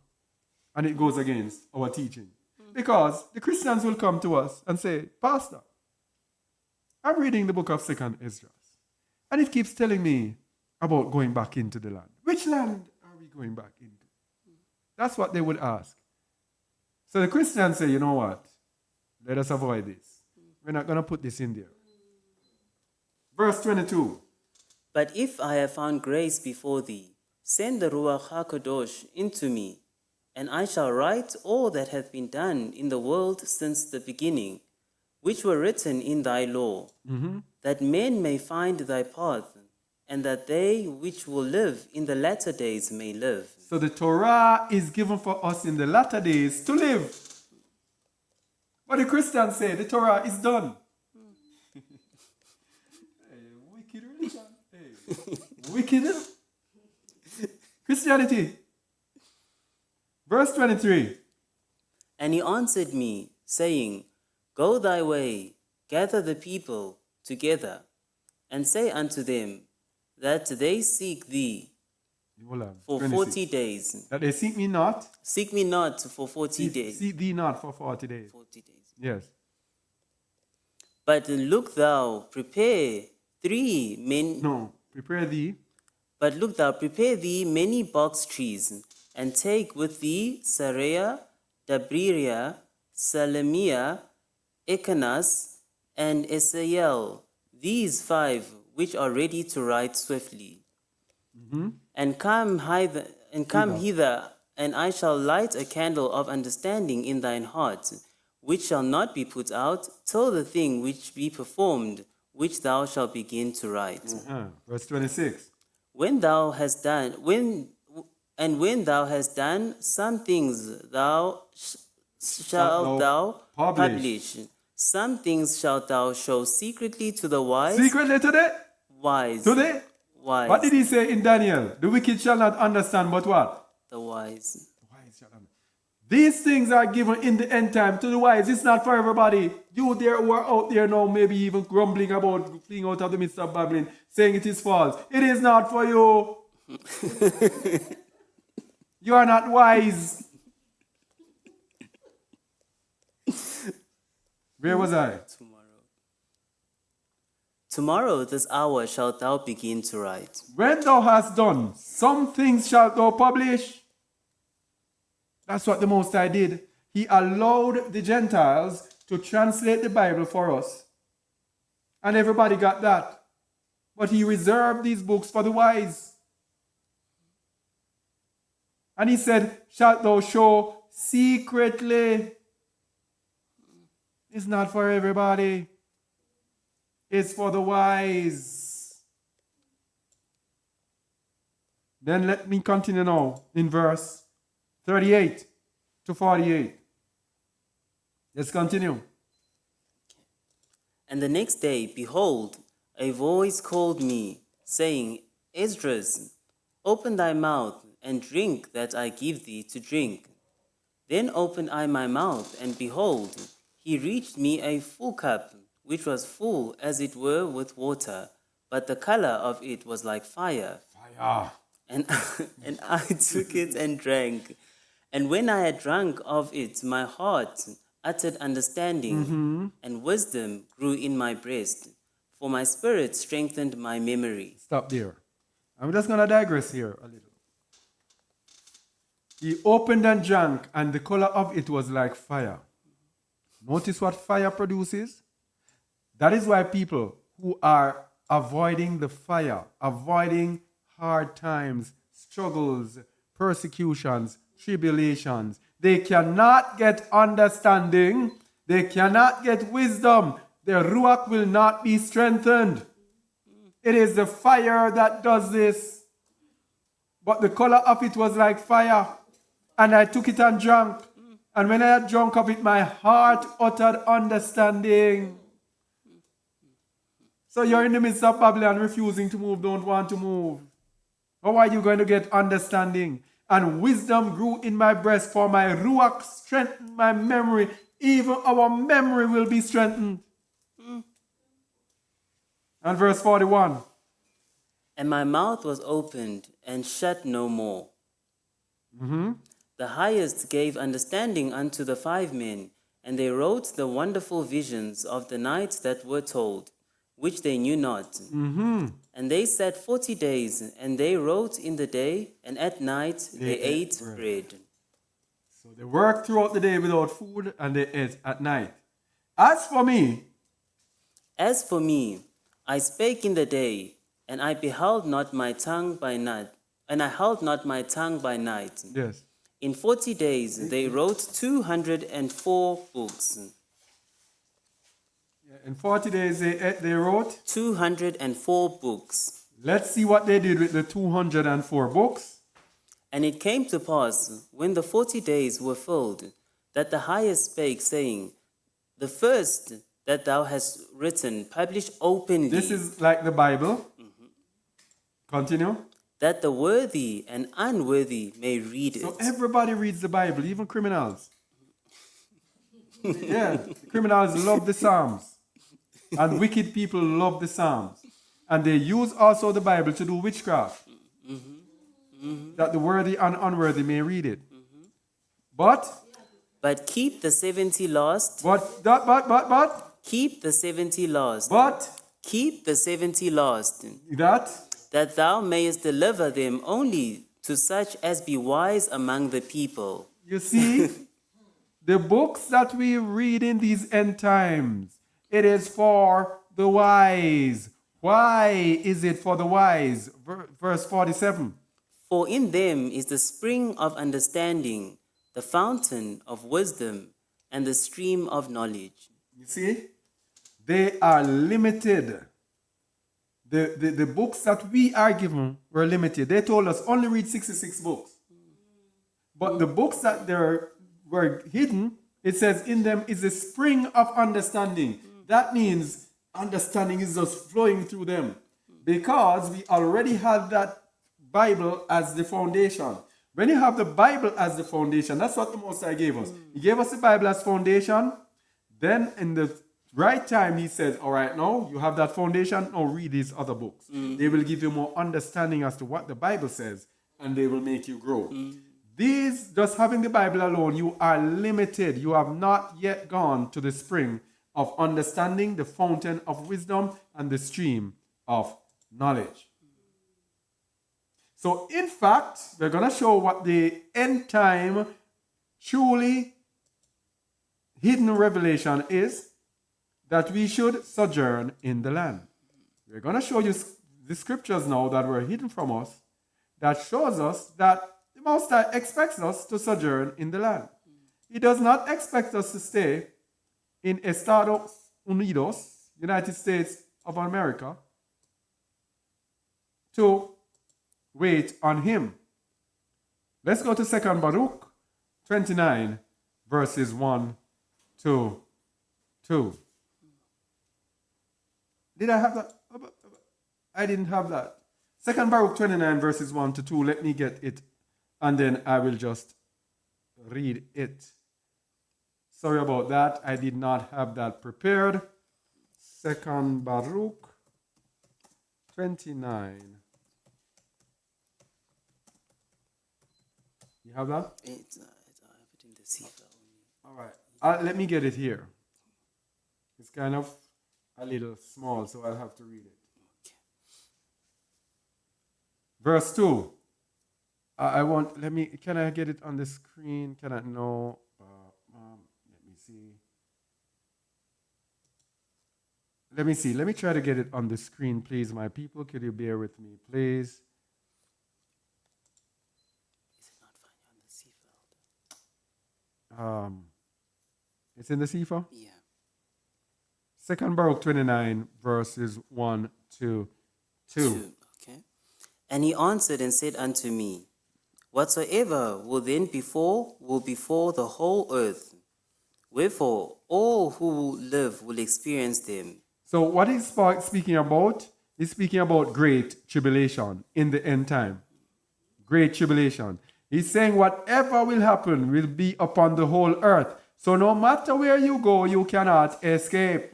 S1: And it goes against our teaching. Because the Christians will come to us and say, Pastor, I'm reading the book of 2nd Ezra, and it keeps telling me about going back into the land. Which land are we going back into? That's what they would ask. So the Christians say, you know what? Let us avoid this. We're not going to put this in there. Verse 22.
S3: But if I have found grace before thee, send the Ruach HaKadosh into me, and I shall write all that hath been done in the world since the beginning, which were written in thy law, that men may find thy path, and that they which will live in the latter days may live.
S1: So the Torah is given for us in the latter days to live. But the Christians say the Torah is done. Hey, wicked religion. Hey, wicked Christianity. Verse 23.
S3: And he answered me, saying, Go thy way, gather the people together, and say unto them that they seek thee
S1: Hold on.
S3: for
S1: 26.
S3: 40 days.
S1: That they seek me not.
S3: Seek me not for 40 days.
S1: Seek thee not for 40 days.
S3: 40 days.
S1: Yes.
S3: But look thou, prepare 3 men.
S1: No. Prepare thee.
S3: But look thou, prepare thee many box trees, and take with thee Saraya, Dabriria, Salemia, Echanas, and Esael, these 5 which are ready to ride swiftly. And come hither, and I shall light a candle of understanding in thine heart, which shall not be put out till the thing which be performed, which thou shalt begin to write.
S1: Verse 26.
S3: When thou hast done, when thou hast done some things, shalt thou publish. Some things shalt thou show secretly to the wise.
S1: Secretly today?
S3: Wise.
S1: Today?
S3: Wise.
S1: What did he say in Daniel? The wicked shall not understand, but what?
S3: The wise.
S1: These things are given in the end time to the wise. It's not for everybody. You there who are out there now, maybe even grumbling about fleeing out of the midst of Babylon, saying it is false. It is not for you. You are not wise. Where was I?
S3: Tomorrow this hour shalt thou begin to write.
S1: When thou hast done, some things shalt thou publish. That's what the Most High did. He allowed the Gentiles to translate the Bible for us. And everybody got that. But he reserved these books for the wise. And he said, shalt thou show secretly. It's not for everybody. It's for the wise. Then let me continue now in verse 38 to 48. Let's continue.
S3: And the next day, behold, a voice called me, saying, Esdras, open thy mouth and drink that I give thee to drink. Then opened I my mouth, and behold, he reached me a full cup, which was full as it were with water, but the color of it was like fire.
S1: Fire.
S3: And I took it and drank. And when I had drunk of it, my heart uttered understanding, and wisdom grew in my breast, for my spirit strengthened my memory.
S1: Stop there. I'm just going to digress here a little. He opened and drank, and the color of it was like fire. Notice what fire produces? That is why people who are avoiding the fire, avoiding hard times, struggles, persecutions, tribulations, they cannot get understanding, they cannot get wisdom, their ruach will not be strengthened. It is the fire that does this. But the color of it was like fire, and I took it and drank. And when I had drunk of it, my heart uttered understanding. So you're in the midst of Babylon, refusing to move, don't want to move. How are you going to get understanding? and wisdom grew in my breast, for my ruach strengthened my memory. Even our memory will be strengthened. And verse 41.
S3: And my mouth was opened and shut no more. The highest gave understanding unto the 5 men, and they wrote the wonderful visions of the night that were told, which they knew not. And they sat 40 days, and they wrote in the day, and at night they ate bread.
S1: So they worked throughout the day without food, and they ate at night. As for me,
S3: I spake in the day, and I beheld not my tongue by night, and I held not my tongue by night.
S1: yes,
S3: In 40 days they wrote 204 books.
S1: in 40 days they wrote.
S3: 204 books.
S1: Let's see what they did with the 204 books.
S3: And it came to pass, when the 40 days were filled, that the highest spake, saying, The first that thou hast written, publish openly.
S1: This is like the Bible. Continue.
S3: That the worthy and unworthy may read it.
S1: So everybody reads the Bible, even criminals. Yeah, criminals love the Psalms. And wicked people love the Psalms. And they use also the Bible to do witchcraft. That the worthy and unworthy may read it. But
S3: keep the 70 last.
S1: Keep
S3: the 70 last. Keep the 70 last. That thou mayest deliver them only to such as be wise among the people.
S1: You see, the books that we read in these end times, it is for the wise. Why is it for the wise? Verse 47.
S3: For in them is the spring of understanding, the fountain of wisdom, and the stream of knowledge.
S1: You see, they are limited. The books that we are given were limited. They told us only read 66 books. But the books that were hidden, it says in them is a spring of understanding. That means understanding is just flowing through them. Because we already had that Bible as the foundation. When you have the Bible as the foundation, that's what the Most High gave us. He gave us the Bible as foundation. Then in the right time, he says, all right, now you have that foundation, now read these other books. They will give you more understanding as to what the Bible says, and they will make you grow. These, just having the Bible alone, you are limited. You have not yet gone to the spring of understanding, the fountain of wisdom, and the stream of knowledge. So, in fact, we're going to show what the end time truly hidden revelation is, that we should sojourn in the land. We're going to show you the scriptures now that were hidden from us that shows us that the Most High expects us to sojourn in the land. He does not expect us to stay in Estados Unidos, United States of America, to wait on him. Let's go to 2 Baruch 29, verses 1 to 2. Did I have that? I didn't have that. 2 Baruch 29, verses 1 to 2. Let me get it, and then I will just read it. Sorry about that. I did not have that prepared. 2 Baruch 29. You have that?
S3: I have it in the Sefer.
S1: All right. Let me get it here. It's kind of a little small, so I'll have to read it.
S3: Okay.
S1: Verse 2. Can I get it on the screen? Can I? No. Let me see. Let me try to get it on the screen, please, my people. Could you bear with me, please?
S3: Is it not finding on the Sefer?
S1: It's in the Sefer?
S3: Yeah.
S1: 2 Baruch 29, verses 1 to 2.
S3: Okay. And he answered and said unto me, Whatsoever will then befall will befall the whole earth. Wherefore, all who live will experience them.
S1: So what he's speaking about, he's speaking about great tribulation in the end time. Great tribulation. He's saying whatever will happen will be upon the whole earth. So no matter where you go, you cannot escape.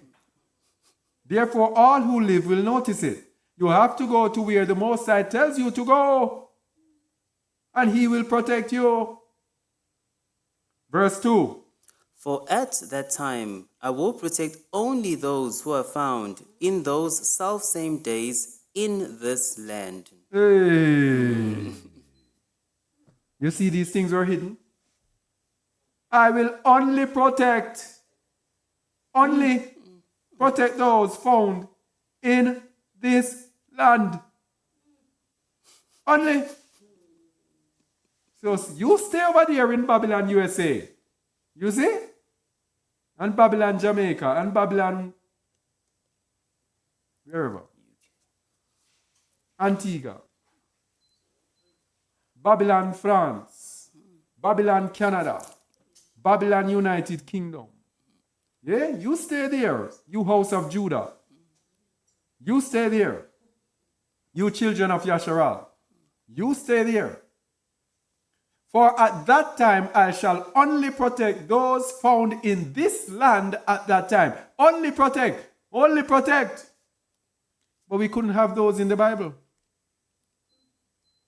S1: Therefore, all who live will notice it. You have to go to where the Most High tells you to go, and He will protect you. Verse 2.
S3: For at that time I will protect only those who are found in those selfsame days in this land.
S1: Hey. You see, these things were hidden. I will only protect those found in this land. Only. So you stay over there in Babylon, USA. You see? And Babylon, Jamaica. And Babylon, wherever. Antigua. Babylon, France. Babylon, Canada. Babylon, United Kingdom. Yeah, you stay there, you house of Judah. You stay there. You children of Yasharal. You stay there. For at that time I shall only protect those found in this land at that time. Only protect. Only protect. But we couldn't have those in the Bible,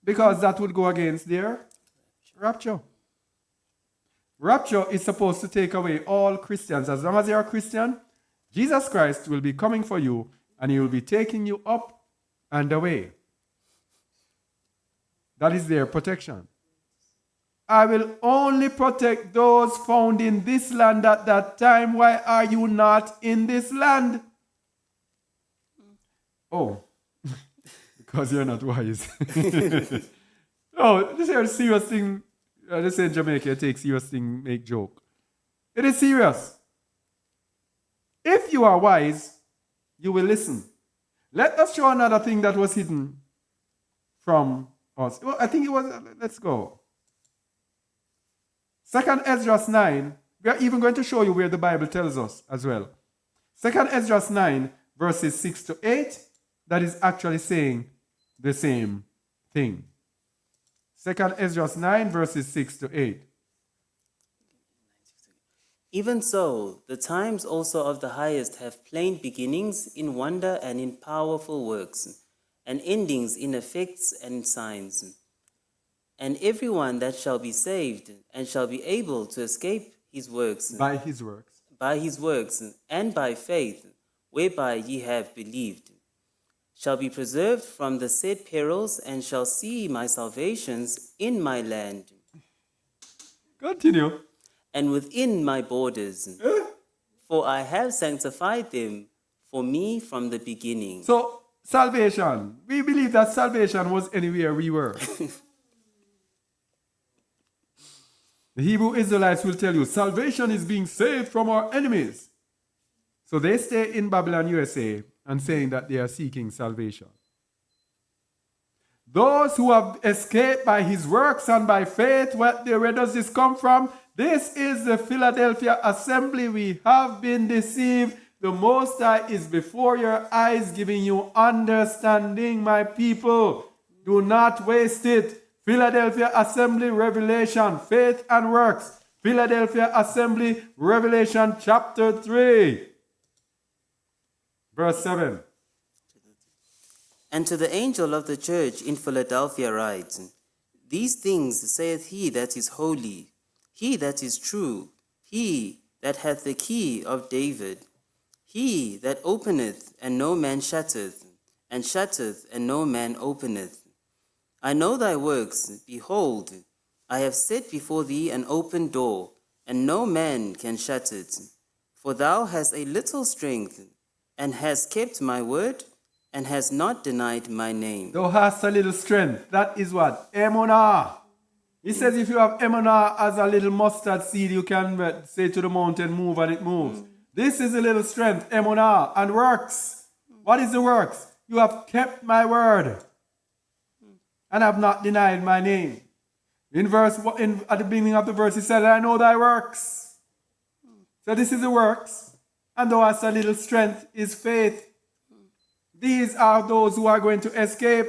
S1: because that would go against their rapture. Rapture is supposed to take away all Christians. As long as you are a Christian, Jesus Christ will be coming for you, and He will be taking you up and away. That is their protection. I will only protect those found in this land at that time. Why are you not in this land? Oh, because you're not wise. No, this is a serious thing. They say in Jamaica, take serious thing, make joke. It is serious. If you are wise, you will listen. Let us show another thing that was hidden from us. Well, I think it was, let's go. 2nd Ezra 9, we are even going to show you where the Bible tells us as well. 2nd Ezra 9, verses 6 to 8, that is actually saying the same thing. 2nd Ezra 9, verses 6 to 8.
S3: Even so, the times also of the highest have plain beginnings in wonder and in powerful works, and endings in effects and signs. And everyone that shall be saved and shall be able to escape his works,
S1: By His works.
S3: and by faith, whereby ye have believed, shall be preserved from the said perils, and shall see my salvations in my land,
S1: Continue.
S3: and within my borders. For I have sanctified them for me from the beginning.
S1: So, salvation. We believe that salvation was anywhere we were. The Hebrew Israelites will tell you, salvation is being saved from our enemies. So they stay in Babylon, USA, and saying that they are seeking salvation. Those who have escaped by His works and by faith, where does this come from? This is the Philadelphia assembly. We have been deceived. The Most High is before your eyes, giving you understanding, my people. Do not waste it. Philadelphia Assembly, Revelation, Faith and Works. Philadelphia Assembly, Revelation chapter 3. Verse 7.
S3: And to the angel of the church in Philadelphia write, These things saith he that is holy, he that is true, he that hath the key of David, he that openeth and no man shutteth, and shutteth and no man openeth. I know thy works. Behold, I have set before thee an open door, and no man can shut it. For thou hast a little strength, and hast kept my word, and hast not denied my name.
S1: Thou hast a little strength. That is what? Emunah. He says if you have emunah as a little mustard seed, you can say to the mountain, move, and it moves. This is a little strength, emunah, and works. What is the works? You have kept my word, and have not denied my name. At the beginning of the verse, he said, I know thy works. So this is the works. And thou hast a little strength is faith. These are those who are going to escape.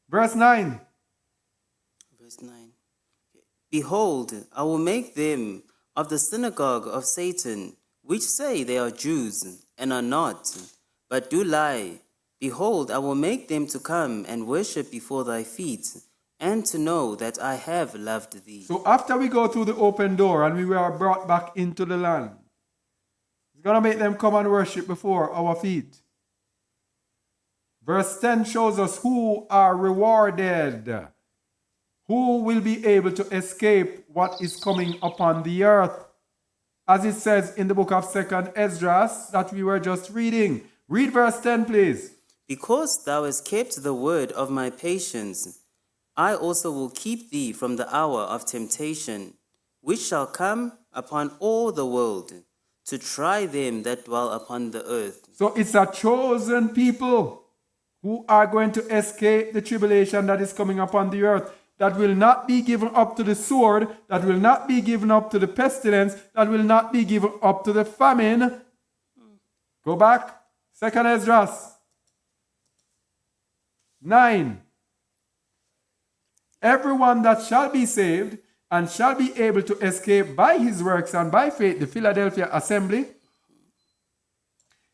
S1: Verse 9.
S3: verse 9. Behold, I will make them of the synagogue of Satan, which say they are Jews, and are not, but do lie. Behold, I will make them to come and worship before thy feet, and to know that I have loved thee.
S1: So after we go through the open door and we were brought back into the land, it's going to make them come and worship before our feet. Verse 10 shows us who are rewarded, who will be able to escape what is coming upon the earth. As it says in the book of 2nd Esdras that we were just reading. Read verse 10, please.
S3: Because thou hast kept the word of my patience, I also will keep thee from the hour of temptation, which shall come upon all the world, to try them that dwell upon the earth.
S1: So it's a chosen people who are going to escape the tribulation that is coming upon the earth, that will not be given up to the sword, that will not be given up to the pestilence, that will not be given up to the famine. Go back. 2nd Esdras 9. Everyone that shall be saved and shall be able to escape by his works and by faith the Philadelphia assembly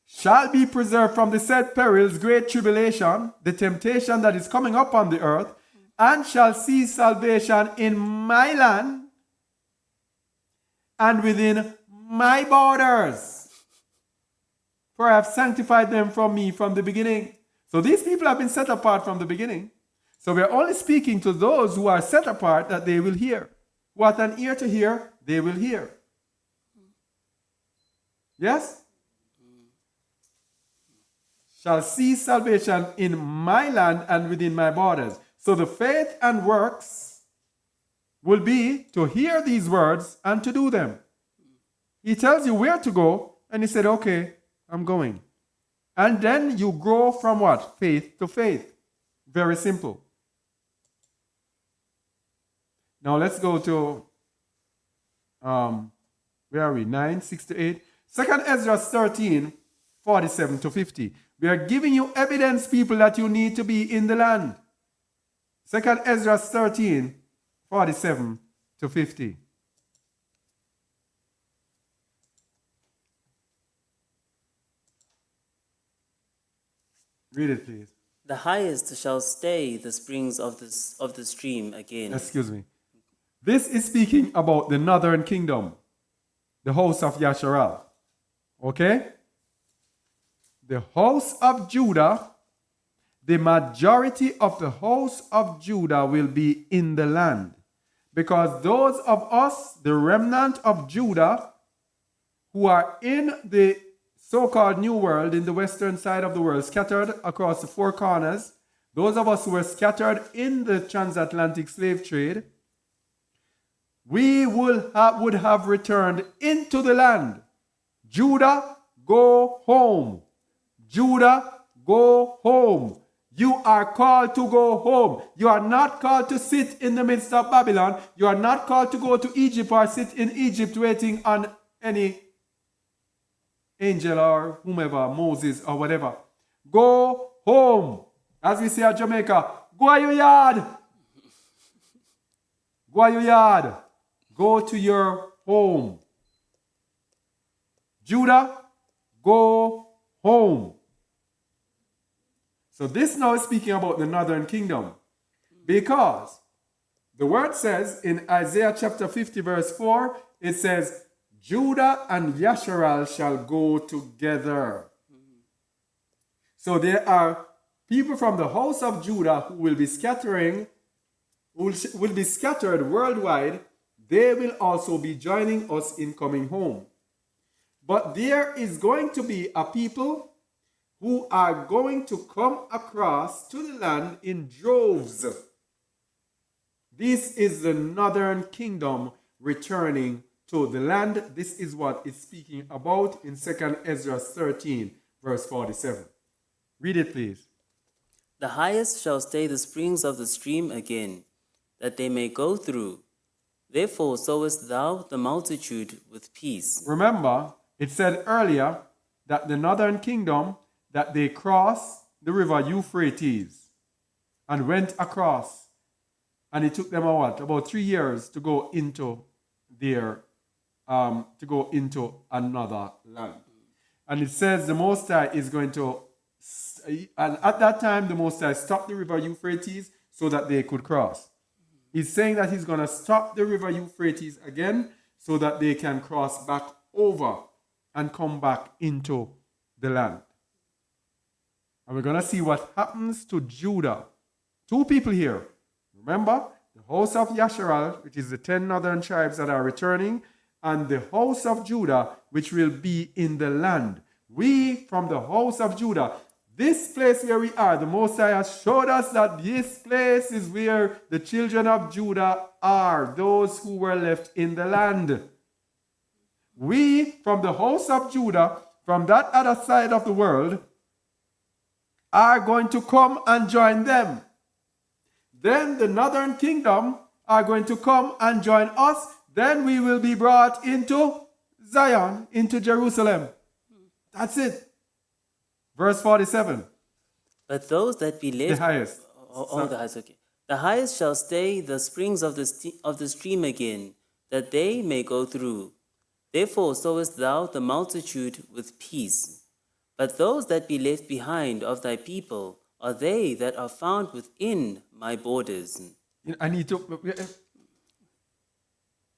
S1: shall be preserved from the said perils, great tribulation, the temptation that is coming upon the earth, and shall see salvation in my land and within my borders. For I have sanctified them from me from the beginning. So these people have been set apart from the beginning. So we are only speaking to those who are set apart that they will hear. Who have an ear to hear, they will hear. Yes? Shall see salvation in my land and within my borders. So the faith and works will be to hear these words and to do them. He tells you where to go, and he said, okay, I'm going. And then you grow from what? Faith to faith. Very simple. Now let's go to, where are we? 9, 6 to 8. 2nd Ezra 13, 47 to 50. We are giving you evidence, people, that you need to be in the land. 2nd Ezra 13, 47 to 50. Read it, please.
S3: The highest shall stay the springs of the stream again.
S1: Excuse me. This is speaking about the northern kingdom, the house of Yasharal. Okay? The house of Judah, the majority of the house of Judah will be in the land. Because those of us, the remnant of Judah, who are in the so-called New World, in the western side of the world, scattered across the four corners, those of us who were scattered in the transatlantic slave trade, we would have returned into the land. Judah, go home. Judah, go home. You are called to go home. You are not called to sit in the midst of Babylon. You are not called to go to Egypt or sit in Egypt waiting on any angel or whomever, Moses or whatever. Go home. As we say at Jamaica, go to your yard. Go to your yard. Go to your home. Judah, go home. So this now is speaking about the northern kingdom. Because the word says in Isaiah chapter 50 verse 4, it says, Judah and Yasharal shall go together. So there are people from the house of Judah who will be scattering, who will be scattered worldwide. They will also be joining us in coming home. But there is going to be a people who are going to come across to the land in droves. This is the northern kingdom returning to the land. This is what it's speaking about in 2nd Ezra 13, verse 47. Read it, please.
S3: The highest shall stay the springs of the stream again, that they may go through. Therefore sowest thou the multitude with peace.
S1: Remember, it said earlier that the northern kingdom, that they crossed the river Euphrates and went across. And it took them about 3 years to go into another land. And it says the Most High is going to, and at that time the Most High stopped the river Euphrates so that they could cross. He's saying that he's going to stop the river Euphrates again so that they can cross back over and come back into the land. And we're going to see what happens to Judah. 2 people here. Remember, the house of Yasharal, which is the 10 northern tribes that are returning, and the house of Judah, which will be in the land. We, from the house of Judah, this place where we are, the Most High has showed us that this place is where the children of Judah are, those who were left in the land. We, from the house of Judah, from that other side of the world, are going to come and join them. Then the northern kingdom are going to come and join us. Then we will be brought into Zion, into Jerusalem. That's it. Verse 47.
S3: But those that be left...
S1: The highest.
S3: The highest, okay. The highest shall stay the springs of the stream again, that they may go through. Therefore sowest thou the multitude with peace. But those that be left behind of thy people are they that are found within my borders.
S1: I need to...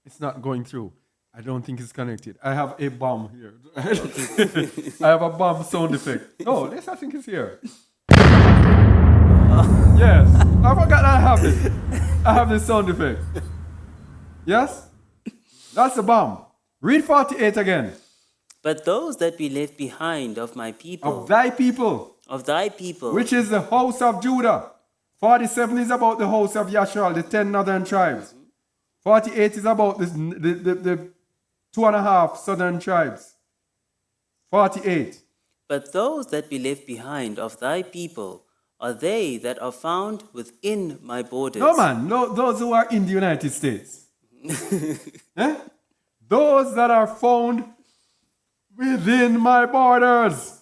S1: It's not going through. I don't think it's connected. I have a bomb here. I have a bomb sound effect. No, this I think is here. Yes. I forgot that I have it. I have this sound effect. Yes? That's the bomb. Read 48 again.
S3: But those that be left behind of my people...
S1: Of thy people.
S3: Of thy people.
S1: Which is the house of Judah. 47 is about the house of Yashar, the 10 northern tribes. 48 is about the 2.5 southern tribes. 48.
S3: But those that be left behind of thy people are they that are found within my borders.
S1: No, man. No, those who are in the United States. Eh? Those that are found within my borders.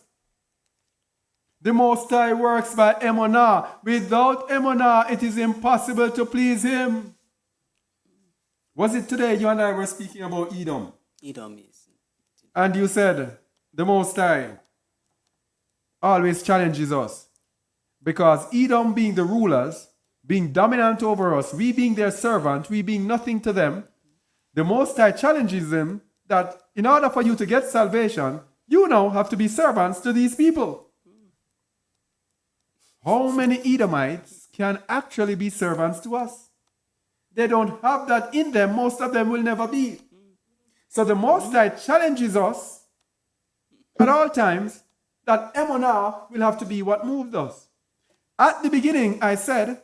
S1: The Most High works by Emunah. Without Emunah, it is impossible to please Him. Was it today you and I were speaking about Edom?
S3: Edom is.
S1: And you said, the Most High always challenges us. Because Edom being the rulers, being dominant over us, we being their servant, we being nothing to them, the Most High challenges them that in order for you to get salvation, you now have to be servants to these people. How many Edomites can actually be servants to us? They don't have that in them. Most of them will never be. So the Most High challenges us at all times that Emunah will have to be what moves us. At the beginning, I said,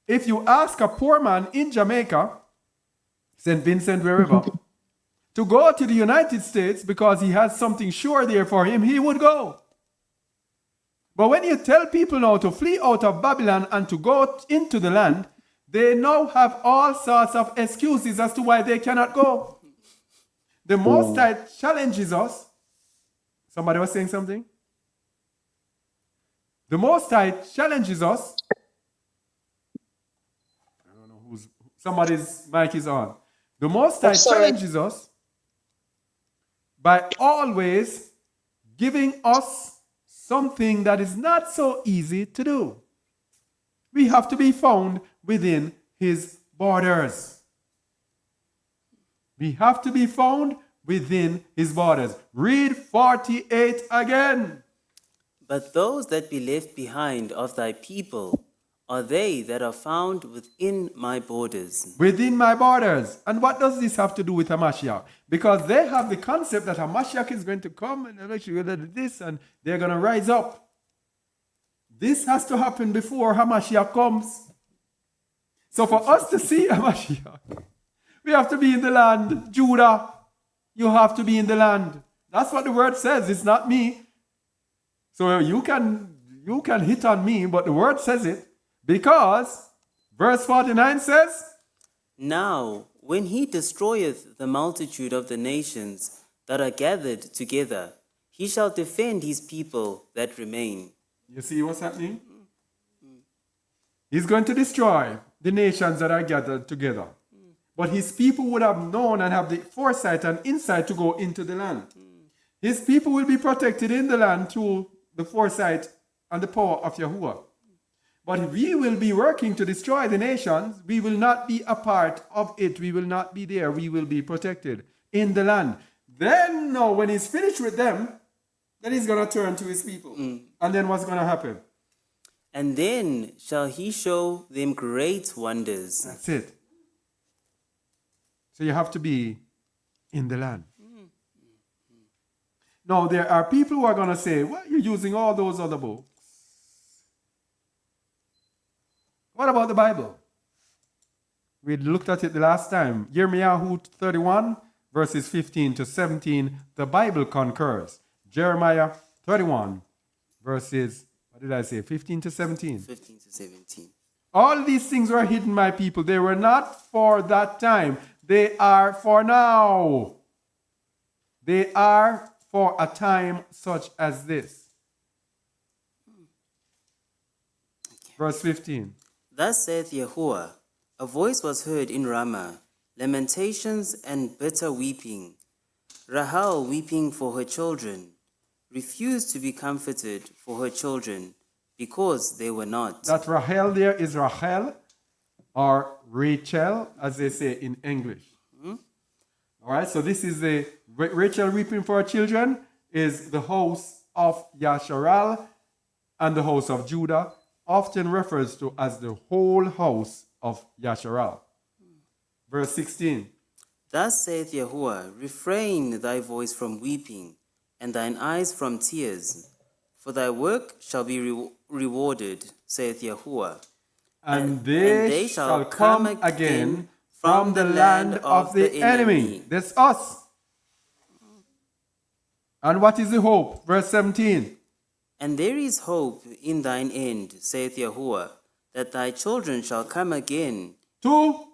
S1: if you ask a poor man in Jamaica, St. Vincent, wherever, to go to the United States because he has something sure there for him, he would go. But when you tell people now to flee out of Babylon and to go into the land, they now have all sorts of excuses as to why they cannot go. The Most High challenges us. Somebody was saying something? The Most High challenges us. I don't know who's... Somebody's mic is on. The Most High challenges us by always giving us something that is not so easy to do. We have to be found within His borders. We have to be found within His borders. Read 48 again.
S3: But those that be left behind of thy people are they that are found within my borders.
S1: Within my borders. And what does this have to do with Hamashiach? Because they have the concept that Hamashiach is going to come and eventually this and they're going to rise up. This has to happen before Hamashiach comes. So for us to see Hamashiach, we have to be in the land. Judah, you have to be in the land. That's what the word says. It's not me. So you can hit on me, but the word says it. Because verse 49 says,
S3: Now, when he destroyeth the multitude of the nations that are gathered together, he shall defend his people that remain.
S1: You see what's happening? He's going to destroy the nations that are gathered together. But his people would have known and have the foresight and insight to go into the land. His people will be protected in the land through the foresight and the power of Yahuwah. But we will be working to destroy the nations. We will not be a part of it. We will not be there. We will be protected in the land. Then, no, when he's finished with them, then he's going to turn to his people. And then what's going to happen?
S3: And then shall he show them great wonders.
S1: That's it. So you have to be in the land. Now, there are people who are going to say, well, you're using all those other books. What about the Bible? We looked at it the last time. Jeremiah 31, verses 15 to 17, the Bible concurs. Jeremiah 31, verses, what did I say, 15 to 17?
S3: 15 to 17.
S1: All these things were hidden, my people. They were not for that time. They are for now. They are for a time such as this. Verse 15.
S3: Thus saith Yahuwah, a voice was heard in Ramah, lamentations and bitter weeping. Rahel weeping for her children, refused to be comforted for her children, because they were not.
S1: That Rahel there is Rachel, or Rachel, as they say in English. All right, so this is the Rachel weeping for her children is the house of Yasharal and the house of Judah, often refers to as the whole house of Yasharal. Verse 16.
S3: Thus saith Yahuwah, refrain thy voice from weeping, and thine eyes from tears, for thy work shall be rewarded, saith Yahuwah.
S1: And they shall come again from the land of the enemy. That's us. And what is the hope? Verse 17.
S3: And there is hope in thine end, saith Yahuwah, that thy children shall come again to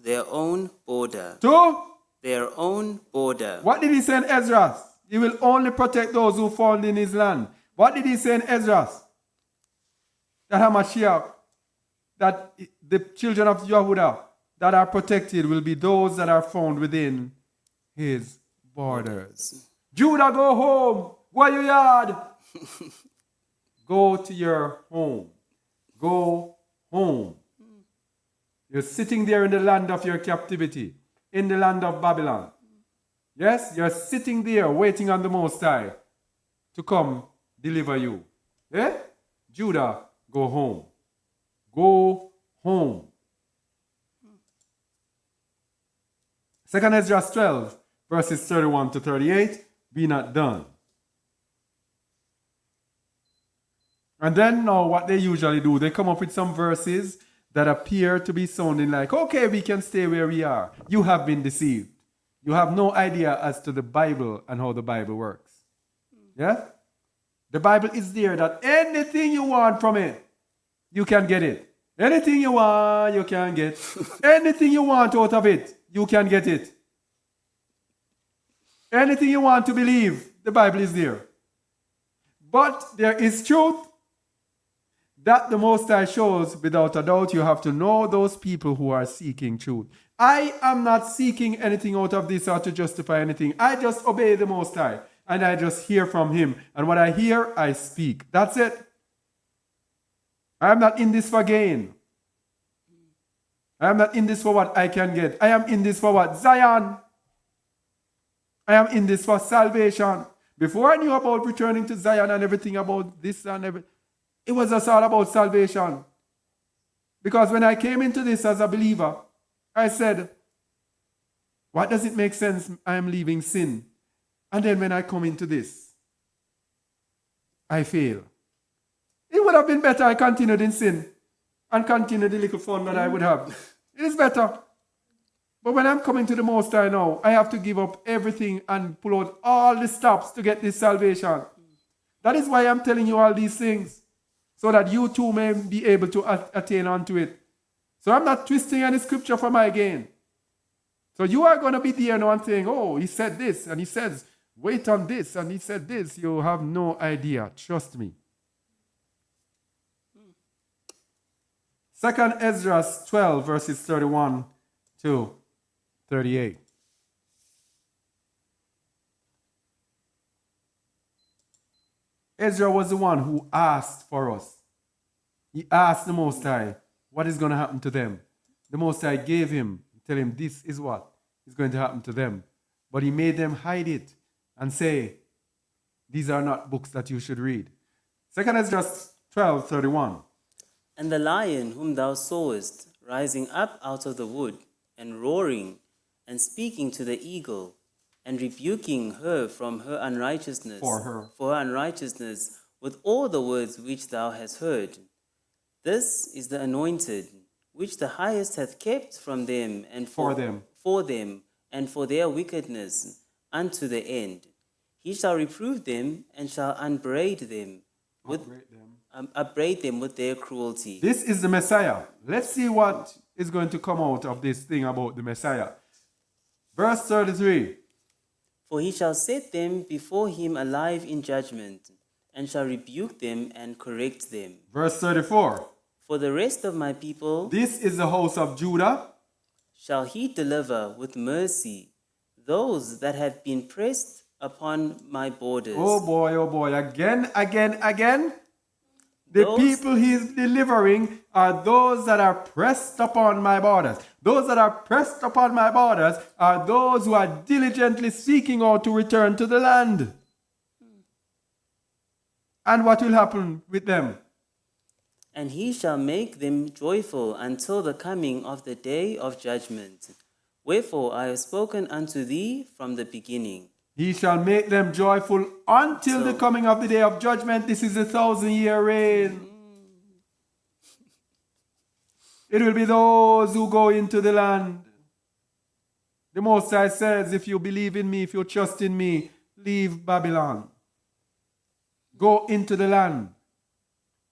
S3: their own border.
S1: To
S3: their own border.
S1: What did he say in Ezra? He will only protect those who fall in his land. What did he say in Ezra? That Hamashiach, that the children of Yehudah that are protected will be those that are found within his borders. Judah, go home. Where you yard? Go to your home. Go home. You're sitting there in the land of your captivity, in the land of Babylon. Yes, you're sitting there waiting on the Most High to come deliver you. Yeah? Judah, go home. Go home. 2 Ezra 12, verses 31 to 38, be not done. And then now what they usually do, they come up with some verses that appear to be sounding like, okay, we can stay where we are. You have been deceived. You have no idea as to the Bible and how the Bible works. Yeah? The Bible is there that anything you want from it, you can get it. Anything you want, you can get. Anything you want out of it, you can get it. Anything you want to believe, the Bible is there. But there is truth that the Most High shows without a doubt. You have to know those people who are seeking truth. I am not seeking anything out of this or to justify anything. I just obey the Most High and I just hear from Him. And what I hear, I speak. That's it. I am not in this for gain. I am not in this for what I can get. I am in this for what? Zion. I am in this for salvation. Before I knew about returning to Zion and everything about this and everything, it was just all about salvation. Because when I came into this as a believer, I said, what does it make sense I am leaving sin? And then when I come into this, I fail. It would have been better I continued in sin and continued the little fun that I would have. It is better. But when I'm coming to the Most High now, I have to give up everything and pull out all the stops to get this salvation. That is why I'm telling you all these things, so that you too may be able to attain unto it. So I'm not twisting any scripture for my gain. So you are going to be there now and saying, oh, he said this, and he says, wait on this, and he said this. You have no idea. Trust me. 2nd Ezra 12, verses 31 to 38. Ezra was the one who asked for us. He asked the Most High, what is going to happen to them? The Most High gave him, tell him this is what is going to happen to them. But he made them hide it and say, these are not books that you should read. 2nd Ezra 12:31.
S3: And the lion whom thou sawest rising up out of the wood, and roaring, and speaking to the eagle, and rebuking her from her unrighteousness,
S1: For her
S3: unrighteousness, with all the words which thou hast heard. This is the anointed, which the highest hath kept from them, and for them, and for their wickedness, unto the end. He shall reprove them, and shall upbraid them with their cruelty.
S1: This is the Messiah. Let's see what is going to come out of this thing about the Messiah. Verse 33.
S3: For he shall set them before him alive in judgment, and shall rebuke them and correct them.
S1: Verse 34.
S3: For the rest of my people
S1: This is the house of Judah.
S3: shall he deliver with mercy those that have been pressed upon my borders.
S1: Oh boy, again. The people he is delivering are those that are pressed upon my borders. Those that are pressed upon my borders are those who are diligently seeking out to return to the land. And what will happen with them?
S3: And he shall make them joyful until the coming of the day of judgment. Wherefore I have spoken unto thee from the beginning.
S1: He shall make them joyful until the coming of the day of judgment. This is a 1,000-year reign. It will be those who go into the land. The Most High says, if you believe in me, if you trust in me, leave Babylon. Go into the land.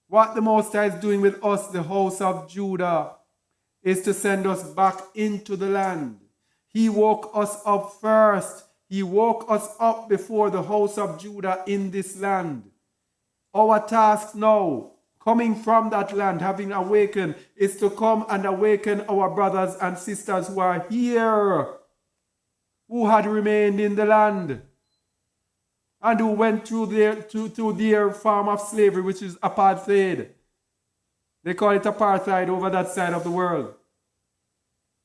S1: What the Most High is doing with us, the house of Judah, is to send us back into the land. He woke us up first. He woke us up before the house of Judah in this land. Our task now, coming from that land, having awakened, is to come and awaken our brothers and sisters who are here, who had remained in the land, and who went through their form of slavery, which is apartheid. They call it apartheid over that side of the world.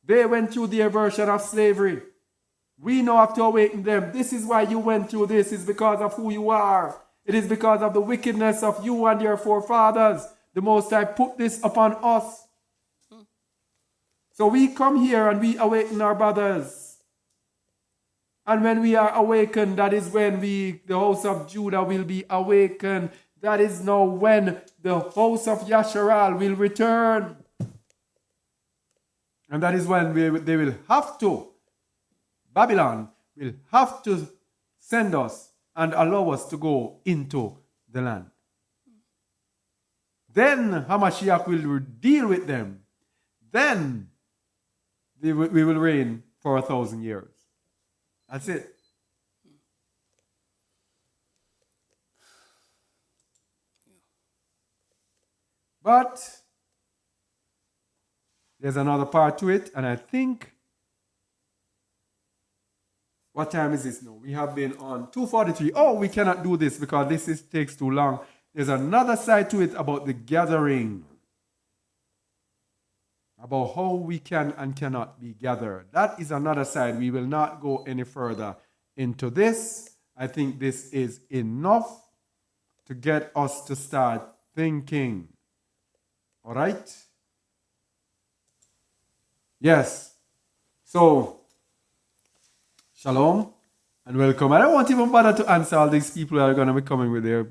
S1: They went through their version of slavery. We now have to awaken them. This is why you went through this. It's because of who you are. It is because of the wickedness of you and your forefathers. The Most High put this upon us. So we come here and we awaken our brothers. And when we are awakened, that is when the house of Judah will be awakened. That is now when the house of Yasharal will return. And that is when they will have to, Babylon will have to send us and allow us to go into the land. Then Hamashiach will deal with them. Then we will reign for 1,000 years. That's it. But there's another part to it, and I think, what time is this now? We have been on 2:43. Oh, we cannot do this because takes too long. There's another side to it about the gathering, about how we can and cannot be gathered. That is another side. We will not go any further into this. I think this is enough to get us to start thinking. All right? Yes. So, shalom and welcome. I don't want even bother to answer all these people who are going to be coming with their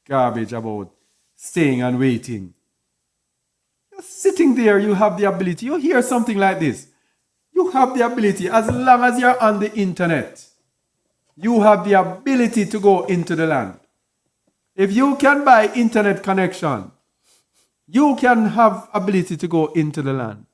S1: garbage about staying and waiting. You're sitting there, you have the ability. You hear something like this. You have the ability, as long as you're on the internet, you have the ability to go into the land. If you can buy internet connection, you can have ability to go into the land.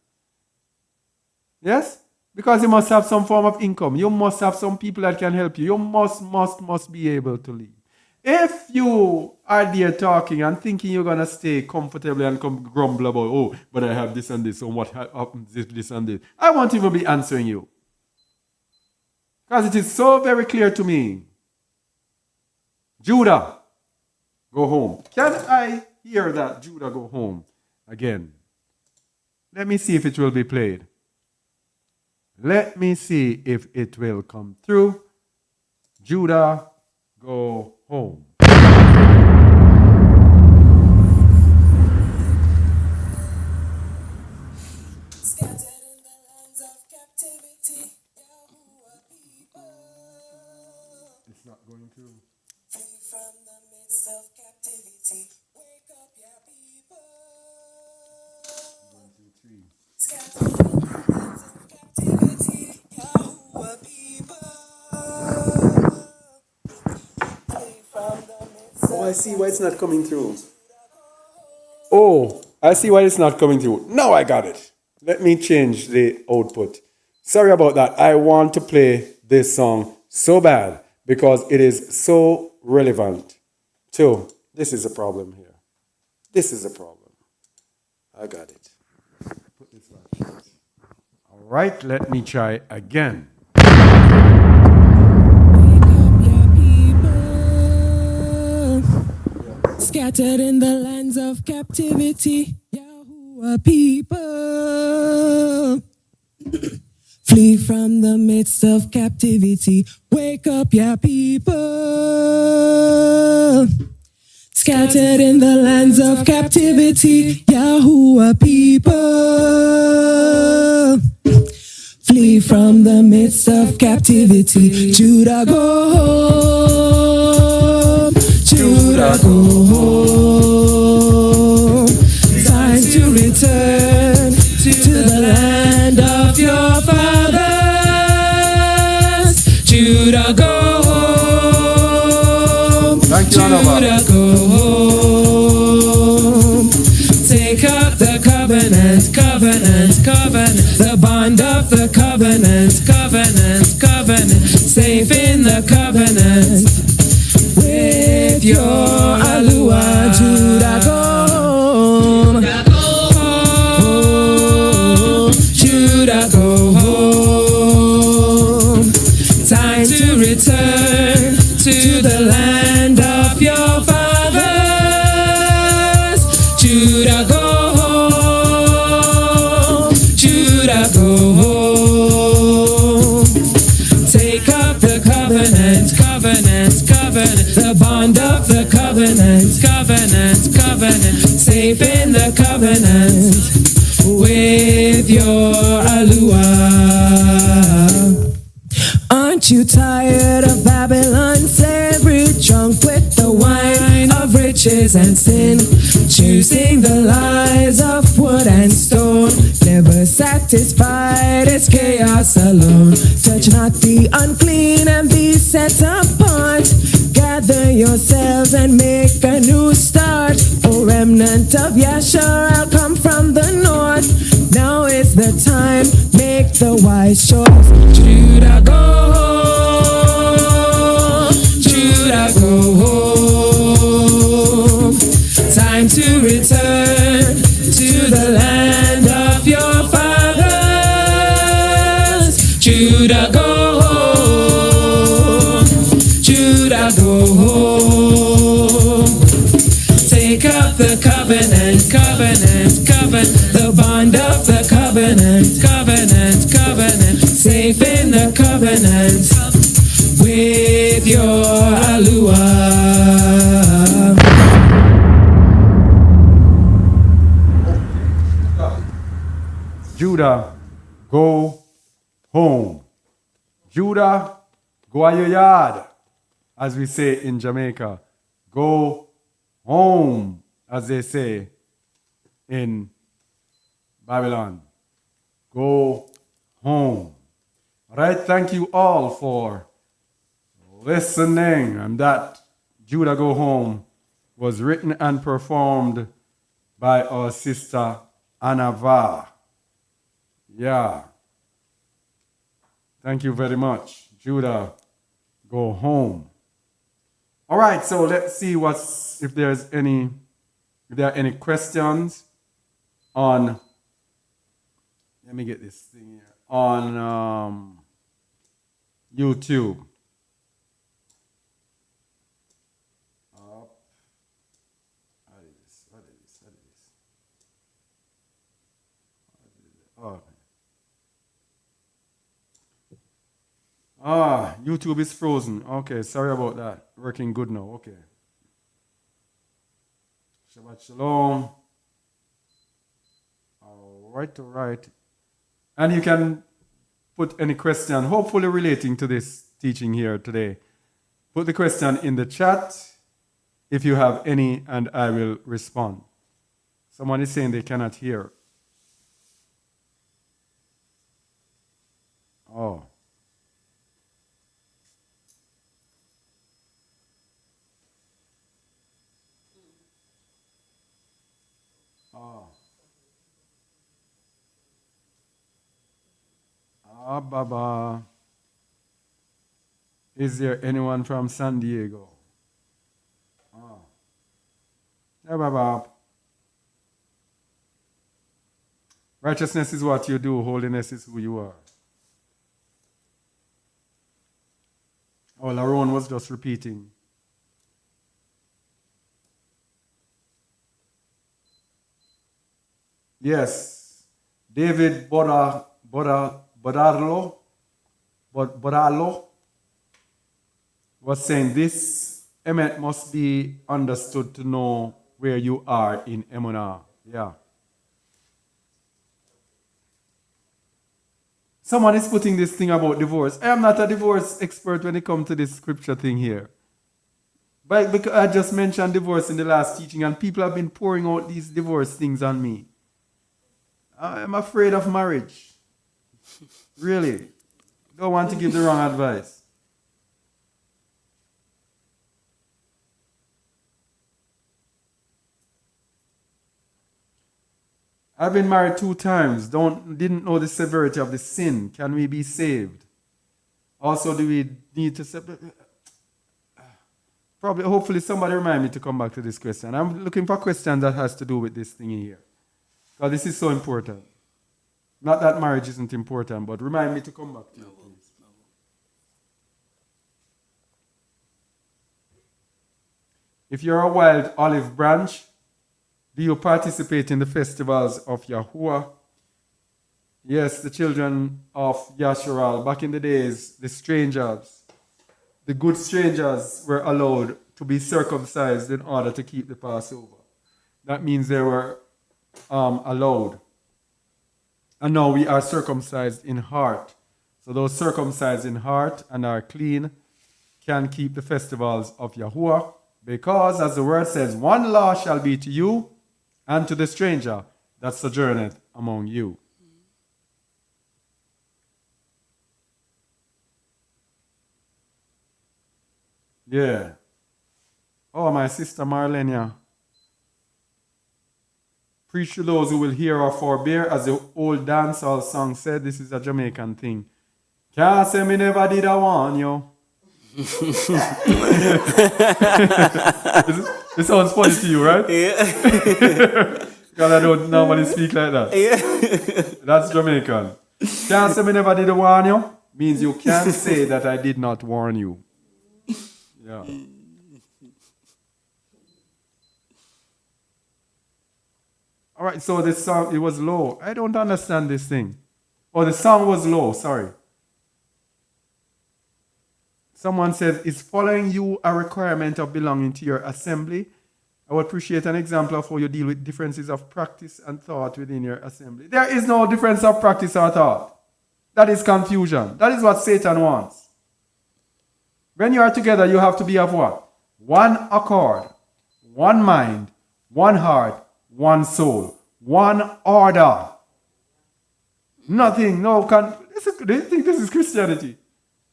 S1: Yes? Because you must have some form of income. You must have some people that can help you. You must be able to leave. If you are there talking and thinking you're going to stay comfortably and grumble about, oh, but I have this and this, and what happens this and this. I won't even be answering you. Because it is so very clear to me. Judah, go home. Can I hear that? Judah, go home again. Let me see if it will be played. Let me see if it will come through. Judah, go home. It's not going through.
S4: From the midst of captivity, wake up your people.
S1: 1, 2, 3.
S4: Scattered in the lands of captivity, Yahuwah people. Flee from the midst
S1: Oh, I see why it's not coming through. Oh, I see why it's not coming through. Now I got it. Let me change the output. Sorry about that. I want to play this song so bad because it is so relevant to. This is a problem here. This is a problem. I got it. Put this back. All right, let me try again.
S4: Wake up your people. Scattered in the lands of captivity, Yahuwah people. Flee from the midst of captivity. Wake up, your people. Scattered in the lands of captivity, Yahuwah people. Flee from the midst of captivity. Judah, go home. Judah, go home. Time to return to the land of your fathers. Judah, go home.
S1: Thank you,
S4: Judah,
S1: Anaba.
S4: go home. Take up the covenant, the bond of the covenant, safe in the covenant. With your Alua, Judah, go home. Judah, go home. Time to return to the land of your fathers. Judah, go home. Judah, go home. Take up the covenant, the bond of the covenant, safe in the covenant with your Alua. Aren't you tired of Babylon slavery, drunk with the wine of riches and sin, choosing the lies of wood and stone, never satisfied, it's chaos alone. Touch not the unclean and be set apart. Gather yourselves and make a new start. O remnant of Yahshua, I'll come from the north. Now is the time, make the wise choice. Judah, go home. Judah, go home. Time to return to the land of your fathers. Judah, go home. Judah, go home. Take up the covenant, the bond of the covenant, safe in the covenant with your Alua.
S1: Judah, go home. Judah, go a your yard, as we say in Jamaica. Go home, as they say in Babylon. Go home. All right, thank you all for listening. And that Judah Go Home was written and performed by our sister Anava. Yeah. Thank you very much. Judah, go home. All right, so let's see if there are any questions on. Let me get this thing here on YouTube. Oh. YouTube is frozen. Okay, sorry about that. Working good now. Okay. Shabbat Shalom. All right. And you can put any question, hopefully relating to this teaching here today. Put the question in the chat if you have any, and I will respond. Someone is saying they cannot hear. Oh. Baba. Is there anyone from San Diego? Yeah, Baba. Righteousness is what you do. Holiness is who you are. Oh, Laron was just repeating. Yes. David Bodalo was saying this emet must be understood to know where you are in Emunah. Yeah. Someone is putting this thing about divorce. I am not a divorce expert when it comes to this scripture thing here. But because I just mentioned divorce in the last teaching, and people have been pouring out these divorce things on me. I'm afraid of marriage. Really. Don't want to give the wrong advice. I've been married 2 times. Didn't know the severity of the sin. Can we be saved? Also, do we need to separate? Probably, hopefully, somebody remind me to come back to this question. I'm looking for a question that has to do with this thing here, because this is so important. Not that marriage isn't important, but remind me to come back to it, please. If you're a wild olive branch, do you participate in the festivals of Yahuwah? Yes, the children of Yasharal. Back in the days, the strangers, the good strangers were allowed to be circumcised in order to keep the Passover. That means they were allowed. And now we are circumcised in heart. So those circumcised in heart and are clean can keep the festivals of Yahuwah, because, as the word says, one law shall be to you and to the stranger that sojourneth among you. Yeah. Oh, my sister Marlenia. Preach to those who will hear or forbear, as the old dancehall song said. This is a Jamaican thing. Can't say me never did I warn you. It sounds funny to you, right?
S3: Yeah.
S1: Because I don't normally speak like that.
S3: Yeah.
S1: That's Jamaican. Can't say me never did I warn you means you can't say that I did not warn you. Yeah. All right, so this song, it was low. I don't understand this thing. Oh, the song was low, sorry. Someone says, is following you a requirement of belonging to your assembly? I would appreciate an example of how you deal with differences of practice and thought within your assembly. There is no difference of practice or thought. That is confusion. That is what Satan wants. When you are together, you have to be of what? One accord, one mind, one heart, one soul, one order. Nothing, no. They think this is Christianity,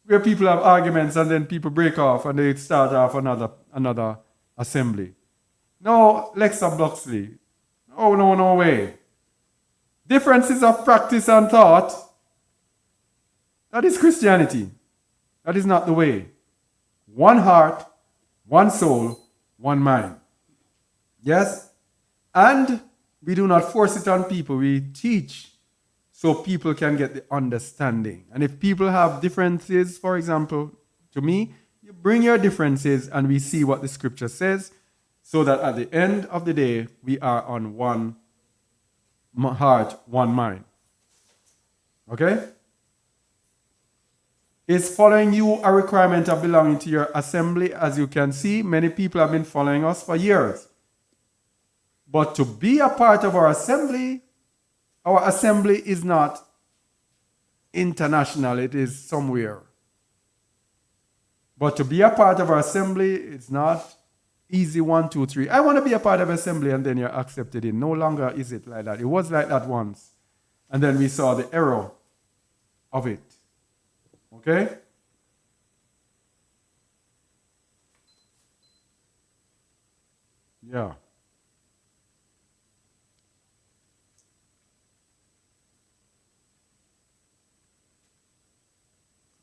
S1: where people have arguments and then people break off and they start off another assembly. No, Lexa Bloxley. Oh, no way. Differences of practice and thought. That is Christianity. That is not the way. One heart, one soul, one mind. Yes? And we do not force it on people. We teach so people can get the understanding. And if people have differences, for example, to me, you bring your differences and we see what the scripture says so that at the end of the day, we are on one heart, one mind. Okay? Is following you a requirement of belonging to your assembly? As you can see, many people have been following us for years. But to be a part of our assembly is not international, it is somewhere. But to be a part of our assembly, it's not easy 1, 2, 3. I want to be a part of assembly and then you're accepted in. No longer is it like that. It was like that once. And then we saw the error of it. Okay? Yeah.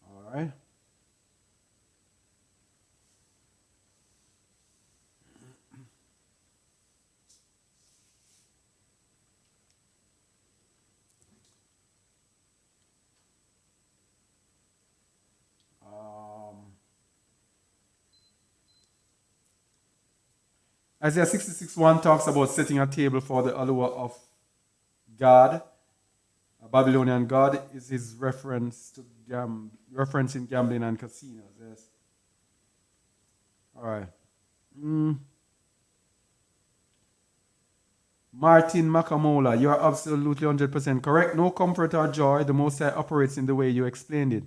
S1: All right. Isaiah 66:1 talks about setting a table for the allure of God. A Babylonian god is his reference to referencing gambling and casinos. Yes. All right. Martin Makamola, you are absolutely 100% correct. No comfort or joy. The Most High operates in the way you explained it.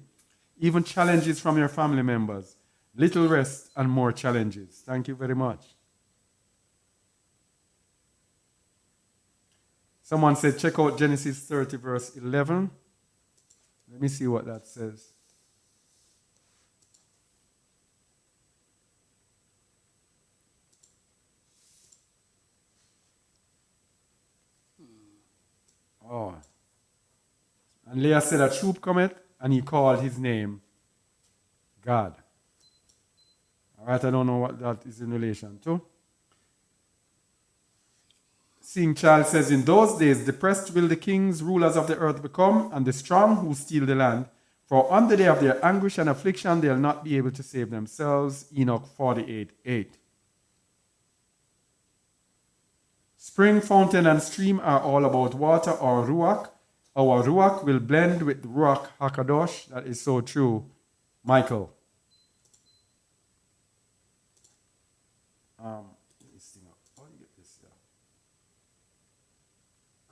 S1: Even challenges from your family members. Little rest and more challenges. Thank you very much. Someone said, check out Genesis 30, verse 11. Let me see what that says. Oh. And Leah said, a troop cometh, and he called his name God. All right, I don't know what that is in relation to. Seeing Child says, in those days, depressed will the kings, rulers of the earth become, and the strong who steal the land. For on the day of their anguish and affliction, they'll not be able to save themselves. Enoch 48:8. Spring, fountain, and stream are all about water or ruach. Our ruach will blend with ruach hakadosh. That is so true, Michael.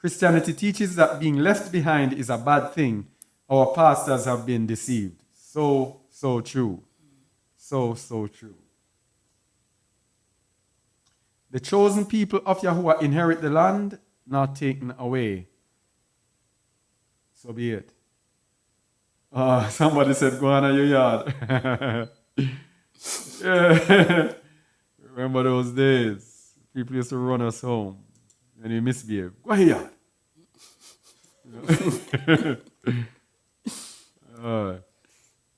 S1: Christianity teaches that being left behind is a bad thing. Our pastors have been deceived. So true. So true. The chosen people of Yahuwah inherit the land, not taken away. So be it. Somebody said, go on to your yard. Yeah. Remember those days? People used to run us home. And we misbehave. Go here.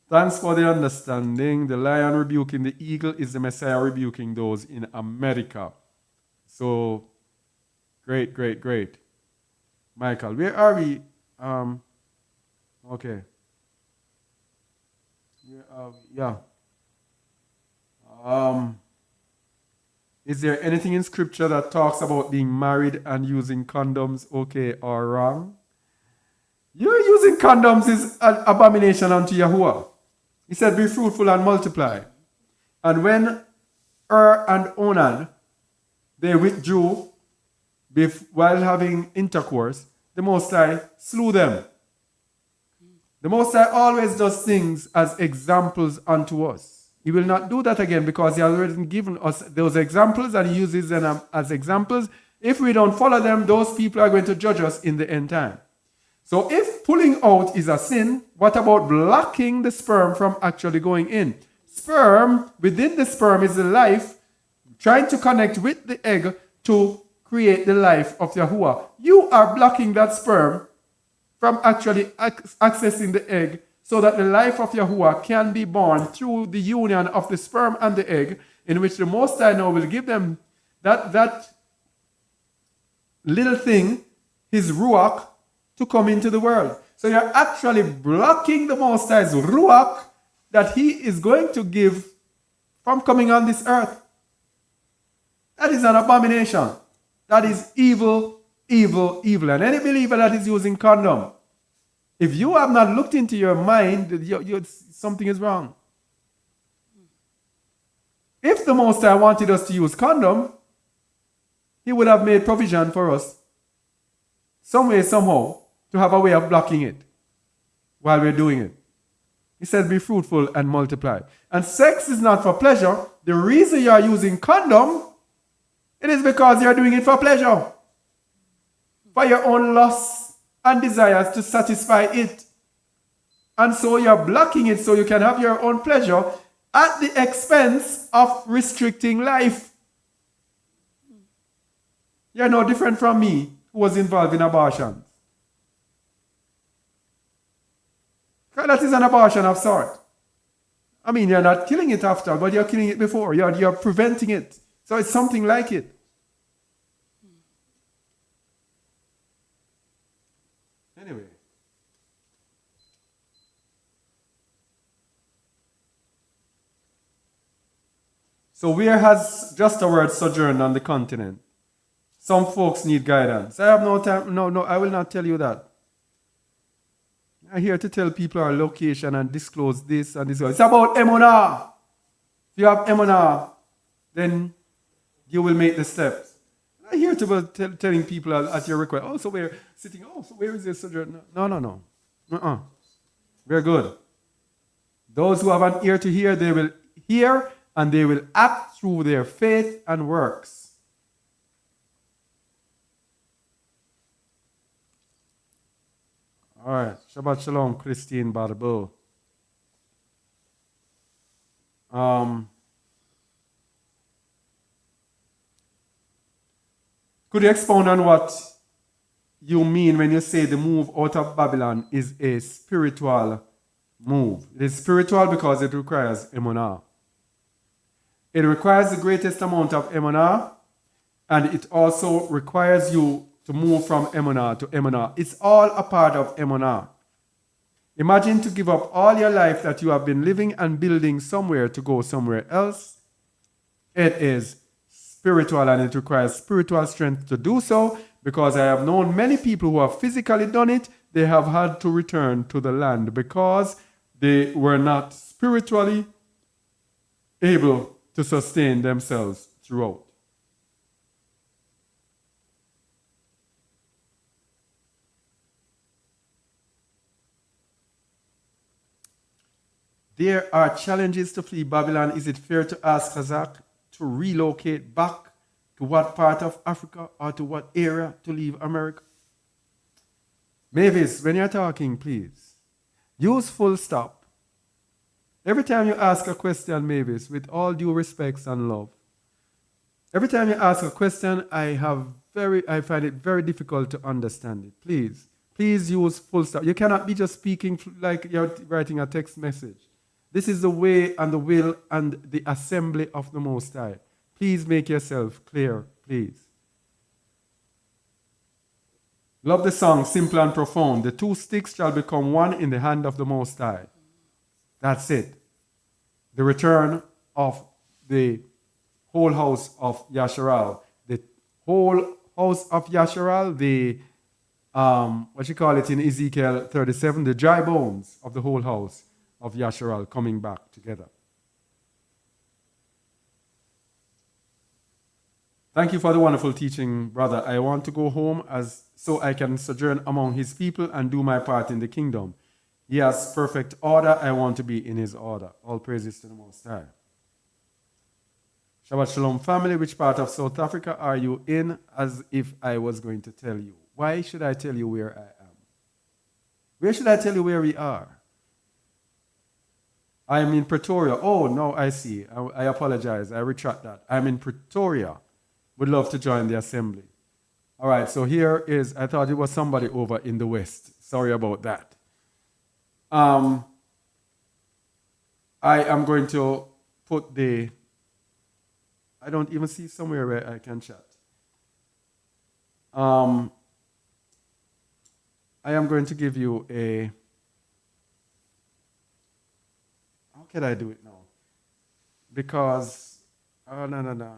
S1: Thanks for the understanding. The lion rebuking the eagle is the Messiah rebuking those in America. So, great. Michael, where are we? Okay. Where are we? Yeah. Is there anything in scripture that talks about being married and using condoms, okay or wrong? You're using condoms is an abomination unto Yahuwah. He said, be fruitful and multiply. And when and Onan, they withdrew while having intercourse, the Most High slew them. The Most High always does things as examples unto us. He will not do that again because he has already given us those examples and he uses them as examples. If we don't follow them, those people are going to judge us in the end time. So if pulling out is a sin, what about blocking the sperm from actually going in? Sperm, within the sperm is the life trying to connect with the egg to create the life of Yahuwah. You are blocking that sperm from actually accessing the egg so that the life of Yahuwah can be born through the union of the sperm and the egg. in which the Most High now will give them that little thing, his ruach, to come into the world. So you're actually blocking the Most High's ruach that he is going to give from coming on this earth. That is an abomination. That is evil, evil, evil. And any believer that is using condom, if you have not looked into your mind, something is wrong. If the Most High wanted us to use condom, he would have made provision for us, some way, somehow, to have a way of blocking it while we're doing it. He said, be fruitful and multiply. And sex is not for pleasure. The reason you are using condom, it is because you're doing it for pleasure, for your own lusts and desires to satisfy it. And so you're blocking it so you can have your own pleasure at the expense of restricting life. You're no different from me, who was involved in abortions. That is an abortion of sort. I mean, you're not killing it after, but you're killing it before. You're preventing it. So it's something like it. Anyway. So where has just a word sojourned on the continent? Some folks need guidance. I have no time. No, I will not tell you that. I'm here to tell people our location and disclose this and this. It's about emunah. If you have emunah, then you will make the steps. I'm here to be telling people at your request. Oh, so we're sitting. Oh, so where is this sojourn? No. We're good. Those who have an ear to hear, they will hear and they will act through their faith and works. All right. Shabbat Shalom, Christine Barbeau. Could you expound on what you mean when you say the move out of Babylon is a spiritual move? It is spiritual because it requires emunah. It requires the greatest amount of emunah, and it also requires you to move from emunah to emunah. It's all a part of emunah. Imagine to give up all your life that you have been living and building somewhere to go somewhere else. It is spiritual, and it requires spiritual strength to do so, because I have known many people who have physically done it. They have had to return to the land because they were not spiritually able to sustain themselves throughout. There are challenges to flee Babylon. Is it fair to ask Kazakh to relocate back to what part of Africa or to what area to leave America? Mavis, when you're talking, please, use full stop. Every time you ask a question, Mavis, with all due respects and love, every time you ask a question, I find it very difficult to understand it. Please use full stop. You cannot be just speaking like you're writing a text message. This is the way and the will and the assembly of the Most High. Please make yourself clear, please. Love the song, simple and profound. The two sticks shall become one in the hand of the Most High. That's it. The return of the whole house of Yasharal. The whole house of Yasharal, the, what you call it in Ezekiel 37, the dry bones of the whole house of Yasharal coming back together. Thank you for the wonderful teaching, brother. I want to go home so I can sojourn among his people and do my part in the kingdom. He has perfect order. I want to be in his order. All praises to the Most High. Shabbat Shalom, family. Which part of South Africa are you in? As if I was going to tell you. Why should I tell you where I am? Where should I tell you where we are? I am in Pretoria. Oh, no, I see. I apologize. I retract that. I'm in Pretoria. Would love to join the assembly. All right, so here is, I thought it was somebody over in the west. Sorry about that. I am going to put the I don't even see somewhere where I can chat. I am going to give you a... How can I do it now? Because... Oh, no.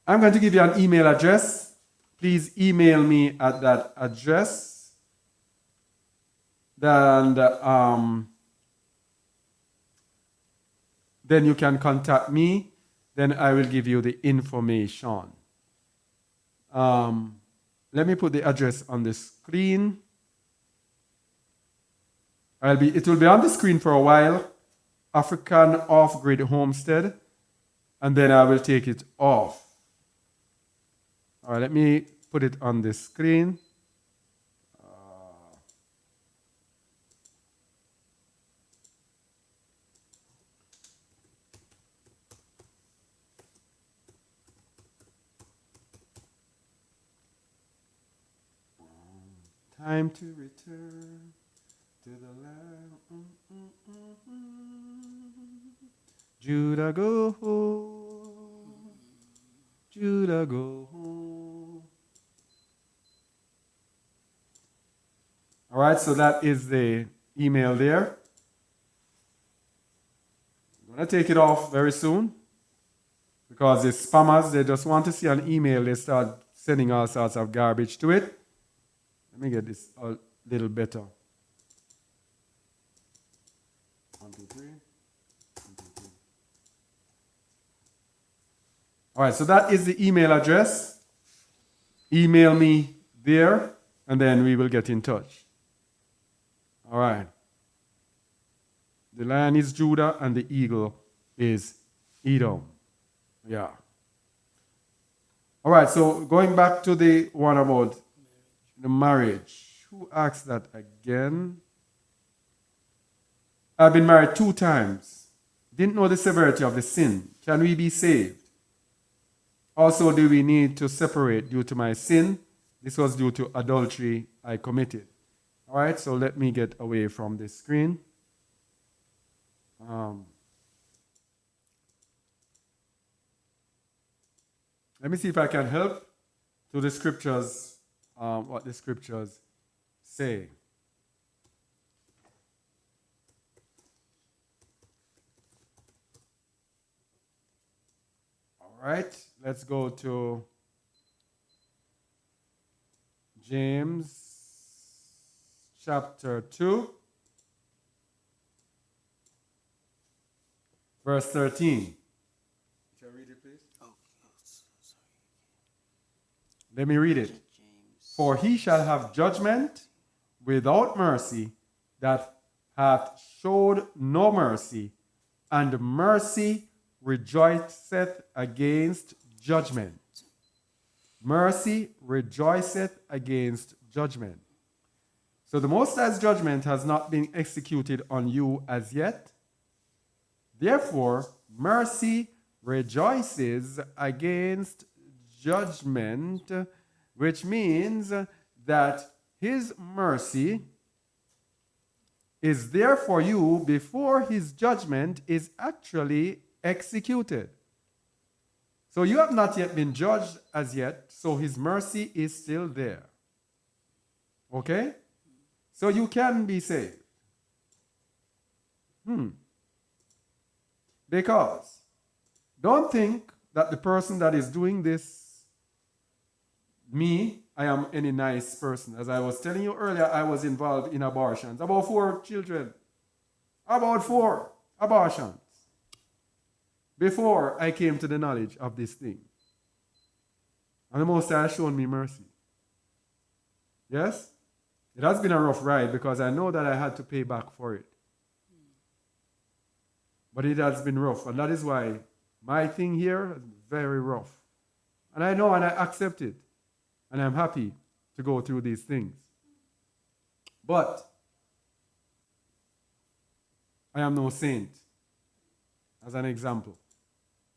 S1: I'm going to give you an email address. Please email me at that address. Then you can contact me. Then I will give you the information. Let me put the address on the screen. It will be on the screen for a while. African Off-Grid Homestead. And then I will take it off. All right, let me put it on the screen. Time to return to the land. Judah go home. Judah go home. All right, so that is the email there. I'm going to take it off very soon because the spammers, they just want to see an email. They start sending all sorts of garbage to it. Let me get this a little better. 1, 2, 3. 1, 2, 3. All right, so that is the email address. Email me there, and then we will get in touch. All right. The lion is Judah, and the eagle is Edom. Yeah. All right, so going back to the one about the marriage. Who asked that again? I've been married 2 times. Didn't know the severity of the sin. Can we be saved? Also, do we need to separate due to my sin? This was due to adultery I committed. All right, so let me get away from the screen. Let me see if I can help to the scriptures. What the scriptures say. All right, let's go to James chapter 2, verse 13. Shall I read it, please?
S3: Oh, sorry.
S1: Let me read it. For he shall have judgment without mercy that hath showed no mercy, and mercy rejoiceth against judgment. Mercy rejoiceth against judgment. So the Most High's judgment has not been executed on you as yet. Therefore, mercy rejoices against judgment, which means that his mercy is there for you before his judgment is actually executed. So you have not yet been judged as yet, so his mercy is still there. Okay? So you can be saved. Because don't think that the person that is doing this, I am any nice person. As I was telling you earlier, I was involved in abortions. About 4 children. About 4 abortions. Before I came to the knowledge of this thing. And the Most High has shown me mercy. Yes? It has been a rough ride because I know that I had to pay back for it. But it has been rough. And that is why my thing here is very rough. And I know and I accept it. And I'm happy to go through these things. But I am no saint, as an example.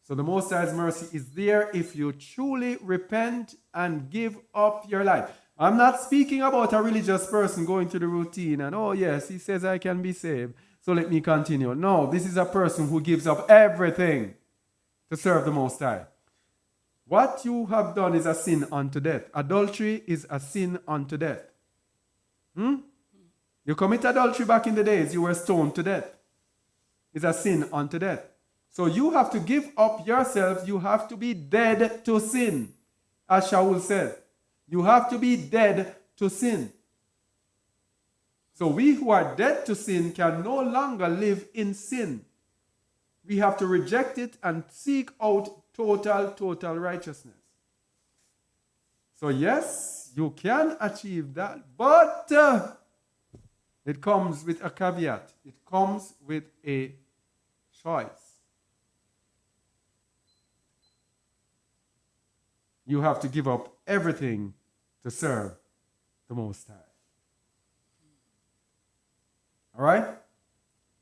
S1: So the Most High's mercy is there if you truly repent and give up your life. I'm not speaking about a religious person going through the routine and, oh yes, he says I can be saved, so let me continue. No, this is a person who gives up everything to serve the Most High. What you have done is a sin unto death. Adultery is a sin unto death. You commit adultery back in the days, you were stoned to death. It's a sin unto death. So you have to give up yourselves. You have to be dead to sin. As Shaul said, you have to be dead to sin. So we who are dead to sin can no longer live in sin. We have to reject it and seek out total righteousness. So yes, you can achieve that, but it comes with a caveat. It comes with a choice. You have to give up everything to serve the Most High. All right?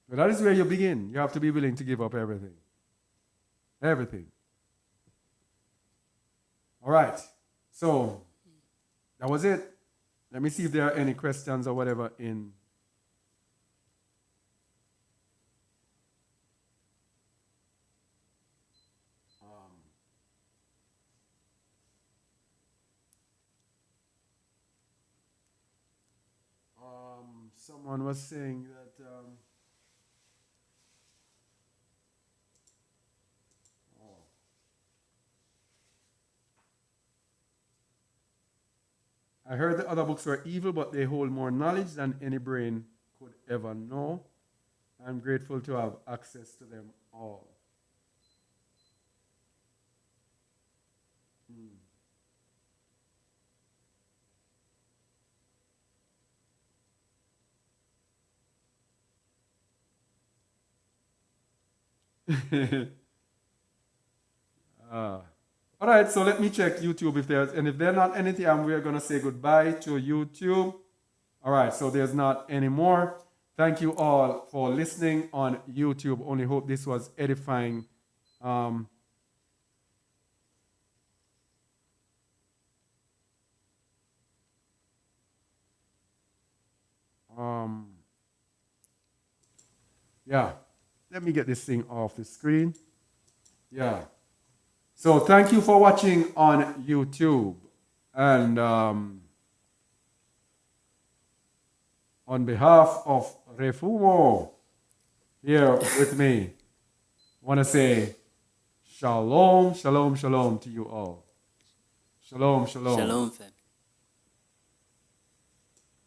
S1: So that is where you begin. You have to be willing to give up everything. Everything. All right. So that was it. Let me see if there are any questions or whatever in. Someone was saying that I heard the other books were evil, but they hold more knowledge than any brain could ever know. I'm grateful to have access to them all. All right, so let me check YouTube if there's, and if there's not anything, we're going to say goodbye to YouTube. All right, so there's not any more. Thank you all for listening on YouTube. Only hope this was edifying. Yeah, let me get this thing off the screen. Yeah. So thank you for watching on YouTube. And on behalf of Refumo here with me, I want to say shalom, shalom, shalom to you all. Shalom, shalom.
S3: Shalom, fam.